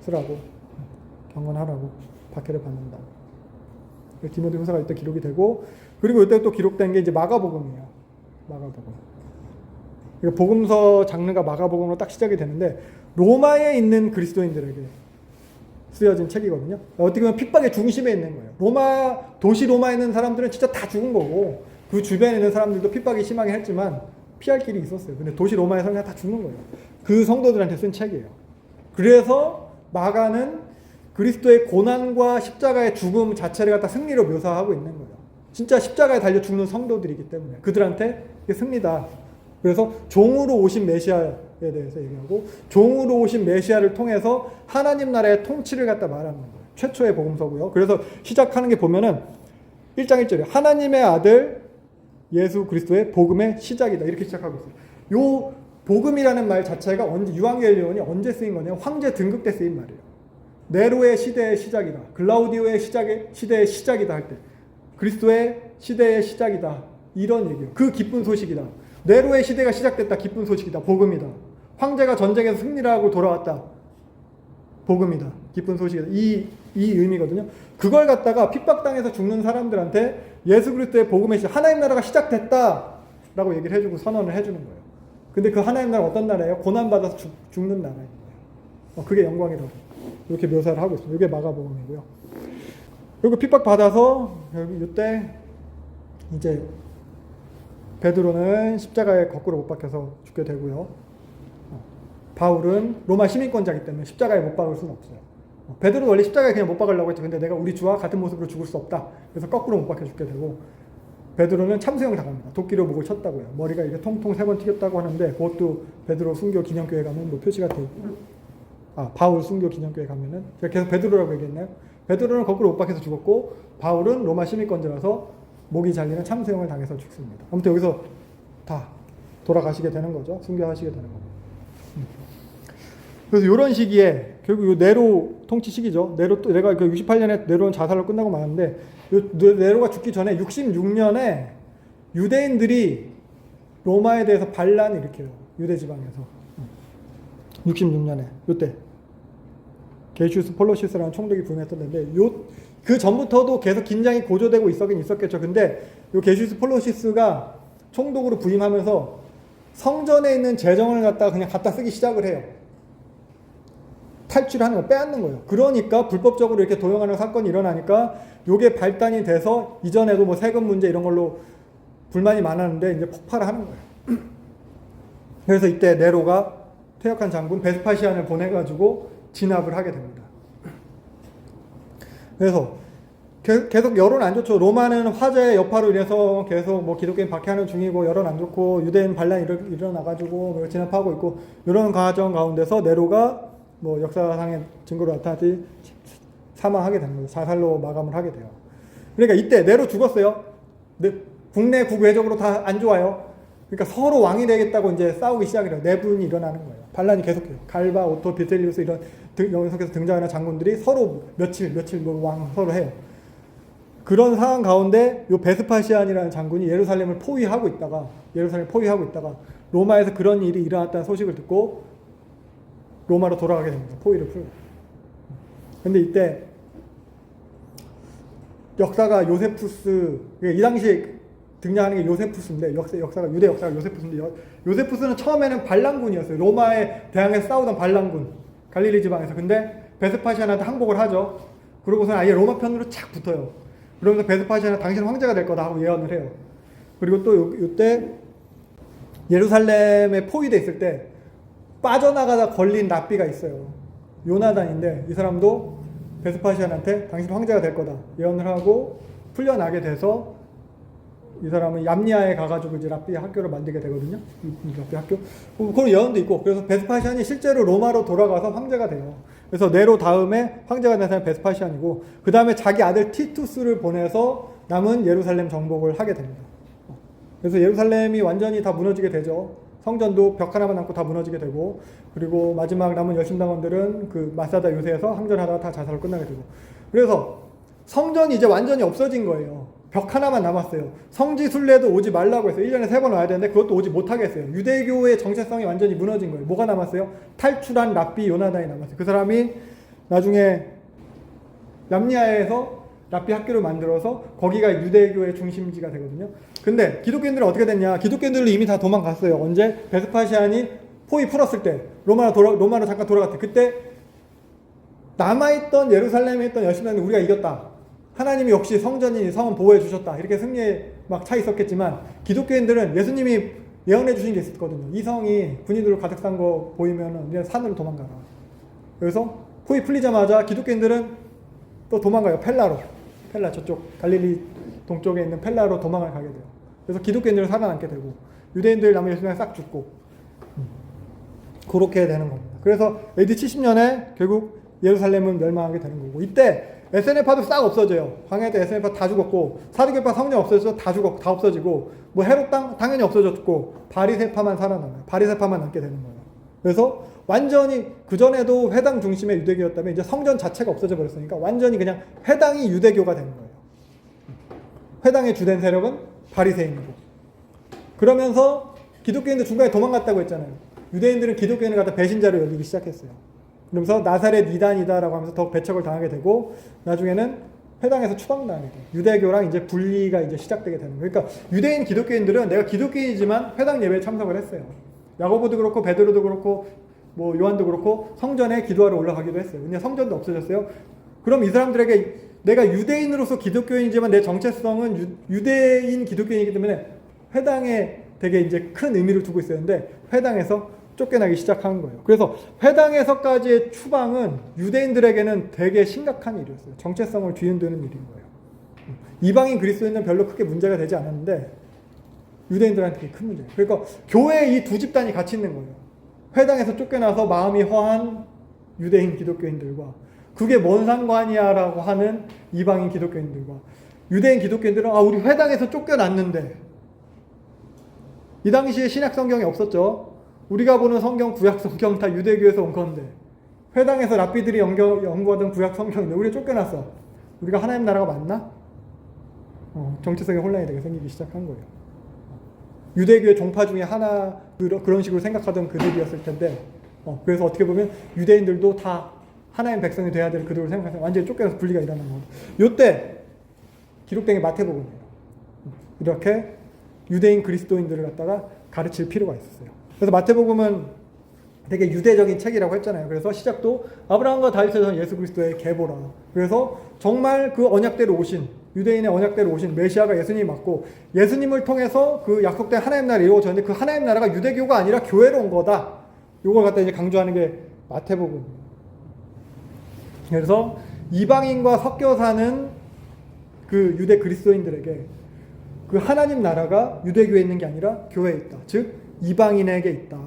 쓰라고, 경건하라고, 박해를 받는다. 디모데 후서가 이때 기록이 되고, 그리고 이때 또 기록된 게 이제 마가복음이에요. 마가복음. 그러니까 복음서 장르가 마가복음으로 딱 시작이 되는데, 로마에 있는 그리스도인들에게 쓰여진 책이거든요. 어떻게 보면 핍박의 중심에 있는 거예요. 도시 로마에 있는 사람들은 진짜 다 죽은 거고, 그 주변에 있는 사람들도 핍박이 심하게 했지만 피할 길이 있었어요. 근데 도시 로마에서 그냥 다 죽는 거예요. 그 성도들한테 쓴 책이에요. 그래서 마가는 그리스도의 고난과 십자가의 죽음 자체를 갖다 승리로 묘사하고 있는 거예요. 진짜 십자가에 달려 죽는 성도들이기 때문에 그들한테 이게 승리다. 그래서 종으로 오신 메시아에 대해서 얘기하고, 종으로 오신 메시아를 통해서 하나님 나라의 통치를 갖다 말하는 거예요. 최초의 복음서고요. 그래서 시작하는 게 보면은 1장 1절에 하나님의 아들 예수 그리스도의 복음의 시작이다, 이렇게 시작하고 있어요. 요 복음이라는 말 자체가 유앙겔리온이 언제 쓰인 거냐면 황제 등극 때 쓰인 말이에요. 네로의 시대의 시작이다, 글라우디오의 시대의 시작이다 할 때 그리스도의 시대의 시작이다, 이런 얘기예요. 그 기쁜 소식이다. 네로의 시대가 시작됐다, 기쁜 소식이다, 복음이다. 황제가 전쟁에서 승리를 하고 돌아왔다, 복음이다, 기쁜 소식이다. 이 의미거든요. 그걸 갖다가 핍박당해서 죽는 사람들한테 예수 그리스도의 복음의 시작, 하나님 나라가 시작됐다라고 얘기를 해주고 선언을 해주는 거예요. 근데 그 하나님 나라 어떤 나라예요? 고난받아서 죽는 나라인 거예요. 그게 영광이라고 이렇게 묘사를 하고 있습니다. 이게 마가복음이고요. 그리고 핍박받아서 이때 이제 베드로는 십자가에 거꾸로 못 박혀서 죽게 되고요. 바울은 로마 시민권자이기 때문에 십자가에 못 박을 수는 없어요. 베드로는 원래 십자가에 그냥 못 박으려고 했죠. 근데 내가 우리 주와 같은 모습으로 죽을 수 없다. 그래서 거꾸로 못 박혀 죽게 되고, 베드로는 참수형 당합니다. 도끼로 목을 쳤다고요. 머리가 이렇게 통통 3번 튀겼다고 하는데, 그것도 베드로 순교 기념교회 가면 뭐 표시가 돼 있고, 바울 순교 기념교회 가면은, 제가 계속 베드로라고 얘기했나요? 베드로는 거꾸로 못 박혀서 죽었고, 바울은 로마 시민권자라서 목이 잘리는 참수형을 당해서 죽습니다. 아무튼 여기서 다 돌아가시게 되는 거죠. 순교하시게 되는 거고. 그래서 이런 시기에 결국 요 네로 통치 시기죠. 내가 그 68년에 네로는 자살로 끝나고 마는데, 요 네로가 죽기 전에 66년에 유대인들이 로마에 대해서 반란을 일으켜요. 유대 지방에서. 66년에 요때 게이슈스 폴로시스라는 총독이 부임했었는데, 그 전부터도 계속 긴장이 고조되고 있었긴 있었겠죠. 근데 요 게이슈스 폴로시스가 총독으로 부임하면서 성전에 있는 재정을 그냥 갖다 쓰기 시작을 해요. 탈취를 하는 거, 빼앗는 거예요. 그러니까 불법적으로 이렇게 도용하는 사건이 일어나니까 요게 발단이 돼서, 이전에도 뭐 세금 문제 이런 걸로 불만이 많았는데 이제 폭발을 하는 거예요. 그래서 이때 네로가 퇴역한 장군 베스파시안을 보내가지고 진압을 하게 됩니다. 그래서 계속 여론 안 좋죠. 로마는 화재의 여파로 인해서 계속 뭐 기독교인 박해하는 중이고, 여론 안 좋고, 유대인 반란이 일어나가지고 진압하고 있고, 이런 과정 가운데서 네로가 뭐 역사상의 증거로 나타나듯이 사망하게 되는 거예요. 자살로 마감을 하게 돼요. 그러니까 이때 네로 죽었어요. 국내 국외적으로 다 안 좋아요. 그러니까 서로 왕이 되겠다고 이제 싸우기 시작해요. 내분이 일어나는 거예요. 반란이 계속해요. 갈바, 오토, 비텔리우스 이런 여기서 등장하는 장군들이 서로 며칠 뭐 왕 서로 해요. 그런 상황 가운데 요 베스파시안이라는 장군이 예루살렘을 포위하고 있다가 로마에서 그런 일이 일어났다는 소식을 듣고 로마로 돌아가게 됩니다. 포위를 풀고. 근데 이때 역사가 요세푸스, 이 당시에 등장하는 게 요세푸스인데 역사가 유대 역사가 요세푸스인데 요세푸스는 처음에는 반란군이었어요. 로마에 대항해서 싸우던 반란군, 갈릴리 지방에서. 근데 베스파시안한테 항복을 하죠. 그러고서는 아예 로마 편으로 착 붙어요. 그러면서 베스파시아는 당신 황제가 될 거다 하고 예언을 해요. 그리고 또 이때 예루살렘에 포위돼 있을 때 빠져나가다 걸린 랍비가 있어요. 요나단인데 이 사람도 베스파시안한테 당신 황제가 될 거다 예언을 하고 풀려나게 돼서 이 사람은 얌니아에 가가지고 이제 랍비 학교를 만들게 되거든요. 랍비 학교. 그런 예언도 있고. 그래서 베스파시안이 실제로 로마로 돌아가서 황제가 돼요. 그래서 네로 다음에 황제가 된 사람이 베스파시안이고, 그 다음에 자기 아들 티투스를 보내서 남은 예루살렘 정복을 하게 됩니다. 그래서 예루살렘이 완전히 다 무너지게 되죠. 성전도 벽 하나만 남고 다 무너지게 되고, 그리고 마지막 남은 열심당원들은 그 마사다 요새에서 항전하다가 다 자살로 끝나게 되고. 그래서 성전이 이제 완전히 없어진 거예요. 벽 하나만 남았어요. 성지 순례도 오지 말라고 했어요. 1년에 3번 와야 되는데 그것도 오지 못하게 했어요. 유대교의 정체성이 완전히 무너진 거예요. 뭐가 남았어요? 탈출한 랍비 요나단이 남았어요. 그 사람이 나중에 람니아에서 랍비 학교를 만들어서 거기가 유대교의 중심지가 되거든요. 근데 기독교인들은 어떻게 됐냐? 기독교인들은 이미 다 도망갔어요. 언제? 베스파시안이 포위 풀었을 때, 로마로 잠깐 돌아갔대. 그때 남아있던 예루살렘에 있던 열심히 우리가 이겼다. 하나님이 역시 성전이 성은 보호해 주셨다. 이렇게 승리에 막 차 있었겠지만, 기독교인들은 예수님이 예언해 주신 게 있었거든요. 이 성이 군인들로 가득 산 거 보이면은 그냥 산으로 도망가라. 그래서 포위 풀리자마자 기독교인들은 또 도망가요. 펠라 저쪽 갈릴리 동쪽에 있는 펠라로 도망을 가게 돼요. 그래서 기독교인들은 살아남게 되고 유대인들 남은 예수님은 싹 죽고 그렇게 되는 겁니다. 그래서 AD 70년에 결국 예루살렘은 멸망하게 되는 거고, 이때 에스네파도 싹 없어져요. 광야 때 에스네파 다 죽었고, 사두개파 성령 없어져서 다 없어지고, 뭐 헤롯 땅 당연히 없어졌고, 바리새파만 살아남아요. 바리새파만 남게 되는 거예요. 그래서 완전히 그전에도 회당 중심의 유대교였다면 이제 성전 자체가 없어져 버렸으니까 완전히 그냥 회당이 유대교가 되는 거예요. 회당의 주된 세력은 바리새인이고. 그러면서 기독교인들 중간에 도망갔다고 했잖아요. 유대인들은 기독교인을 갖다 배신자로 여기기 시작했어요. 그러면서 나사렛 이단이다라고 하면서 더 배척을 당하게 되고, 나중에는 회당에서 추방당하게 돼요. 유대교랑 이제 분리가 이제 시작되게 되는 거예요. 그러니까 유대인 기독교인들은 내가 기독교인이지만 회당 예배에 참석을 했어요. 야고보도 그렇고 베드로도 그렇고 뭐 요한도 그렇고 성전에 기도하러 올라가기도 했어요. 근데 성전도 없어졌어요. 그럼 이 사람들에게 내가 유대인으로서 기독교인이지만 내 정체성은 유대인 기독교인이기 때문에 회당에 되게 이제 큰 의미를 두고 있었는데 회당에서 쫓겨나기 시작한 거예요. 그래서 회당에서까지의 추방은 유대인들에게는 되게 심각한 일이었어요. 정체성을 뒤흔드는 일인 거예요. 이방인 그리스도인은 별로 크게 문제가 되지 않았는데 유대인들한테 되게 큰 문제예요. 그러니까 교회에 이 두 집단이 같이 있는 거예요. 회당에서 쫓겨나서 마음이 허한 유대인 기독교인들과 그게 뭔 상관이야 라고 하는 이방인 기독교인들과, 유대인 기독교인들은 우리 회당에서 쫓겨났는데, 이 당시에 신약 성경이 없었죠. 우리가 보는 성경, 구약 성경 다 유대교에서 온 건데, 회당에서 랍비들이 연구하던 구약 성경인데 우리 쫓겨났어. 우리가 하나님 나라가 맞나? 정체성의 혼란이 되게 생기기 시작한 거예요. 유대교의 종파 중에 하나, 그런 식으로 생각하던 그들이었을 텐데, 그래서 어떻게 보면 유대인들도 다 하나님 백성이 돼야 될 그들을 생각해서 완전히 쫓겨나서 분리가 일어나는 겁니다. 요때 기록된 게 마태복음이에요. 이렇게 유대인 그리스도인들을 갖다가 가르칠 필요가 있었어요. 그래서 마태복음은 되게 유대적인 책이라고 했잖아요. 그래서 시작도 아브라함과 다윗에서 예수 그리스도의 계보라. 그래서 정말 그 언약대로 오신, 유대인의 언약대로 오신 메시아가 예수님이 맞고, 예수님을 통해서 그 약속된 하나님 나라가 이루어졌는데 그 하나님 나라가 유대교가 아니라 교회로 온 거다. 이걸 갖다 이제 강조하는 게 마태복음이에요. 그래서 이방인과 섞여 사는 그 유대 그리스도인들에게 그 하나님 나라가 유대교에 있는 게 아니라 교회에 있다. 즉 이방인에게 있다.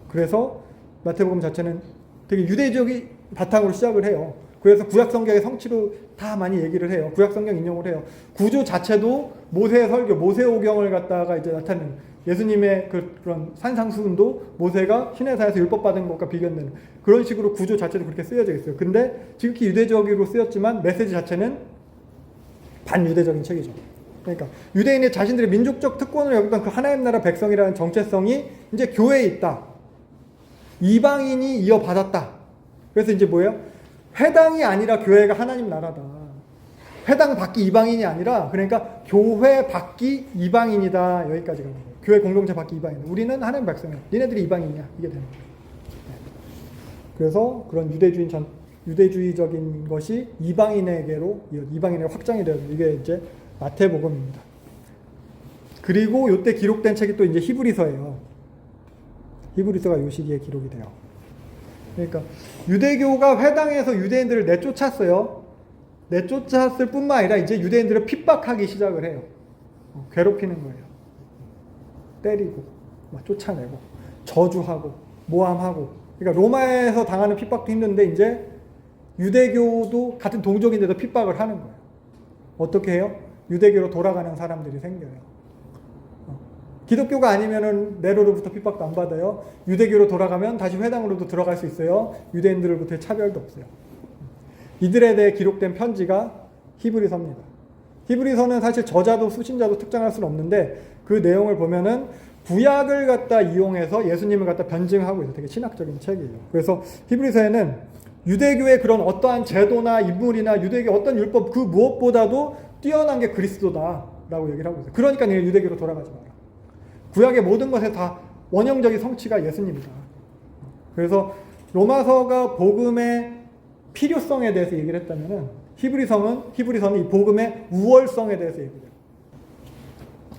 그래서 마태복음 자체는 되게 유대적인 바탕으로 시작을 해요. 그래서 구약 성경의 성취로 다 많이 얘기를 해요. 구약 성경 인용을 해요. 구조 자체도 모세의 설교, 모세오경을 갖다가 이제 나타내는 예수님의 그런 산상수훈도 모세가 시내사에서 율법 받은 것과 비견되는 그런 식으로 구조 자체도 그렇게 쓰여져 있어요. 근데 지극히 유대적으로 쓰였지만 메시지 자체는 반유대적인 책이죠. 그러니까 유대인이 자신들의 민족적 특권을 여겼던 그 하나님 나라 백성이라는 정체성이 이제 교회에 있다. 이방인이 이어받았다. 그래서 이제 뭐예요? 회당이 아니라 교회가 하나님 나라다. 회당 밖이 이방인이 아니라 그러니까 교회 밖이 이방인이다. 여기까지 가는 거예요. 교회 공동체 밖이 이방인. 우리는 하나님 백성이야. 니네들이 이방인이야. 이게 되는 거예요. 그래서 그런 유대주의적인 것이 이방인에게로 이방인의 확장이 되어요. 이게 이제 마태복음입니다. 그리고 이때 기록된 책이 또 이제 히브리서예요. 히브리서가 이 시기에 기록이 돼요. 그러니까 유대교가 회당에서 유대인들을 내쫓았어요. 내쫓았을 뿐만 아니라 이제 유대인들을 핍박하기 시작을 해요. 괴롭히는 거예요. 때리고, 막 쫓아내고, 저주하고, 모함하고. 그러니까 로마에서 당하는 핍박도 힘든데 이제 유대교도 같은 동족인데도 핍박을 하는 거예요. 어떻게 해요? 유대교로 돌아가는 사람들이 생겨요. 기독교가 아니면은 네로로부터 핍박도 안 받아요. 유대교로 돌아가면 다시 회당으로도 들어갈 수 있어요. 유대인들로부터의 차별도 없어요. 이들에 대해 기록된 편지가 히브리서입니다. 히브리서는 사실 저자도 수신자도 특정할 수는 없는데 그 내용을 보면은 구약을 갖다 이용해서 예수님을 갖다 변증하고 있어요. 되게 신학적인 책이에요. 그래서 히브리서에는 유대교의 그런 어떠한 제도나 인물이나 유대교 어떤 율법 그 무엇보다도 뛰어난 게 그리스도다라고 얘기를 하고 있어요. 그러니까 유대교로 돌아가지 마라. 구약의 모든 것에 다 원형적인 성취가 예수님이다. 그래서 로마서가 복음의 필요성에 대해서 얘기를 했다면은 히브리서는 이 복음의 우월성에 대해서 얘기해요.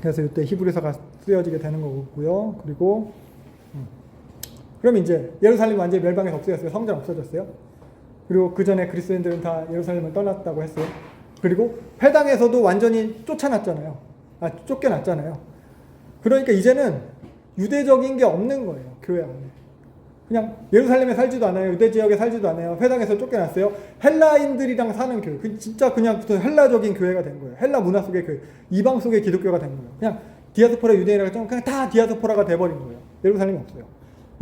그래서 이때 히브리서가 쓰여지게 되는 거고요. 그리고 그럼 이제 예루살렘 완전히 멸망에서 없어졌어요. 성전 없어졌어요. 그리고 그 전에 그리스도인들은 다 예루살렘을 떠났다고 했어요. 그리고 회당에서도 완전히 쫓겨났잖아요. 그러니까 이제는 유대적인 게 없는 거예요. 교회 안에. 그냥 예루살렘에 살지도 않아요. 유대 지역에 살지도 않아요. 회당에서 쫓겨났어요. 헬라인들이랑 사는 교회. 진짜 그냥 헬라적인 교회가 된 거예요. 헬라 문화 속의 교회. 이방 속의 기독교가 된 거예요. 그냥 디아스포라 유대인이라고 했지만 그냥 다 디아스포라가 돼버린 거예요. 예루살렘이 없어요.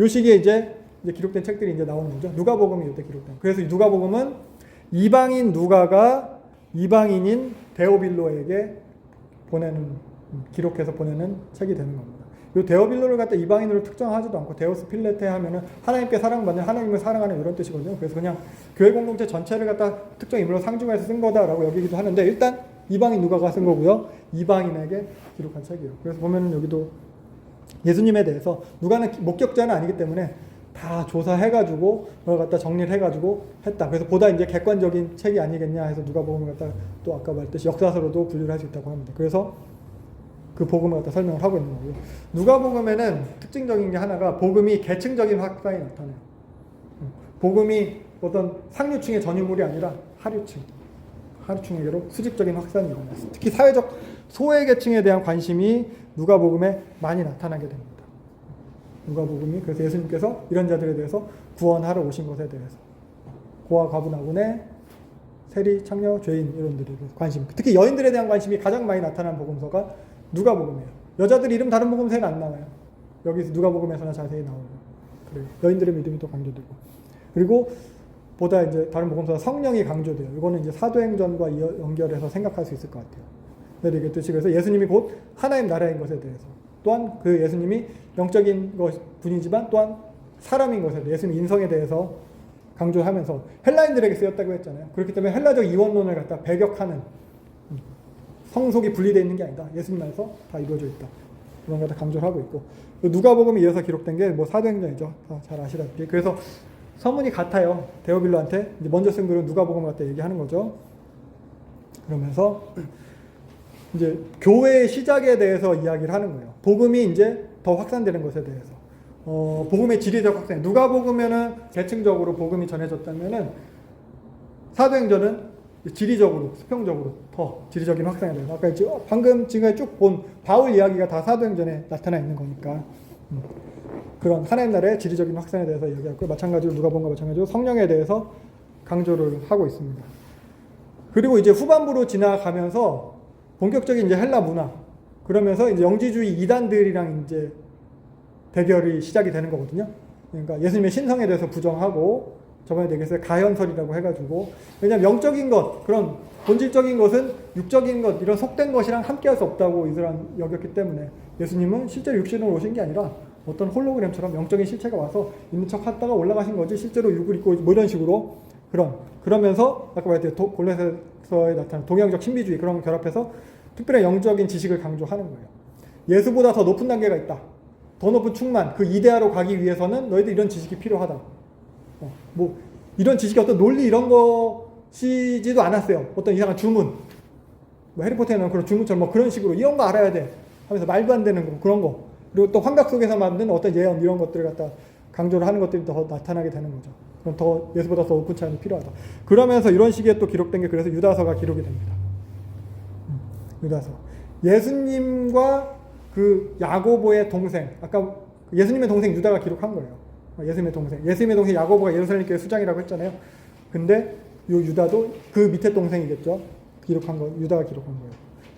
요 시기에 이제 기록된 책들이 이제 나오는 거죠. 누가복음이 이때 기록된. 그래서 이 누가복음은 이방인 누가가 이방인인 데오빌로에게 기록해서 보내는 책이 되는 겁니다. 이 데오빌로를 갖다 이방인으로 특정하지도 않고 데오스 필레테 하면은 하나님께 사랑받는 하나님을 사랑하는 이런 뜻이거든요. 그래서 그냥 교회 공동체 전체를 갖다 특정 인물로 상중해서 쓴 거다라고 여기기도 하는데 일단 이방인 누가가 쓴 거고요. 이방인에게 기록한 책이에요. 그래서 보면은 여기도 예수님에 대해서 누가는 목격자는 아니기 때문에 다 조사해가지고 그걸 갖다 정리를 해가지고 했다. 그래서 보다 이제 객관적인 책이 아니겠냐 해서 누가복음을 갖다 또 아까 말했듯이 역사서로도 분류를 할 수 있다고 합니다. 그래서 그 복음을 갖다 설명을 하고 있는 거고요. 누가복음에는 특징적인 게 하나가 복음이 계층적인 확산이 나타나요. 복음이 어떤 상류층의 전유물이 아니라 하류층에게로 수직적인 확산이 일어나요. 특히 사회적 소외계층에 대한 관심이 누가복음에 많이 나타나게 됩니다. 누가복음이 그래서 예수님께서 이런 자들에 대해서 구원하러 오신 것에 대해서 고아 과부나군의 세리 창녀 죄인 이런들에 대해서 관심, 특히 여인들에 대한 관심이 가장 많이 나타난 복음서가 누가복음이에요. 여자들 이름 다른 복음서에는 안 나와요. 여기서 누가복음에서나 자세히 나오고 그래요. 여인들의 믿음이 또 강조되고 그리고 보다 이제 다른 복음서가 성령이 강조돼요. 이거는 이제 사도행전과 연결해서 생각할 수 있을 것 같아요. 그래서 예수님이 곧 하나님 나라인 것에 대해서 또한 그 예수님이 영적인 분이지만 또한 사람인 것에 대해서 예수님 인성에 대해서 강조하면서 헬라인들에게 쓰였다고 했잖아요. 그렇기 때문에 헬라적 이원론을 갖다 배격하는 성속이 분리되어 있는 게 아니다. 예수님 안에서 다 이루어져 있다. 그런 걸 다 강조를 하고 있고 누가복음에 이어서 기록된 게 사도행전이죠. 잘 아시다시피. 그래서 서문이 같아요. 데오빌로한테 먼저 쓴 글은 누가복음을 갖다 얘기하는 거죠. 그러면서 이제 교회의 시작에 대해서 이야기를 하는 거예요. 복음이 이제 더 확산되는 것에 대해서. 복음의 지리적 확산. 누가복음에는 계층적으로 복음이 전해졌다면은 사도행전은 지리적으로, 수평적으로 더 지리적인 확산이 돼요. 아까 방금 지금까지 쭉 본 바울 이야기가 다 사도행전에 나타나 있는 거니까. 그런 하나님 나라의 지리적인 확산에 대해서 이야기하고 마찬가지로 누가복음과 마찬가지로 성령에 대해서 강조를 하고 있습니다. 그리고 이제 후반부로 지나가면서 본격적인 이제 헬라 문화, 그러면서 이제 영지주의 이단들이랑 이제 대결이 시작이 되는 거거든요. 그러니까 예수님의 신성에 대해서 부정하고, 저번에 얘기했어요. 가현설이라고 해가지고, 왜냐하면 영적인 것, 그런 본질적인 것은 육적인 것, 이런 속된 것이랑 함께할 수 없다고 이들은 여겼기 때문에 예수님은 실제로 육신으로 오신 게 아니라 어떤 홀로그램처럼 영적인 실체가 와서 있는 척 하다가 올라가신 거지, 실제로 육을 입고 뭐 이런 식으로 그러면서 아까 말했듯이 골로새서에 나타난 동양적 신비주의, 그런 결합해서 특별히 영적인 지식을 강조하는 거예요. 예수보다 더 높은 단계가 있다. 더 높은 충만, 그 이데아로 가기 위해서는 너희들 이런 지식이 필요하다. 뭐 이런 지식이 어떤 논리 이런 것이지도 않았어요. 어떤 이상한 주문, 뭐 해리포터에 나오는 그런 주문처럼 뭐 그런 식으로 이런 거 알아야 돼 하면서 말도 안 되는 거, 그런 거. 그리고 또 환각 속에서 만든 어떤 예언, 이런 것들을 갖다 강조를 하는 것들이 더 나타나게 되는 거죠. 그럼 더 예수보다 더 높은 차원이 필요하다. 그러면서 이런 식의 또 기록된 게, 그래서 유다서가 기록이 됩니다. 유다서. 예수님과 그 야고보의 동생, 아까 예수님의 동생 유다가 기록한 거예요. 예수님의 동생 야고보가 예루살렘 교회 수장이라고 했잖아요. 근데 요 유다도 그 밑에 동생이겠죠. 유다가 기록한 거예요.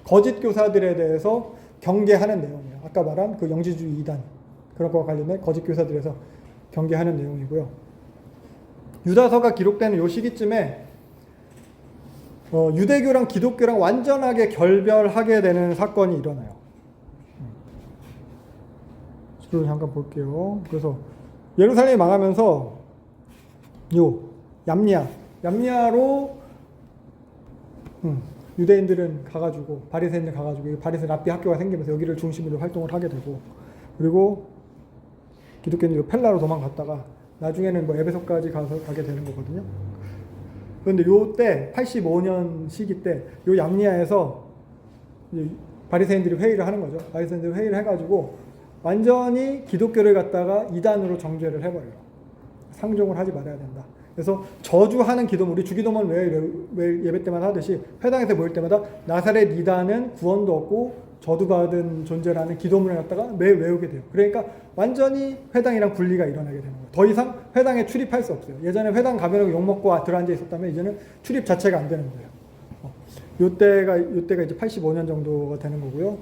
거짓 교사들에 대해서 경계하는 내용이에요. 아까 말한 그 영지주의 이단, 그런 거와 관련된 거짓 교사들에서 경계하는 내용이고요. 유다서가 기록되는 요 시기쯤에 유대교랑 기독교랑 완전하게 결별하게 되는 사건이 일어나요. 그걸 잠깐 볼게요. 그래서 예루살렘이 망하면서 요 얌니아로 유대인들은 가가지고, 바리새인들 가가지고 바리새인 랍비 학교가 생기면서 여기를 중심으로 활동을 하게 되고, 그리고 기독교인들이 펠라로 도망갔다가 나중에는 뭐 에베소까지 가게 되는 거거든요. 그런데 요때 85년 시기 때 요 얌니아에서 바리새인들이 회의를 하는 거죠. 바리새인들이 회의를 해가지고 완전히 기독교를 갖다가 이단으로 정죄를 해버려요. 상종을 하지 말아야 된다. 그래서 저주하는 기도문, 우리 주기도문 매일 예배 때마다 하듯이 회당에서 모일 때마다 나사렛 이단은 구원도 없고 저주받은 존재라는 기도문을 갖다가 매일 외우게 돼요. 그러니까 완전히 회당이랑 분리가 일어나게 되는 거예요. 더 이상 회당에 출입할 수 없어요. 예전에 회당 가면 욕먹고 들어앉아 있었다면 이제는 출입 자체가 안 되는 거예요. 요때가 이제 85년 정도가 되는 거고요.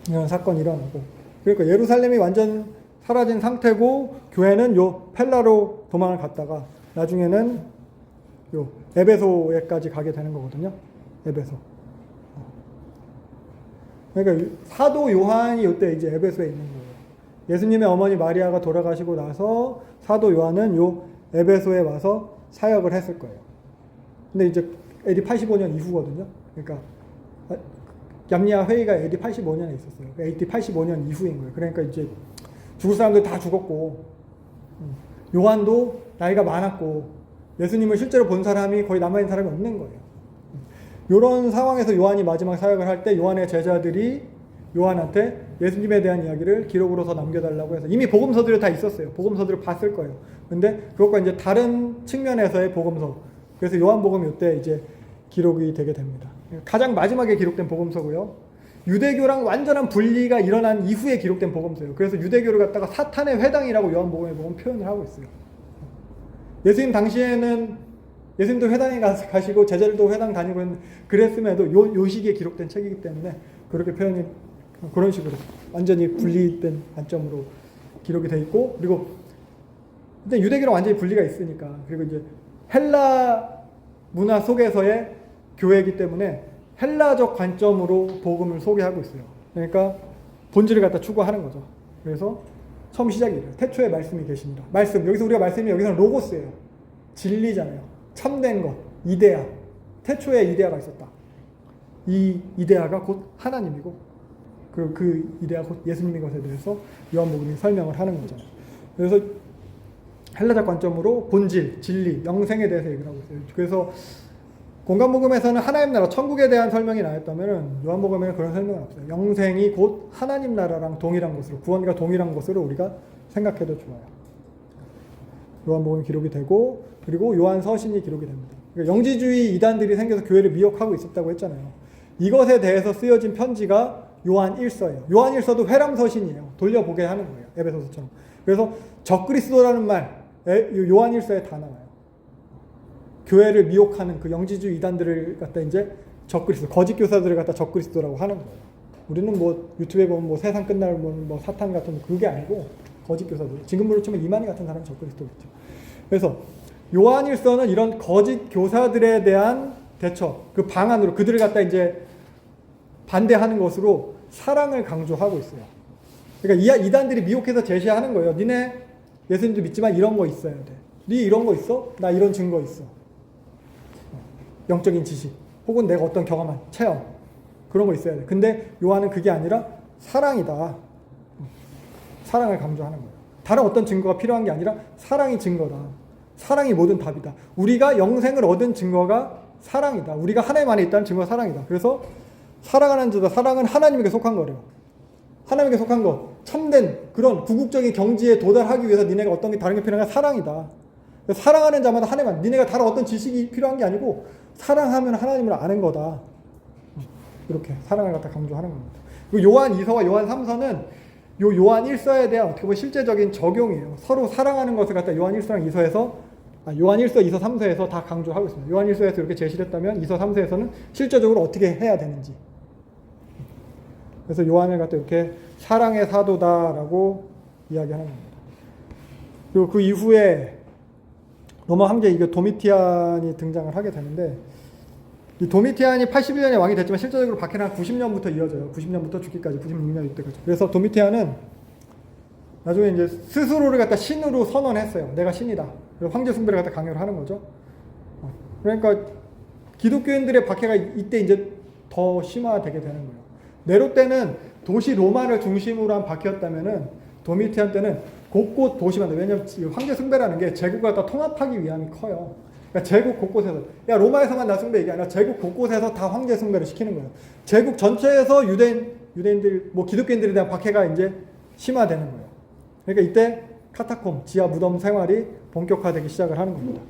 이런 사건이 일어나고, 그러니까 예루살렘이 완전 사라진 상태고, 교회는 요 펠라로 도망을 갔다가 나중에는 요 에베소에까지 가게 되는 거거든요. 에베소. 그러니까 사도 요한이 이때 이제 에베소에 있는 거예요. 예수님의 어머니 마리아가 돌아가시고 나서 사도 요한은 요 에베소에 와서 사역을 했을 거예요. 근데 이제 AD 85년 이후거든요. 그러니까 얌니아 회의가 AD 85년에 있었어요. AD 85년 이후인 거예요. 그러니까 이제 죽을 사람들 다 죽었고, 요한도 나이가 많았고, 예수님을 실제로 본 사람이 거의 남아있는 사람이 없는 거예요. 이런 상황에서 요한이 마지막 사역을 할 때 요한의 제자들이 요한한테 예수님에 대한 이야기를 기록으로서 남겨달라고 해서, 이미 복음서들이 다 있었어요. 복음서들을 봤을 거예요. 근데 그것과 이제 다른 측면에서의 복음서, 그래서 요한복음이 이때 이제 기록이 되게 됩니다. 가장 마지막에 기록된 복음서고요. 유대교랑 완전한 분리가 일어난 이후에 기록된 복음서예요. 그래서 유대교를 갖다가 사탄의 회당이라고 요한복음에 보면 표현을 하고 있어요. 예수님 당시에는 예수님도 회당에 가시고 제자들도 회당 다니고 그랬음에도 요 시기에 기록된 책이기 때문에 그렇게 표현이 그런 식으로 완전히 분리된 관점으로 기록이 돼 있고, 그리고 일단 유대교랑 완전히 분리가 있으니까, 그리고 이제 헬라 문화 속에서의 교회이기 때문에 헬라적 관점으로 복음을 소개하고 있어요. 그러니까 본질을 갖다 추구하는 거죠. 그래서 처음 시작이에요. 태초에 말씀이 계십니다. 말씀, 여기서 우리가 말씀이 여기서는 로고스예요. 진리잖아요. 참된 것, 이데아. 태초에 이데아가 있었다. 이 이데아가 곧 하나님이고 그 이데아가 곧 예수님인 것에 대해서 요한복음이 설명을 하는 거죠. 그래서 헬라적 관점으로 본질, 진리, 영생에 대해서 얘기를 하고 있어요. 그래서 공간복음에서는 하나님 나라, 천국에 대한 설명이 나왔다면 요한복음에는 그런 설명은 없어요. 영생이 곧 하나님 나라랑 동일한 것으로, 구원과 동일한 것으로 우리가 생각해도 좋아요. 요한복음이 기록이 되고, 그리고 요한 서신이 기록이 됩니다. 그러니까 영지주의 이단들이 생겨서 교회를 미혹하고 있었다고 했잖아요. 이것에 대해서 쓰여진 편지가 요한 1서예요. 요한 1서도 회람 서신이에요. 돌려보게 하는 거예요. 에베소서처럼. 그래서 적그리스도라는 말 요한 1서에 다 나와요. 교회를 미혹하는 그 영지주의 이단들을 갖다 이제 적그리스도, 거짓 교사들을 갖다 적그리스도라고 하는 거예요. 우리는 뭐 유튜브에 보면 뭐 세상 끝날 뭐 사탄 같은 그게 아니고 거짓 교사들. 지금으로 치면 이만희 같은 사람이 적그리스도겠죠. 그래서 요한일서는 이런 거짓 교사들에 대한 대처, 그 방안으로 그들을 갖다 이제 반대하는 것으로 사랑을 강조하고 있어요. 그러니까 이단들이 미혹해서 제시하는 거예요. 니네 예수님도 믿지만 이런 거 있어야 돼. 니 이런 거 있어? 나 이런 증거 있어. 영적인 지식 혹은 내가 어떤 경험한 체험 그런 거 있어야 돼. 근데 요한은 그게 아니라 사랑이다. 사랑을 강조하는 거예요. 다른 어떤 증거가 필요한 게 아니라 사랑이 증거다. 사랑이 모든 답이다. 우리가 영생을 얻은 증거가 사랑이다. 우리가 하나님 안에 있다는 증거가 사랑이다. 그래서 사랑하는 자다. 사랑은 하나님에게 속한 거래요. 하나님에게 속한 것. 참된 그런 궁극적인 경지에 도달하기 위해서 니네가 어떤 게 다른 게 필요한 게 사랑이다. 사랑하는 자마다 하나님, 니네가 다른 어떤 지식이 필요한 게 아니고 사랑하면 하나님을 아는 거다. 이렇게 사랑을 갖다 강조하는 겁니다. 그리고 요한 2서와 요한 3서는 요한 1서에 대한 어떻게 보면 실제적인 적용이에요. 서로 사랑하는 것을 갖다 요한 1서랑 2서에서 요한 1서, 2서, 3서에서 다 강조하고 있습니다. 요한 1서에서 이렇게 제시를 했다면 2서, 3서에서는 실제적으로 어떻게 해야 되는지. 그래서 요한을 갖다 이렇게 사랑의 사도다라고 이야기하는 겁니다. 그리고 그 이후에 로마 황제 이게 도미티안이 등장을 하게 되는데 이 도미티안이 81년에 왕이 됐지만 실제적으로 박해는 한 90년부터 이어져요. 90년부터 죽기까지 96년 이때까지. 그래서 도미티안은 나중에 이제 스스로를 갖다 신으로 선언했어요. 내가 신이다. 그래서 황제 숭배를 갖다 강요를 하는 거죠. 그러니까 기독교인들의 박해가 이때 이제 더 심화되게 되는 거예요. 네로 때는 도시 로마를 중심으로 한 박해였다면은 도미티안 때는 곳곳 도시마다, 왜냐면 황제 숭배라는 게 제국을 갖다 통합하기 위함이 커요. 그러니까 제국 곳곳에서, 야 로마에서만 나 숭배 얘기 아니라 제국 곳곳에서 다 황제 숭배를 시키는 거예요. 제국 전체에서 유대인들, 뭐 기독교인들에 대한 박해가 이제 심화되는 거예요. 그러니까 이때 카타콤, 지하 무덤 생활이 본격화되기 시작을 하는 겁니다.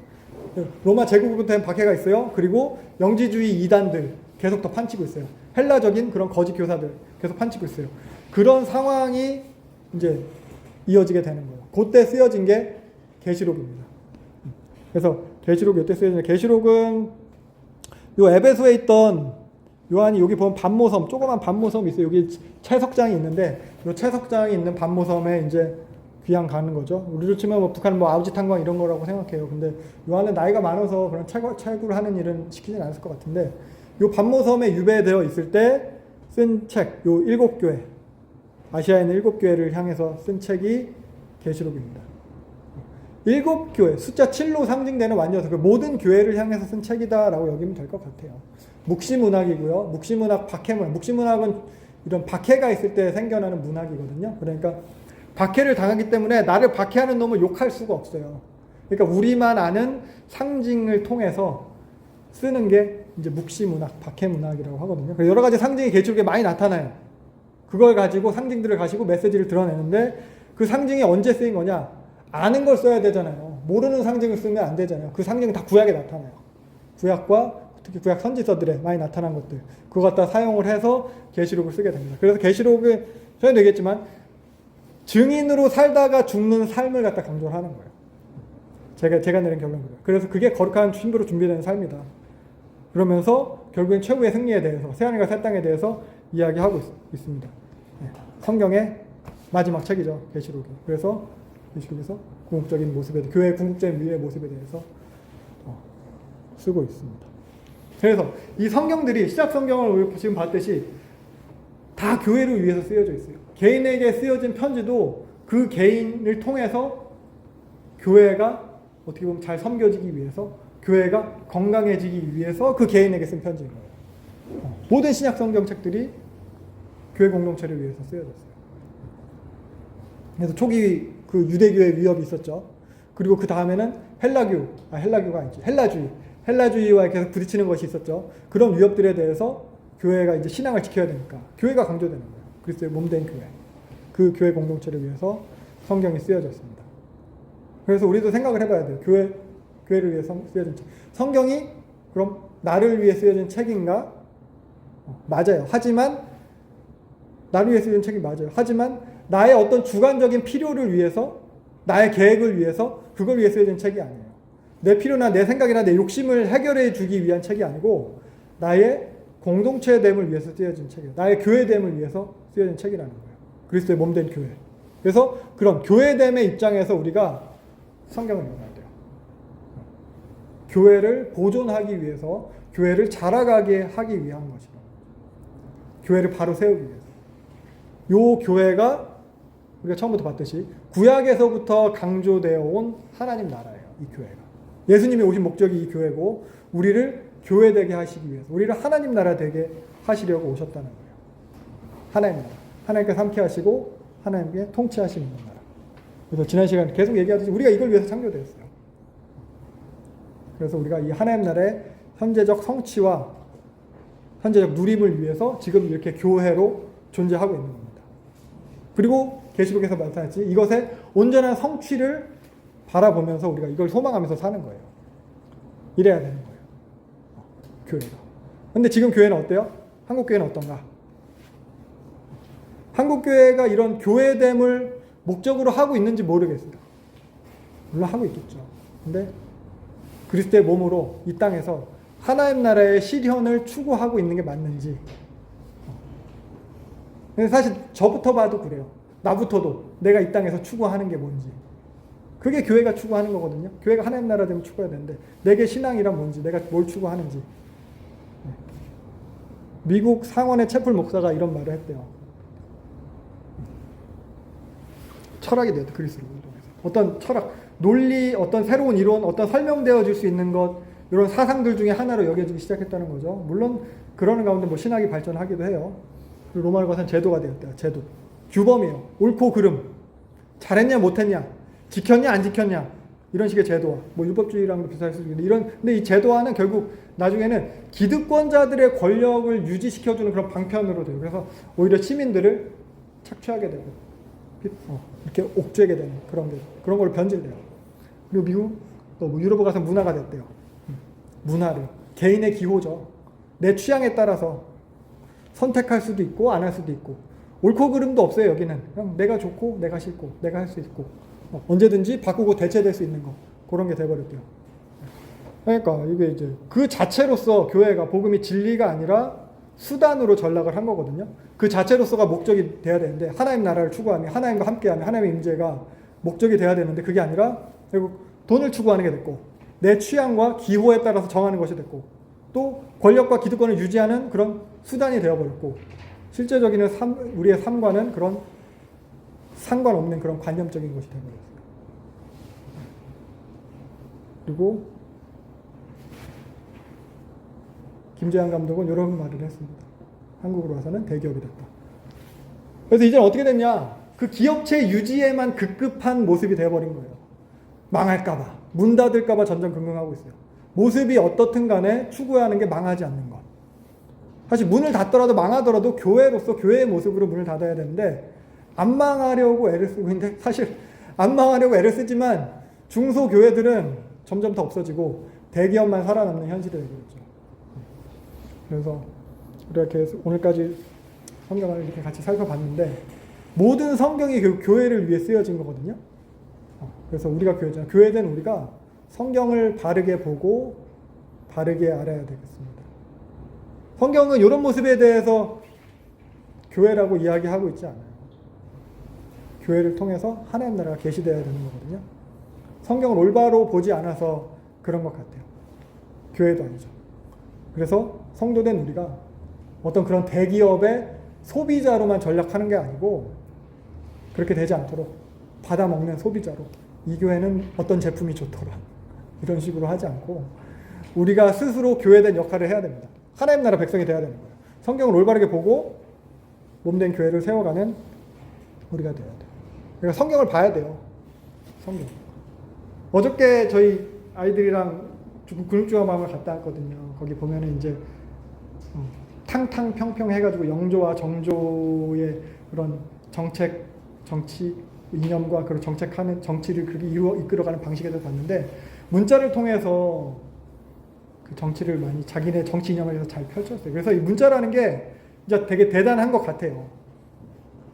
로마 제국부터 된 박해가 있어요. 그리고 영지주의 이단들 계속 더 판치고 있어요. 헬라적인 그런 거짓 교사들 계속 판치고 있어요. 그런 상황이 이제 이어지게 되는 거예요. 그때 쓰여진 게 계시록입니다. 그래서 계시록이 이때 쓰여진 계시록은 요 에베소에 있던 요한이 여기 보면 반모섬, 조그만 반모섬이 있어요. 여기 채석장이 있는데 요 채석장이 있는 반모섬에 이제 귀양 가는 거죠. 우리로 치면 뭐 북한 뭐 아우지 탄광 이런 거라고 생각해요. 근데 요한은 나이가 많아서 그런 채굴을 하는 일은 시키진 않았을 것 같은데 요 반모섬에 유배되어 있을 때 쓴 책, 요 7교회, 아시아에 있는 7교회를 향해서 쓴 책이 계시록입니다. 7교회, 숫자 7로 상징되는 완전서, 그 모든 교회를 향해서 쓴 책이다라고 여기면 될 것 같아요. 묵시문학이고요. 묵시문학, 박해문학. 묵시문학은 이런 박해가 있을 때 생겨나는 문학이거든요. 그러니까 박해를 당하기 때문에 나를 박해하는 놈을 욕할 수가 없어요. 그러니까 우리만 아는 상징을 통해서 쓰는 게 이제 묵시문학, 박해문학이라고 하거든요. 그래서 여러 가지 상징이 계시록에 많이 나타나요. 그걸 가지고 상징들을 가지고 메시지를 드러내는데 그 상징이 언제 쓰인 거냐? 아는 걸 써야 되잖아요. 모르는 상징을 쓰면 안 되잖아요. 그 상징은 다 구약에 나타나요. 구약과 특히 구약 선지서들에 많이 나타난 것들. 그거 갖다 사용을 해서 계시록을 쓰게 됩니다. 그래서 계시록은 저는 되겠지만 증인으로 살다가 죽는 삶을 갖다 강조를 하는 거예요. 제가 내린 결론이에요. 그래서 그게 거룩한 신부로 준비되는 삶이다. 그러면서 결국엔 최후의 승리에 대해서, 새하늘과 새 땅에 대해서 이야기하고 있습니다. 성경의 마지막 책이죠. 계시록이. 그래서 계시록에서 궁극적인 모습에, 교회의 궁극적인 미래의 모습에 대해서 쓰고 있습니다. 그래서 이 성경들이 시작 성경을 지금 봤듯이 다 교회를 위해서 쓰여져 있어요. 개인에게 쓰여진 편지도 그 개인을 통해서 교회가 어떻게 보면 잘 섬겨지기 위해서, 교회가 건강해지기 위해서 그 개인에게 쓴 편지인 거예요. 모든 신약 성경 책들이 교회 공동체를 위해서 쓰여졌어요. 그래서 초기 그 유대교의 위협이 있었죠. 그리고 그 다음에는 헬라교가 아니죠. 헬라주의와 계속 부딪히는 것이 있었죠. 그런 위협들에 대해서 교회가 이제 신앙을 지켜야 되니까 교회가 강조되는 거예요. 그리스도의 몸된 교회. 그 교회 공동체를 위해서 성경이 쓰여졌습니다. 그래서 우리도 생각을 해봐야 돼요. 교회를 위해 쓰여진 책. 성경이 그럼 나를 위해 쓰여진 책인가? 맞아요. 하지만 나를 위해 쓰여진 책이 맞아요. 하지만 나의 어떤 주관적인 필요를 위해서, 나의 계획을 위해서, 그걸 위해 쓰여진 책이 아니에요. 내 필요나 내 생각이나 내 욕심을 해결해 주기 위한 책이 아니고 나의 공동체됨을 위해서 쓰여진 책이에요. 나의 교회됨을 위해서 쓰여진 책이라는 거예요. 그리스도의 몸된 교회. 그래서 그런 교회됨의 입장에서 우리가 성경을 읽어야 돼요. 교회를 보존하기 위해서, 교회를 자라가게 하기 위한 것이다. 교회를 바로 세우기 위해서. 요 교회가 우리가 처음부터 봤듯이 구약에서부터 강조되어 온 하나님 나라예요. 이 교회가. 예수님이 오신 목적이 이 교회고 우리를 교회되게 하시기 위해서, 우리를 하나님 나라 되게 하시려고 오셨다는 거예요. 하나님 나라. 하나님께서 함께 하시고 하나님께 통치하시는 나라. 그래서 지난 시간에 계속 얘기하듯이 우리가 이걸 위해서 창조되었어요. 그래서 우리가 이 하나님 나라의 현재적 성취와 현재적 누림을 위해서 지금 이렇게 교회로 존재하고 있는 겁니다. 그리고 계시록에서 말씀하셨지 이것의 온전한 성취를 바라보면서 우리가 이걸 소망하면서 사는 거예요. 이래야 되는 거예요. 교회가. 근데 지금 교회는 어때요? 한국 교회는 어떤가? 한국 교회가 이런 교회됨을 목적으로 하고 있는지 모르겠어요. 물론 하고 있겠죠. 근데 그리스도의 몸으로 이 땅에서 하나님 나라의 실현을 추구하고 있는 게 맞는지. 근데 사실 저부터 봐도 그래요. 나부터도 내가 이 땅에서 추구하는 게 뭔지. 그게 교회가 추구하는 거거든요. 교회가 하나님 나라 되면 추구해야 되는데 내게 신앙이란 뭔지, 내가 뭘 추구하는지. 미국 상원의 채플 목사가 이런 말을 했대요. 철학이 돼요. 그리스도로 운동해서. 어떤 철학, 논리, 어떤 새로운 이론, 어떤 설명되어 줄 수 있는 것, 이런 사상들 중에 하나로 여겨지기 시작했다는 거죠. 물론 그러는 가운데 뭐 신학이 발전하기도 해요. 그리고 로마로 가서는 제도가 되었대요. 제도. 규범이에요. 옳고 그름. 잘했냐 못했냐. 지켰냐 안 지켰냐. 이런 식의 제도화. 뭐 율법주의랑도 비슷할 수 있는데 근데 이 제도화는 결국 나중에는 기득권자들의 권력을 유지시켜주는 그런 방편으로 돼요. 그래서 오히려 시민들을 착취하게 되고 이렇게 옥죄게 되는 그런 걸로 변질돼요. 그리고 미국 또 뭐 유럽에 가서 문화가 됐대요. 문화를 개인의 기호죠. 내 취향에 따라서 선택할 수도 있고 안 할 수도 있고 옳고 그름도 없어요. 여기는 그냥 내가 좋고 내가 싫고 내가 할 수 있고 언제든지 바꾸고 대체될 수 있는 거 그런 게 돼버렸대요. 그러니까 이게 이제 그 자체로서 교회가 복음이 진리가 아니라 수단으로 전락을 한 거거든요. 그 자체로서가 목적이 돼야 되는데 하나님 나라를 추구하며 하나님과 함께하며 하나님의 임재가 목적이 돼야 되는데 그게 아니라 결국 돈을 추구하는 게 됐고 내 취향과 기호에 따라서 정하는 것이 됐고 또 권력과 기득권을 유지하는 그런 수단이 되어버렸고 실제적인 우리의 삶과는 그런 상관없는 그런 관념적인 것이 되어버렸어요. 그리고 김재환 감독은 이런 말을 했습니다. 한국으로 와서는 대기업이 됐다. 그래서 이제는 어떻게 됐냐? 그 기업체 유지에만 급급한 모습이 되어버린 거예요. 망할까봐, 문 닫을까봐 전전긍긍하고 있어요. 모습이 어떻든 간에 추구하는 게 망하지 않는 것. 사실 문을 닫더라도 망하더라도 교회로서 교회의 모습으로 문을 닫아야 되는데 안 망하려고 애를 쓰고 있는데 사실 안 망하려고 애를 쓰지만 중소교회들은 점점 더 없어지고 대기업만 살아남는 현실이 되고 있죠. 그래서 이렇게 오늘까지 성경을 이렇게 같이 살펴봤는데 모든 성경이 교회를 위해 쓰여진 거거든요. 그래서 우리가 교회잖아요. 교회된 우리가 성경을 바르게 보고 바르게 알아야 되겠습니다. 성경은 이런 모습에 대해서 교회라고 이야기하고 있지 않아요. 교회를 통해서 하나님 나라가 계시되어야 되는 거거든요. 성경을 올바로 보지 않아서 그런 것 같아요. 교회도 아니죠. 그래서 성도된 우리가 어떤 그런 대기업의 소비자로만 전락하는 게 아니고 그렇게 되지 않도록 받아먹는 소비자로 이 교회는 어떤 제품이 좋더라 이런 식으로 하지 않고 우리가 스스로 교회된 역할을 해야 됩니다. 하나님 나라 백성이 돼야 되는 거예요. 성경을 올바르게 보고 몸된 교회를 세워가는 우리가 돼야 돼요. 그러니까 성경을 봐야 돼요. 성경. 어저께 저희 아이들이랑 근육주화마을 갔다 왔거든요. 거기 보면은 이제 탕탕평평 해가지고 영조와 정조의 그런 정치 이념과 그런 정책하는 정치를 그렇게 이끌어가는 방식에 대해서 봤는데 문자를 통해서 그 정치를 많이 자기네 정치 이념에 대해서 잘 펼쳤어요. 그래서 이 문자라는 게 진짜 되게 대단한 것 같아요.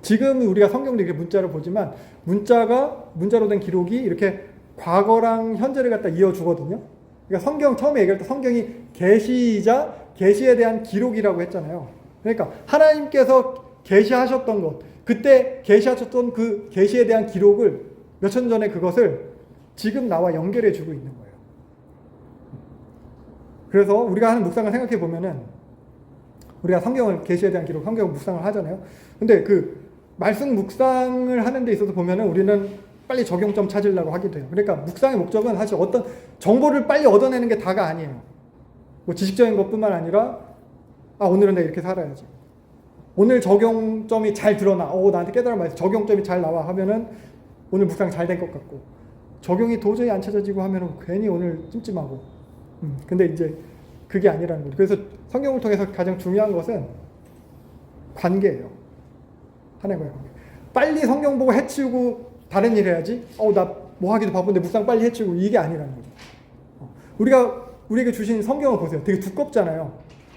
지금 우리가 성경도 이렇게 문자를 보지만 문자로 된 기록이 이렇게 과거랑 현재를 갖다 이어주거든요. 그러니까 성경 처음에 얘기할 때 성경이 계시이자 계시에 대한 기록이라고 했잖아요. 그러니까 하나님께서 계시하셨던 것, 그때 계시하셨던 그 계시에 대한 기록을 몇천 전에 그것을 지금 나와 연결해 주고 있는 거예요. 그래서 우리가 하는 묵상을 생각해 보면은 우리가 성경을 계시에 대한 기록, 성경 묵상을 하잖아요. 근데 그 말씀 묵상을 하는 데 있어서 보면은 우리는 빨리 적용점 찾으려고 하게 돼요. 그러니까 묵상의 목적은 사실 어떤 정보를 빨리 얻어내는 게 다가 아니에요. 뭐 지식적인 것뿐만 아니라 오늘은 내가 이렇게 살아야지. 오늘 적용점이 잘 드러나. 나한테 깨달은 말에서 적용점이 잘 나와 하면은 오늘 묵상 잘 된 것 같고, 적용이 도저히 안 찾아지고 하면은 괜히 오늘 찜찜하고. 근데 이제 그게 아니라는 거죠. 그래서 성경을 통해서 가장 중요한 것은 관계예요. 하나님과의 관계. 빨리 성경 보고 해치우고 다른 일 해야지. 나 뭐 하기도 바쁜데 묵상 빨리 해치우고, 이게 아니라는 거죠. 우리에게 주신 성경을 보세요. 되게 두껍잖아요.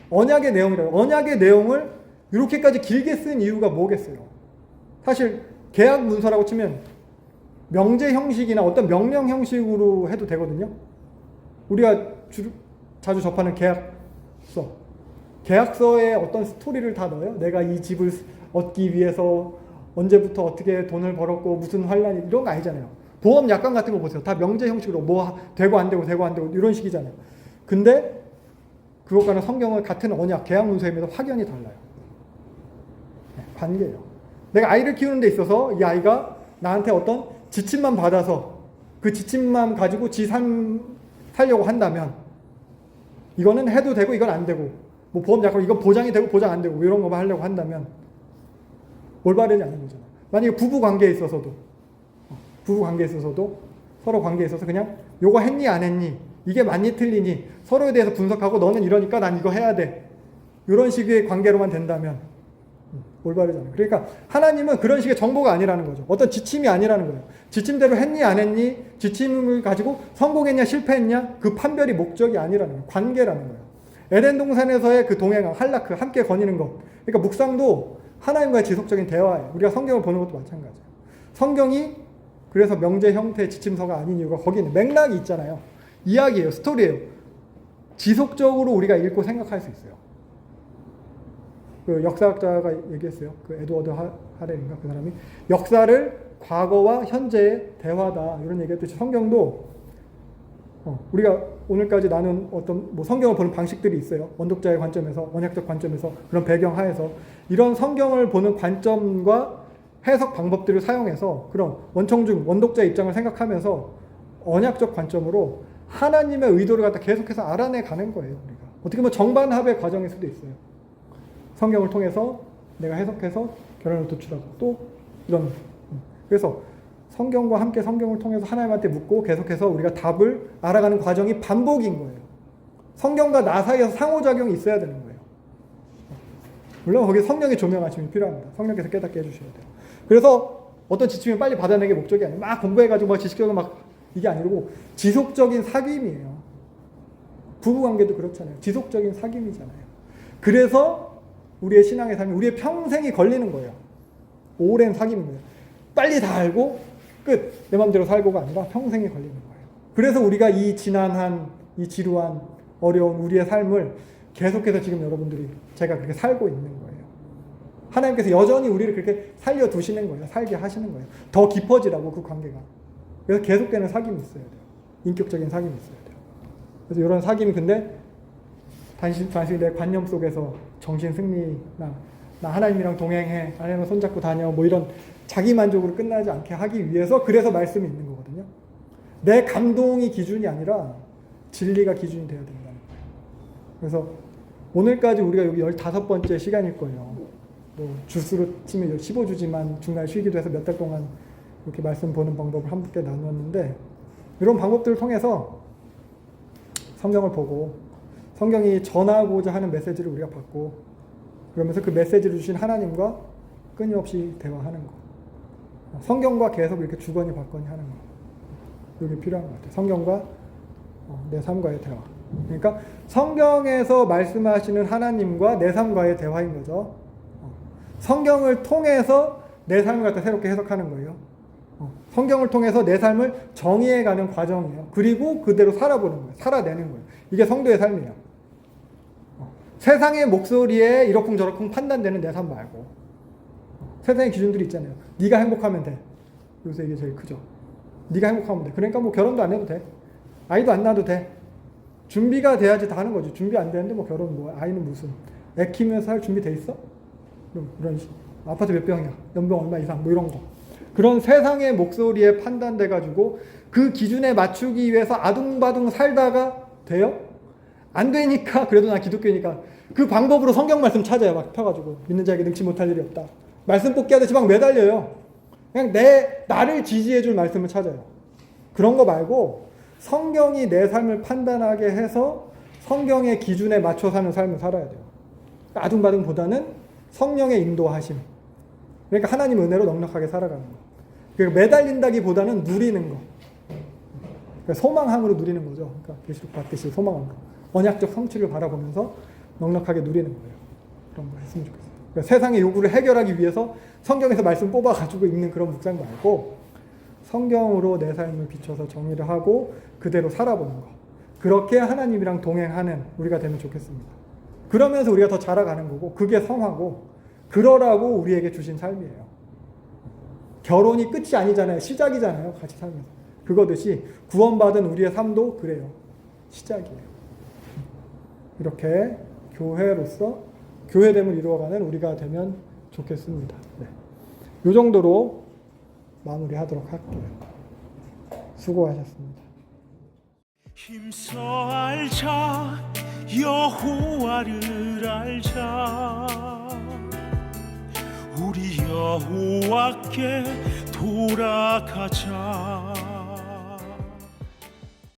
언약의 내용이라고. 언약의 내용을 이렇게까지 길게 쓴 이유가 뭐겠어요? 사실 계약 문서라고 치면 명제 형식이나 어떤 명령 형식으로 해도 되거든요. 우리가 자주 접하는 계약서. 계약서에 어떤 스토리를 다 넣어요. 내가 이 집을 얻기 위해서 언제부터 어떻게 돈을 벌었고 무슨 환란이, 이런 거 아니잖아요. 보험 약관 같은 거 보세요. 다 명제 형식으로 뭐 되고 안 되고 되고 안 되고 이런 식이잖아요. 근데 그것과는 성경은 같은 언약, 계약 문서임에도 확연히 달라요. 관계예요. 내가 아이를 키우는 데 있어서 이 아이가 나한테 어떤 지침만 받아서 그 지침만 가지고 지 삶 살려고 한다면 이거는 해도 되고 이건 안 되고, 뭐 보험 약관 이건 보장이 되고 보장 안 되고 이런 거만 하려고 한다면 올바르지 않은 거잖아요. 만약에 부부 관계에 있어서도 서로 관계에 있어서 그냥 요거 했니 안 했니, 이게 맞니 틀리니 서로에 대해서 분석하고 너는 이러니까 난 이거 해야 돼, 이런 식의 관계로만 된다면 올바르잖아요. 그러니까 하나님은 그런 식의 정보가 아니라는 거죠. 어떤 지침이 아니라는 거예요. 지침대로 했니 안 했니, 지침을 가지고 성공했냐 실패했냐, 그 판별이 목적이 아니라는 거예요. 관계라는 거예요. 에덴 동산에서의 그 동행함, 할라크, 함께 거니는 것. 그러니까 묵상도 하나님과의 지속적인 대화예요. 우리가 성경을 보는 것도 마찬가지예요. 성경이 그래서 명제 형태의 지침서가 아닌 이유가 거기는 맥락이 있잖아요. 이야기예요. 스토리예요. 지속적으로 우리가 읽고 생각할 수 있어요. 그 역사학자가 얘기했어요. 그 에드워드 하렐인가 그 사람이 역사를 과거와 현재의 대화다, 이런 얘기했듯이 성경도 우리가 오늘까지 나눈 어떤 뭐 성경을 보는 방식들이 있어요. 원독자의 관점에서, 언약적 관점에서, 그런 배경 하에서 이런 성경을 보는 관점과 해석 방법들을 사용해서 그런 원청중 원독자의 입장을 생각하면서 언약적 관점으로 하나님의 의도를 갖다 계속해서 알아내 가는 거예요. 우리가 어떻게 보면 정반합의 과정일 수도 있어요. 성경을 통해서 내가 해석해서 결론을 도출하고 또 이런. 그래서 성경과 함께 성경을 통해서 하나님한테 묻고 계속해서 우리가 답을 알아가는 과정이 반복인 거예요. 성경과 나 사이에서 상호작용이 있어야 되는 거예요. 물론 거기에 성령의 조명하심이 필요합니다. 성령께서 깨닫게 해주셔야 돼요. 그래서 어떤 지침을 빨리 받아내는 게 목적이 아니에요. 막 공부해가지고 막 지식적으로 막 이게 아니고 지속적인 사귐이에요. 부부관계도 그렇잖아요. 지속적인 사귐이잖아요. 그래서 우리의 신앙의 삶이 우리의 평생이 걸리는 거예요. 오랜 사귐인 거예요. 빨리 다 알고 끝, 내 마음대로 살고가 아니라 평생이 걸리는 거예요. 그래서 우리가 이 지난한, 이 지루한, 어려운 우리의 삶을 계속해서 지금 여러분들이 제가 그렇게 살고 있는 거예요. 하나님께서 여전히 우리를 그렇게 살려두시는 거예요. 살게 하시는 거예요. 더 깊어지라고, 그 관계가. 그래서 계속되는 사귐이 있어야 돼요. 인격적인 사귐이 있어야 돼요. 그래서 이런 사귐이 근데 단순히 내 관념 속에서 정신 승리나 나 하나님이랑 동행해, 하나님과 손잡고 다녀, 뭐 이런 자기 만족으로 끝나지 않게 하기 위해서 그래서 말씀이 있는 거거든요. 내 감동이 기준이 아니라 진리가 기준이 되어야 된다는 거예요. 그래서 오늘까지 우리가 여기 15번째 시간일 거예요. 뭐 주수로 치면 15주지만 중간에 쉬기도 해서 몇 달 동안 이렇게 말씀 보는 방법을 함께 나눴는데, 이런 방법들을 통해서 성경을 보고 성경이 전하고자 하는 메시지를 우리가 받고, 그러면서 그 메시지를 주신 하나님과 끊임없이 대화하는 거, 성경과 계속 이렇게 주거니 받거니 하는 거, 이게 필요한 것 같아요. 성경과 내 삶과의 대화. 그러니까 성경에서 말씀하시는 하나님과 내 삶과의 대화인 거죠. 성경을 통해서 내 삶을 갖다 새롭게 해석하는 거예요. 성경을 통해서 내 삶을 정의해가는 과정이에요. 그리고 그대로 살아보는 거예요. 살아내는 거예요. 이게 성도의 삶이에요. 세상의 목소리에 이러쿵저러쿵 판단되는 내 삶 말고 세상의 기준들이 있잖아요. 네가 행복하면 돼. 요새 이게 제일 크죠. 네가 행복하면 돼. 그러니까 뭐 결혼도 안 해도 돼. 아이도 안 낳아도 돼. 준비가 돼야지 다 하는 거지. 준비 안 되는데 뭐 결혼 뭐 아이는 무슨 애 키우면서 할 준비 돼 있어? 이런 아파트 몇 평이야? 연봉 얼마 이상? 뭐 이런 거. 그런 세상의 목소리에 판단돼 가지고 그 기준에 맞추기 위해서 아둥바둥 살다가 돼요? 안 되니까 그래도 나 기독교니까 그 방법으로 성경 말씀 찾아요. 막 펴가지고 믿는 자에게 능치 못할 일이 없다. 말씀 뽑기 하듯이 막 매달려요. 그냥 나를 지지해줄 말씀을 찾아요. 그런 거 말고 성경이 내 삶을 판단하게 해서 성경의 기준에 맞춰 사는 삶을 살아야 돼요. 아둥바둥보다는 성령의 인도하심. 그러니까 하나님 은혜로 넉넉하게 살아가는 거. 그러니까 매달린다기보다는 누리는 거. 그러니까 소망함으로 누리는 거죠. 그러니까 계시록 받듯이 소망함으로. 언약적 성취를 바라보면서 넉넉하게 누리는 거예요. 그런 거 했으면 좋겠어요. 그러니까 세상의 요구를 해결하기 위해서 성경에서 말씀 뽑아가지고 읽는 그런 묵상 말고 성경으로 내 삶을 비춰서 정의를 하고 그대로 살아보는 거. 그렇게 하나님이랑 동행하는 우리가 되면 좋겠습니다. 그러면서 우리가 더 자라가는 거고 그게 성화고 그러라고 우리에게 주신 삶이에요. 결혼이 끝이 아니잖아요. 시작이잖아요. 같이 살면서. 그거듯이 구원받은 우리의 삶도 그래요. 시작이에요. 이렇게 교회로서 교회됨을 이루어가는 우리가 되면 좋겠습니다. 네. 이 정도로 마무리하도록 할게요. 수고하셨습니다. 힘써 알자 여호와를 알자 우리 여호와께 돌아가자